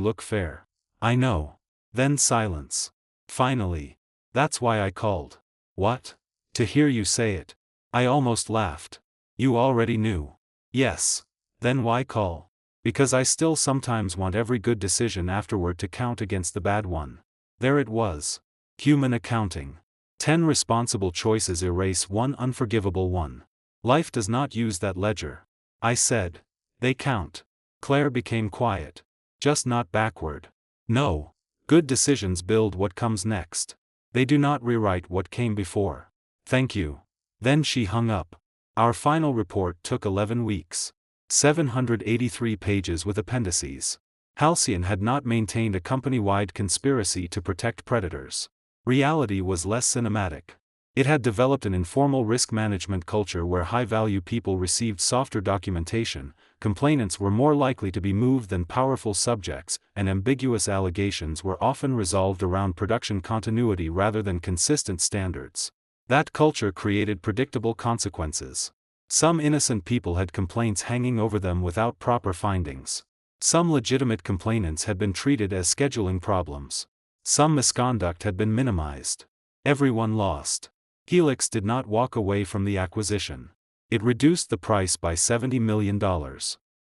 look fair. I know. Then silence. Finally. That's why I called. What? To hear you say it. I almost laughed. You already knew. Yes. Then why call? Because I still sometimes want every good decision afterward to count against the bad one. There it was. Human accounting. 10 responsible choices erase one unforgivable one. Life does not use that ledger. I said. They count. Claire became quiet. Just not backward. No. Good decisions build what comes next. They do not rewrite what came before. Thank you. Then she hung up. Our final report took 11 weeks. 783 pages with appendices. Halcyon had not maintained a company-wide conspiracy to protect predators. Reality was less cinematic. It had developed an informal risk management culture where high-value people received softer documentation, complainants were more likely to be moved than powerful subjects, and ambiguous allegations were often resolved around production continuity rather than consistent standards. That culture created predictable consequences. Some innocent people had complaints hanging over them without proper findings. Some legitimate complainants had been treated as scheduling problems. Some misconduct had been minimized. Everyone lost. Helix did not walk away from the acquisition. It reduced the price by $70 million.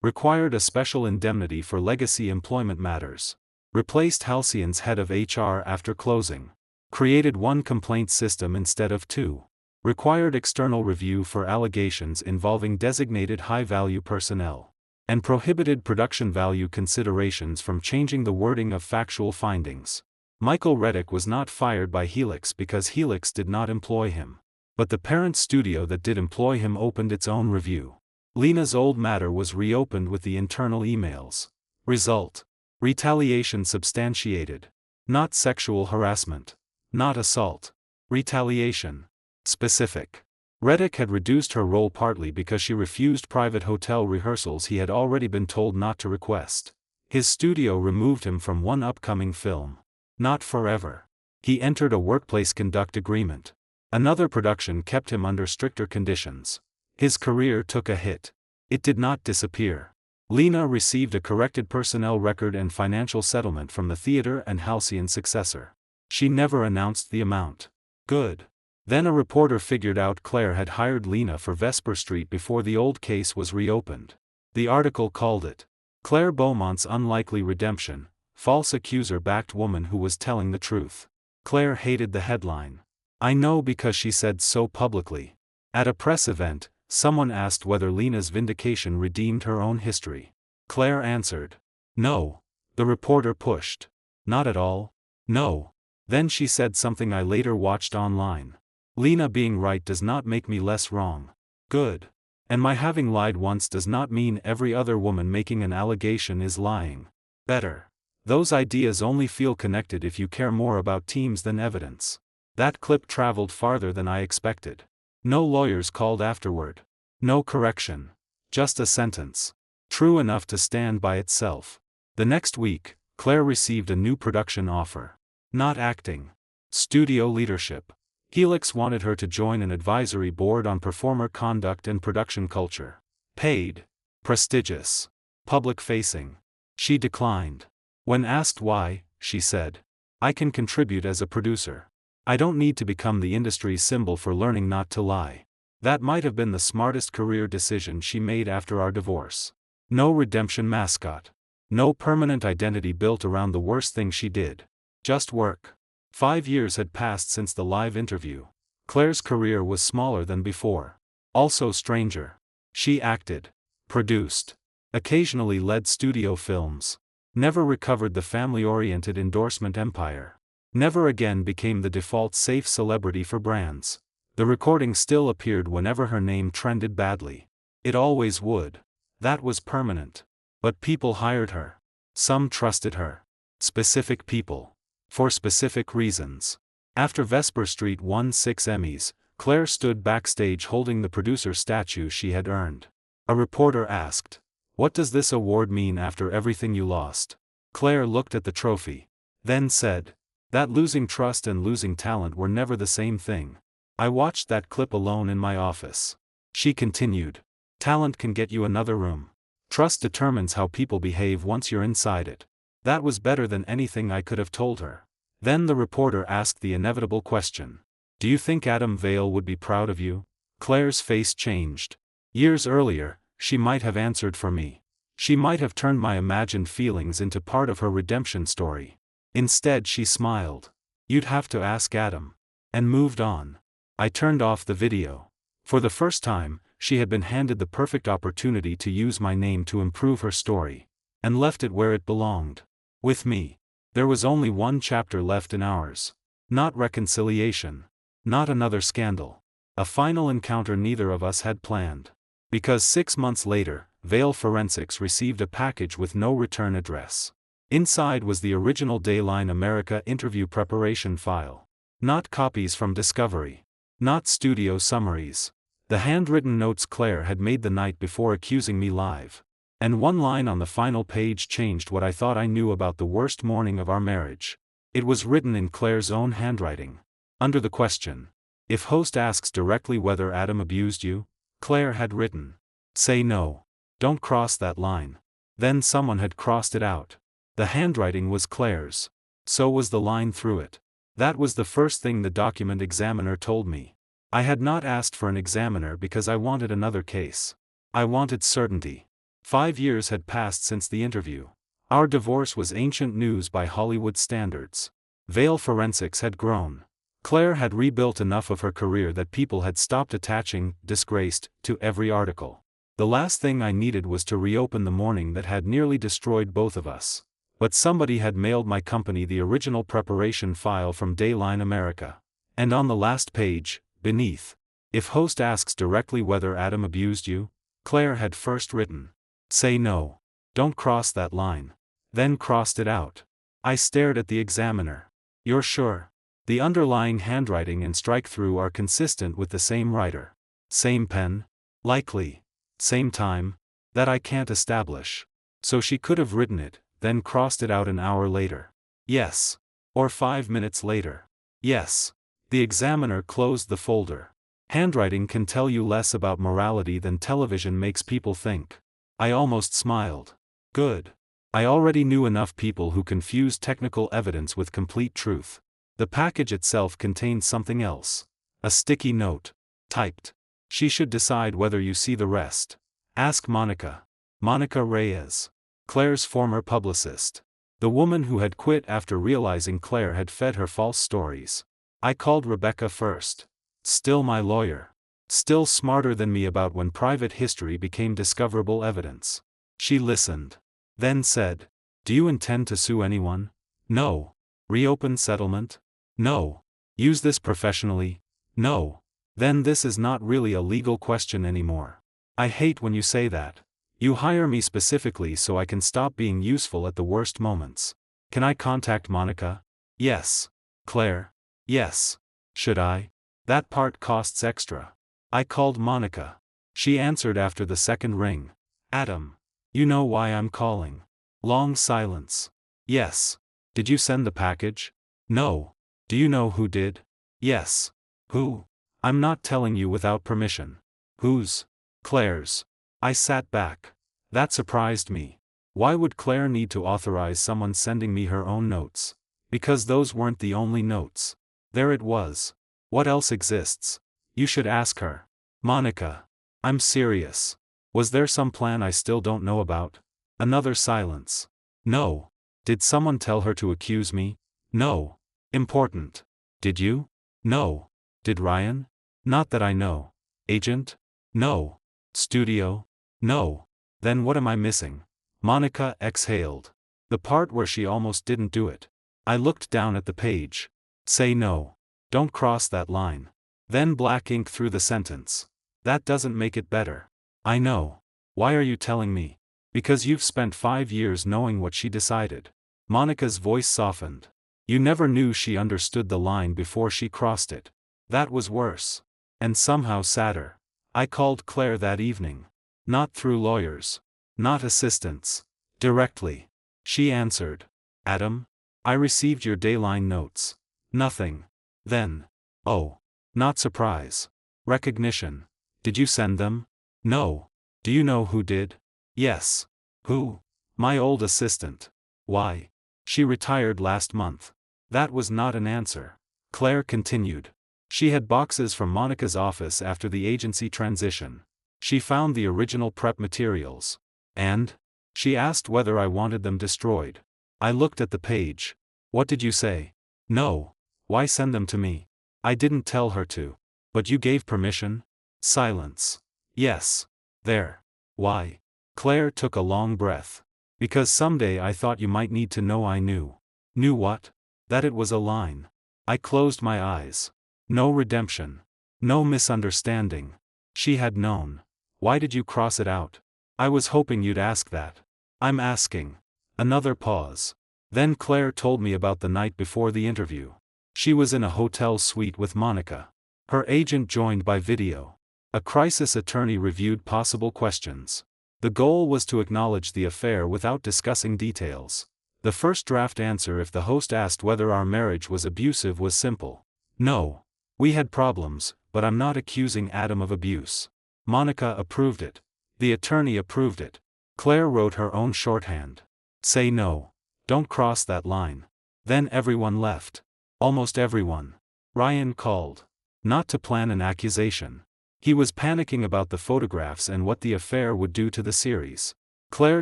Required a special indemnity for legacy employment matters. Replaced Halcyon's head of HR after closing. Created one complaint system instead of two. Required external review for allegations involving designated high-value personnel. And prohibited production value considerations from changing the wording of factual findings. Michael Reddick was not fired by Helix because Helix did not employ him. But the parent studio that did employ him opened its own review. Lena's old matter was reopened with the internal emails. Result. Retaliation substantiated. Not sexual harassment. Not assault. Retaliation. Specific. Reddick had reduced her role partly because she refused private hotel rehearsals he had already been told not to request. His studio removed him from one upcoming film. Not forever. He entered a workplace conduct agreement. Another production kept him under stricter conditions. His career took a hit. It did not disappear. Lena received a corrected personnel record and financial settlement from the theater and Halcyon successor. She never announced the amount. Good. Then a reporter figured out Claire had hired Lena for Vesper Street before the old case was reopened. The article called it, Claire Beaumont's Unlikely Redemption, False Accuser-Backed Woman Who Was Telling the Truth. Claire hated the headline. I know because she said so publicly. At a press event, someone asked whether Lena's vindication redeemed her own history. Claire answered. No. The reporter pushed. Not at all. No. Then she said something I later watched online. Lena being right does not make me less wrong. Good. And my having lied once does not mean every other woman making an allegation is lying. Better. Those ideas only feel connected if you care more about teams than evidence. That clip traveled farther than I expected. No lawyers called afterward. No correction. Just a sentence. True enough to stand by itself. The next week, Claire received a new production offer. Not acting. Studio leadership. Helix wanted her to join an advisory board on performer conduct and production culture. Paid. Prestigious. Public-facing. She declined. When asked why, she said, I can contribute as a producer. I don't need to become the industry's symbol for learning not to lie. That might have been the smartest career decision she made after our divorce. No redemption mascot. No permanent identity built around the worst thing she did. Just work. 5 years had passed since the live interview. Claire's career was smaller than before. Also stranger. She acted. Produced. Occasionally led studio films. Never recovered the family-oriented endorsement empire. Never again became the default safe celebrity for brands. The recording still appeared whenever her name trended badly. It always would. That was permanent. But people hired her. Some trusted her. Specific people. For specific reasons. After Vesper Street won 6 Emmys, Claire stood backstage holding the producer statue she had earned. A reporter asked, "What does this award mean after everything you lost?" Claire looked at the trophy. Then said, "That losing trust and losing talent were never the same thing. I watched that clip alone in my office." She continued, "Talent can get you another room. Trust determines how people behave once you're inside it." That was better than anything I could have told her. Then the reporter asked the inevitable question. "Do you think Adam Vale would be proud of you?" Claire's face changed. Years earlier, she might have answered for me. She might have turned my imagined feelings into part of her redemption story. Instead she smiled. "You'd have to ask Adam." And moved on. I turned off the video. For the first time, she had been handed the perfect opportunity to use my name to improve her story. And left it where it belonged. With me. There was only one chapter left in ours. Not reconciliation. Not another scandal. A final encounter neither of us had planned. Because 6 months later, Vale Forensics received a package with no return address. Inside was the original Dayline America interview preparation file. Not copies from Discovery. Not studio summaries. The handwritten notes Claire had made the night before accusing me live. And one line on the final page changed what I thought I knew about the worst morning of our marriage. It was written in Claire's own handwriting. Under the question, "If host asks directly whether Adam abused you," Claire had written, "Say no. Don't cross that line." Then someone had crossed it out. The handwriting was Claire's. So was the line through it. That was the first thing the document examiner told me. I had not asked for an examiner because I wanted another case. I wanted certainty. 5 years had passed since the interview. Our divorce was ancient news by Hollywood standards. Vale Forensics had grown. Claire had rebuilt enough of her career that people had stopped attaching "disgraced" to every article. The last thing I needed was to reopen the morning that had nearly destroyed both of us. But somebody had mailed my company the original preparation file from Dayline America. And on the last page, beneath, "If host asks directly whether Adam abused you," Claire had first written, "Say no. Don't cross that line." Then crossed it out. I stared at the examiner. "You're sure?" The underlying handwriting and strike-through are consistent with the same writer. Same pen? Likely. Same time? That I can't establish. So she could have written it, then crossed it out an hour later. Yes. Or 5 minutes later. Yes. The examiner closed the folder. Handwriting can tell you less about morality than television makes people think. I almost smiled. Good. I already knew enough people who confuse technical evidence with complete truth. The package itself contained something else. A sticky note. Typed. "She should decide whether you see the rest. Ask Monica." Monica Reyes. Claire's former publicist. The woman who had quit after realizing Claire had fed her false stories. I called Rebecca first. Still my lawyer. Still smarter than me about when private history became discoverable evidence. She listened. Then said, "Do you intend to sue anyone?" "No." "Reopen settlement?" "No." "Use this professionally?" "No." "Then this is not really a legal question anymore. I hate when you say that. You hire me specifically so I can stop being useful at the worst moments. Can I contact Monica?" "Yes." "Claire?" "Yes." "Should I?" "That part costs extra." I called Monica. She answered after the second ring. "Adam. You know why I'm calling." Long silence. "Yes." "Did you send the package?" "No." "Do you know who did?" "Yes." "Who?" "I'm not telling you without permission." "Whose?" "Claire's." I sat back. That surprised me. Why would Claire need to authorize someone sending me her own notes? Because those weren't the only notes. There it was. What else exists? You should ask her. "Monica. I'm serious. Was there some plan I still don't know about?" Another silence. "No." "Did someone tell her to accuse me?" "No." "Important." "Did you?" "No." "Did Ryan?" "Not that I know." "Agent?" "No." "Studio?" "No." "Then what am I missing?" Monica exhaled. The part where she almost didn't do it. I looked down at the page. "Say no. Don't cross that line." Then black ink through the sentence. "That doesn't make it better." "I know. Why are you telling me?" "Because you've spent 5 years knowing what she decided." Monica's voice softened. "You never knew she understood the line before she crossed it." That was worse. And somehow sadder. I called Claire that evening. Not through lawyers. Not assistants. Directly. She answered. "Adam? I received your Dayline notes." Nothing. Then. "Oh. Not surprise. Recognition. Did you send them?" "No." "Do you know who did?" "Yes." "Who?" "My old assistant." "Why?" "She retired last month." That was not an answer. Claire continued. She had boxes from Monica's office after the agency transition. She found the original prep materials. And? She asked whether I wanted them destroyed. I looked at the page. What did you say? No. Why send them to me? I didn't tell her to. But you gave permission? Silence. Yes. There. Why? Claire took a long breath. Because someday I thought you might need to know I knew. Knew what? That it was a line. I closed my eyes. No redemption. No misunderstanding. She had known. Why did you cross it out? I was hoping you'd ask that. I'm asking. Another pause. Then Claire told me about the night before the interview. She was in a hotel suite with Monica. Her agent joined by video. A crisis attorney reviewed possible questions. The goal was to acknowledge the affair without discussing details. The first draft answer if the host asked whether our marriage was abusive was simple. No. We had problems, but I'm not accusing Adam of abuse. Monica approved it. The attorney approved it. Claire wrote her own shorthand. Say no. Don't cross that line. Then everyone left. Almost everyone. Ryan called. Not to plan an accusation. He was panicking about the photographs and what the affair would do to the series. Claire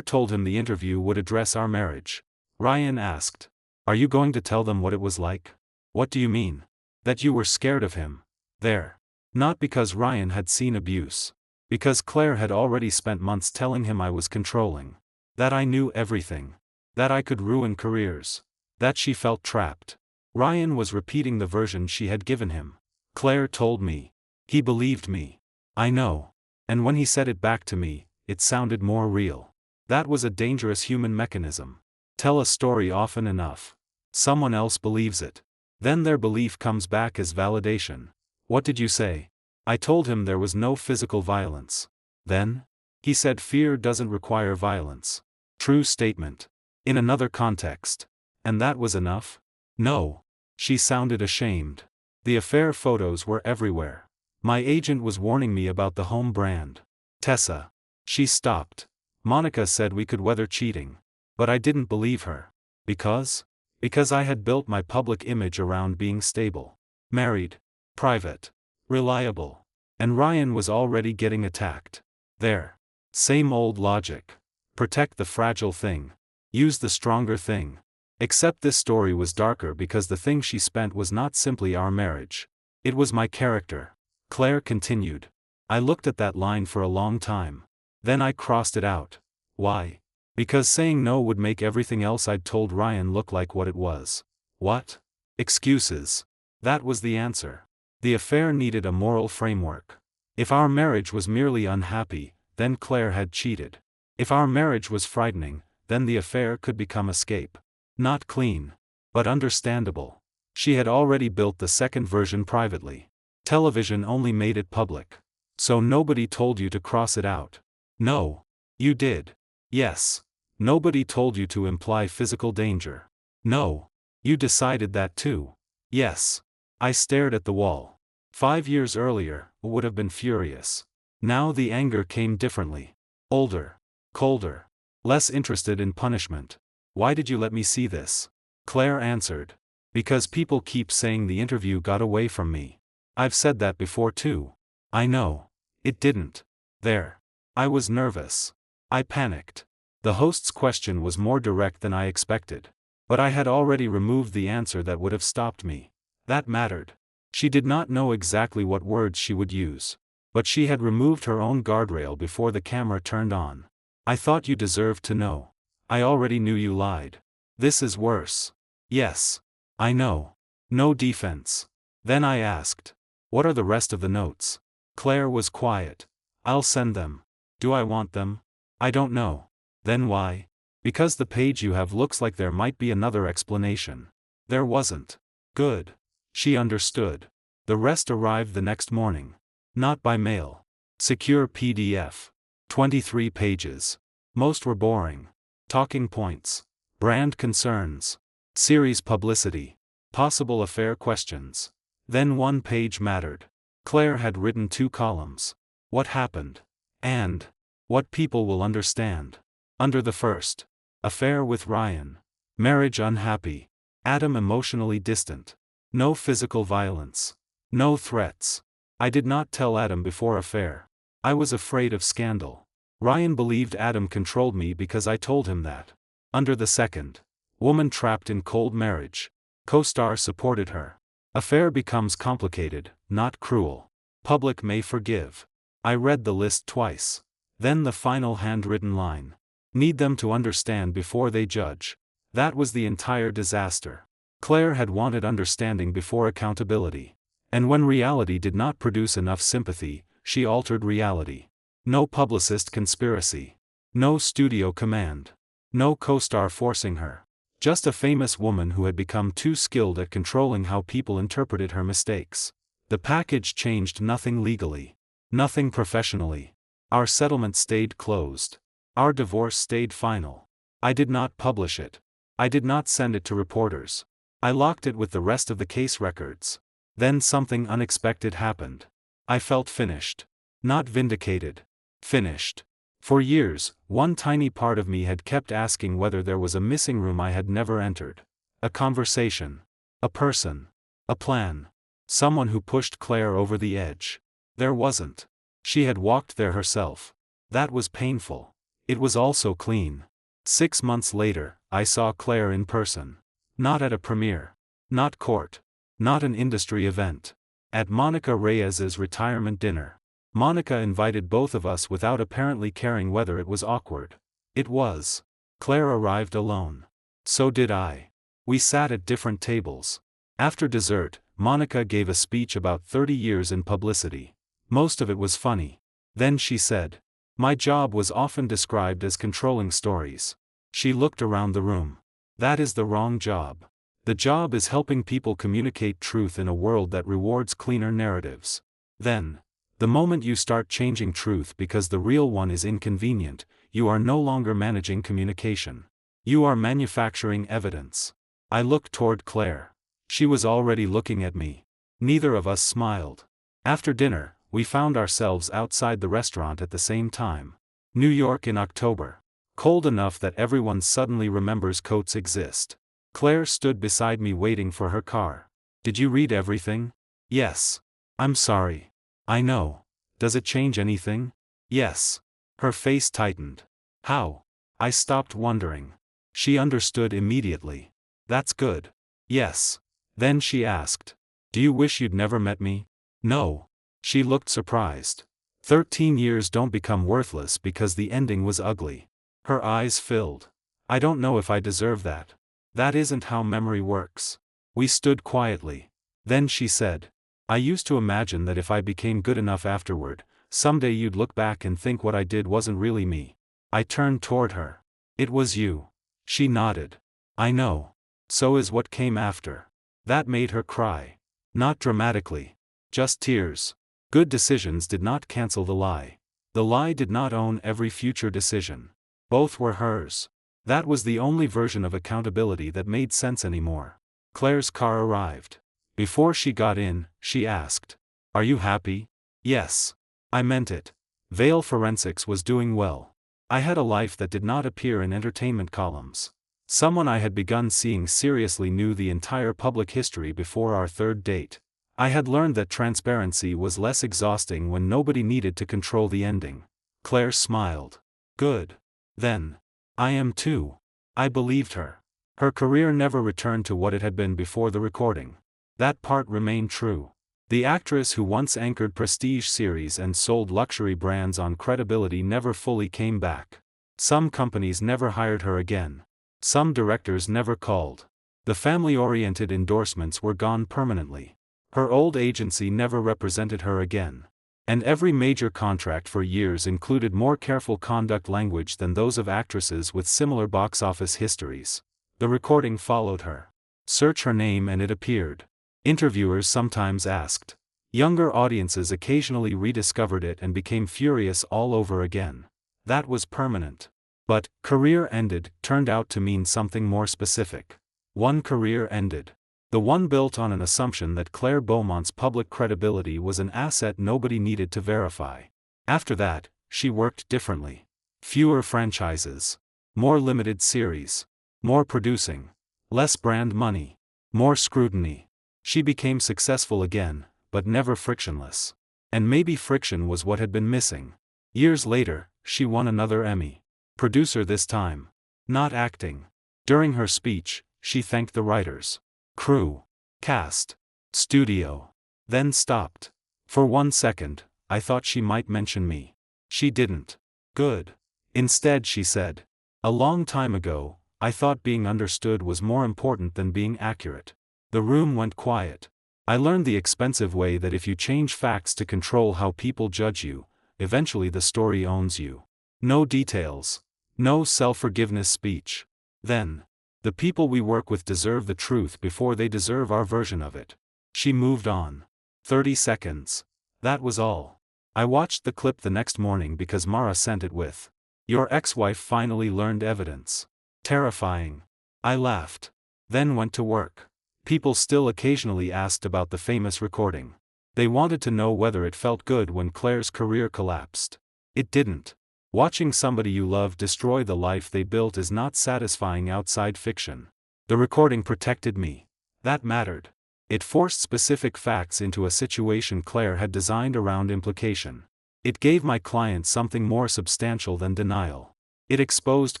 told him the interview would address our marriage. Ryan asked. Are you going to tell them what it was like? What do you mean? That you were scared of him. There. Not because Ryan had seen abuse. Because Claire had already spent months telling him I was controlling. That I knew everything. That I could ruin careers. That she felt trapped. Ryan was repeating the version she had given him. Claire told me. He believed me. I know. And when he said it back to me, it sounded more real. That was a dangerous human mechanism. Tell a story often enough. Someone else believes it. Then their belief comes back as validation. What did you say? I told him there was no physical violence. Then? He said fear doesn't require violence. True statement. In another context. And that was enough? No. She sounded ashamed. The affair photos were everywhere. My agent was warning me about the home brand. Tessa. She stopped. Monica said we could weather cheating. But I didn't believe her. Because? Because I had built my public image around being stable. Married. Private. Reliable. And Ryan was already getting attacked. There. Same old logic. Protect the fragile thing. Use the stronger thing. Except this story was darker because the thing she spent was not simply our marriage. It was my character. Claire continued. I looked at that line for a long time. Then I crossed it out. Why? Because saying no would make everything else I'd told Ryan look like what it was. What? Excuses. That was the answer. The affair needed a moral framework. If our marriage was merely unhappy, then Claire had cheated. If our marriage was frightening, then the affair could become escape. Not clean. But understandable. She had already built the second version privately. Television only made it public. So nobody told you to cross it out. No. You did. Yes. Nobody told you to imply physical danger. No. You decided that too. Yes. I stared at the wall. 5 years earlier, I would have been furious. Now the anger came differently. Older. Colder. Less interested in punishment. Why did you let me see this? Claire answered. Because people keep saying the interview got away from me. I've said that before too. I know. It didn't. There. I was nervous. I panicked. The host's question was more direct than I expected. But I had already removed the answer that would have stopped me. That mattered. She did not know exactly what words she would use. But she had removed her own guardrail before the camera turned on. I thought you deserved to know. I already knew you lied. This is worse. Yes. I know. No defense. Then I asked. What are the rest of the notes? Claire was quiet. I'll send them. Do I want them? I don't know. Then why? Because the page you have looks like there might be another explanation. There wasn't. Good. She understood. The rest arrived the next morning. Not by mail. Secure PDF. 23 pages. Most were boring. Talking points. Brand concerns. Series publicity. Possible affair questions. Then one page mattered. Claire had written 2 columns. What happened? And what people will understand. Under the first. Affair with Ryan. Marriage unhappy. Adam emotionally distant. No physical violence. No threats. I did not tell Adam before affair. I was afraid of scandal. Ryan believed Adam controlled me because I told him that. Under the second woman trapped in cold marriage. Co-star supported her. Affair becomes complicated, not cruel. Public may forgive. I read the list twice. Then the final handwritten line. Need them to understand before they judge. That was the entire disaster. Claire had wanted understanding before accountability. And when reality did not produce enough sympathy, she altered reality. No publicist conspiracy. No studio command. No co-star forcing her. Just a famous woman who had become too skilled at controlling how people interpreted her mistakes. The package changed nothing legally. Nothing professionally. Our settlement stayed closed. Our divorce stayed final. I did not publish it. I did not send it to reporters. I locked it with the rest of the case records. Then something unexpected happened. I felt finished. Not vindicated. Finished. For years, one tiny part of me had kept asking whether there was a missing room I had never entered. A conversation. A person. A plan. Someone who pushed Claire over the edge. There wasn't. She had walked there herself. That was painful. It was also clean. 6 months later, I saw Claire in person. Not at a premiere. Not court. Not an industry event. At Monica Reyes's retirement dinner. Monica invited both of us without apparently caring whether it was awkward. It was. Claire arrived alone. So did I. We sat at different tables. After dessert, Monica gave a speech about 30 years in publicity. Most of it was funny. Then she said, "My job was often described as controlling stories." She looked around the room. That is the wrong job. The job is helping people communicate truth in a world that rewards cleaner narratives. Then, the moment you start changing truth because the real one is inconvenient, you are no longer managing communication. You are manufacturing evidence. I looked toward Claire. She was already looking at me. Neither of us smiled. After dinner, we found ourselves outside the restaurant at the same time. New York in October. Cold enough that everyone suddenly remembers coats exist. Claire stood beside me waiting for her car. "Did you read everything?" "Yes." "I'm sorry." "I know. Does it change anything?" "Yes." Her face tightened. "How?" I stopped wondering. She understood immediately. "That's good." "Yes." Then she asked, "Do you wish you'd never met me?" "No." She looked surprised. 13 years don't become worthless because the ending was ugly. Her eyes filled. "I don't know if I deserve that. That isn't how memory works." We stood quietly. Then she said, "I used to imagine that if I became good enough afterward, someday you'd look back and think what I did wasn't really me." I turned toward her. "It was you." She nodded. "I know. So is what came after." That made her cry. Not dramatically. Just tears. Good decisions did not cancel the lie. The lie did not own every future decision. Both were hers. That was the only version of accountability that made sense anymore. Claire's car arrived. Before she got in, she asked, "Are you happy?" "Yes." I meant it. Veil Forensics was doing well. I had a life that did not appear in entertainment columns. Someone I had begun seeing seriously knew the entire public history before our third date. I had learned that transparency was less exhausting when nobody needed to control the ending. Claire smiled. "Good. Then. I am too." I believed her. Her career never returned to what it had been before the recording. That part remained true. The actress who once anchored prestige series and sold luxury brands on credibility never fully came back. Some companies never hired her again. Some directors never called. The family-oriented endorsements were gone permanently. Her old agency never represented her again. And every major contract for years included more careful conduct language than those of actresses with similar box office histories. The recording followed her. Search her name and it appeared. Interviewers sometimes asked. Younger audiences occasionally rediscovered it and became furious all over again. That was permanent. But, career ended, turned out to mean something more specific. One career ended. The one built on an assumption that Claire Beaumont's public credibility was an asset nobody needed to verify. After that, she worked differently. Fewer franchises. More limited series. More producing. Less brand money. More scrutiny. She became successful again, but never frictionless. And maybe friction was what had been missing. Years later, she won another Emmy. Producer this time. Not acting. During her speech, she thanked the writers, crew, cast, studio. Then stopped. For 1 second, I thought she might mention me. She didn't. Good. Instead she said, "A long time ago, I thought being understood was more important than being accurate." The room went quiet. I learned the expensive way that if you change facts to control how people judge you, eventually the story owns you. No details. No self-forgiveness speech. Then, the people we work with deserve the truth before they deserve our version of it. She moved on. 30 seconds. That was all. I watched the clip the next morning because Mara sent it with, "Your ex-wife finally learned evidence." Terrifying. I laughed. Then went to work. People still occasionally asked about the famous recording. They wanted to know whether it felt good when Claire's career collapsed. It didn't. Watching somebody you love destroy the life they built is not satisfying outside fiction. The recording protected me. That mattered. It forced specific facts into a situation Claire had designed around implication. It gave my client something more substantial than denial. It exposed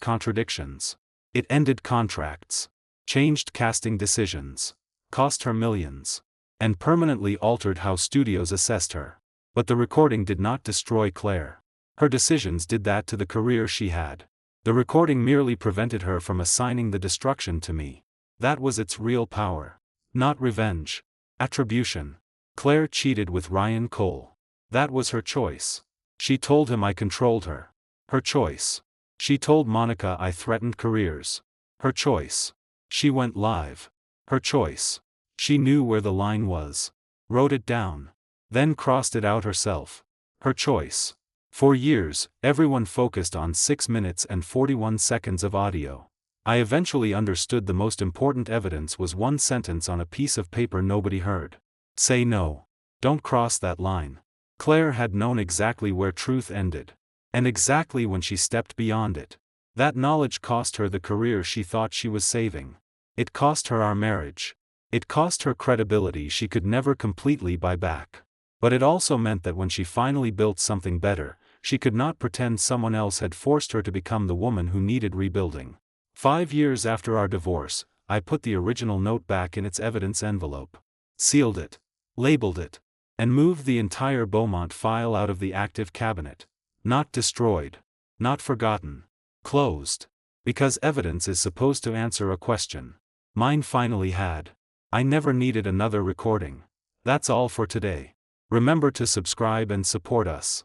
contradictions. It ended contracts. Changed casting decisions. Cost her millions. And permanently altered how studios assessed her. But the recording did not destroy Claire. Her decisions did that to the career she had. The recording merely prevented her from assigning the destruction to me. That was its real power. Not revenge. Attribution. Claire cheated with Ryan Cole. That was her choice. She told him I controlled her. Her choice. She told Monica I threatened careers. Her choice. She went live. Her choice. She knew where the line was. Wrote it down. Then crossed it out herself. Her choice. For years, everyone focused on 6 minutes and 41 seconds of audio. I eventually understood the most important evidence was one sentence on a piece of paper nobody heard. Say no. Don't cross that line. Claire had known exactly where truth ended. And exactly when she stepped beyond it. That knowledge cost her the career she thought she was saving. It cost her our marriage. It cost her credibility she could never completely buy back. But it also meant that when she finally built something better, she could not pretend someone else had forced her to become the woman who needed rebuilding. 5 years after our divorce, I put the original note back in its evidence envelope. Sealed it. Labeled it. And moved the entire Beaumont file out of the active cabinet. Not destroyed. Not forgotten. Closed. Because evidence is supposed to answer a question. Mine finally had. I never needed another recording. That's all for today. Remember to subscribe and support us.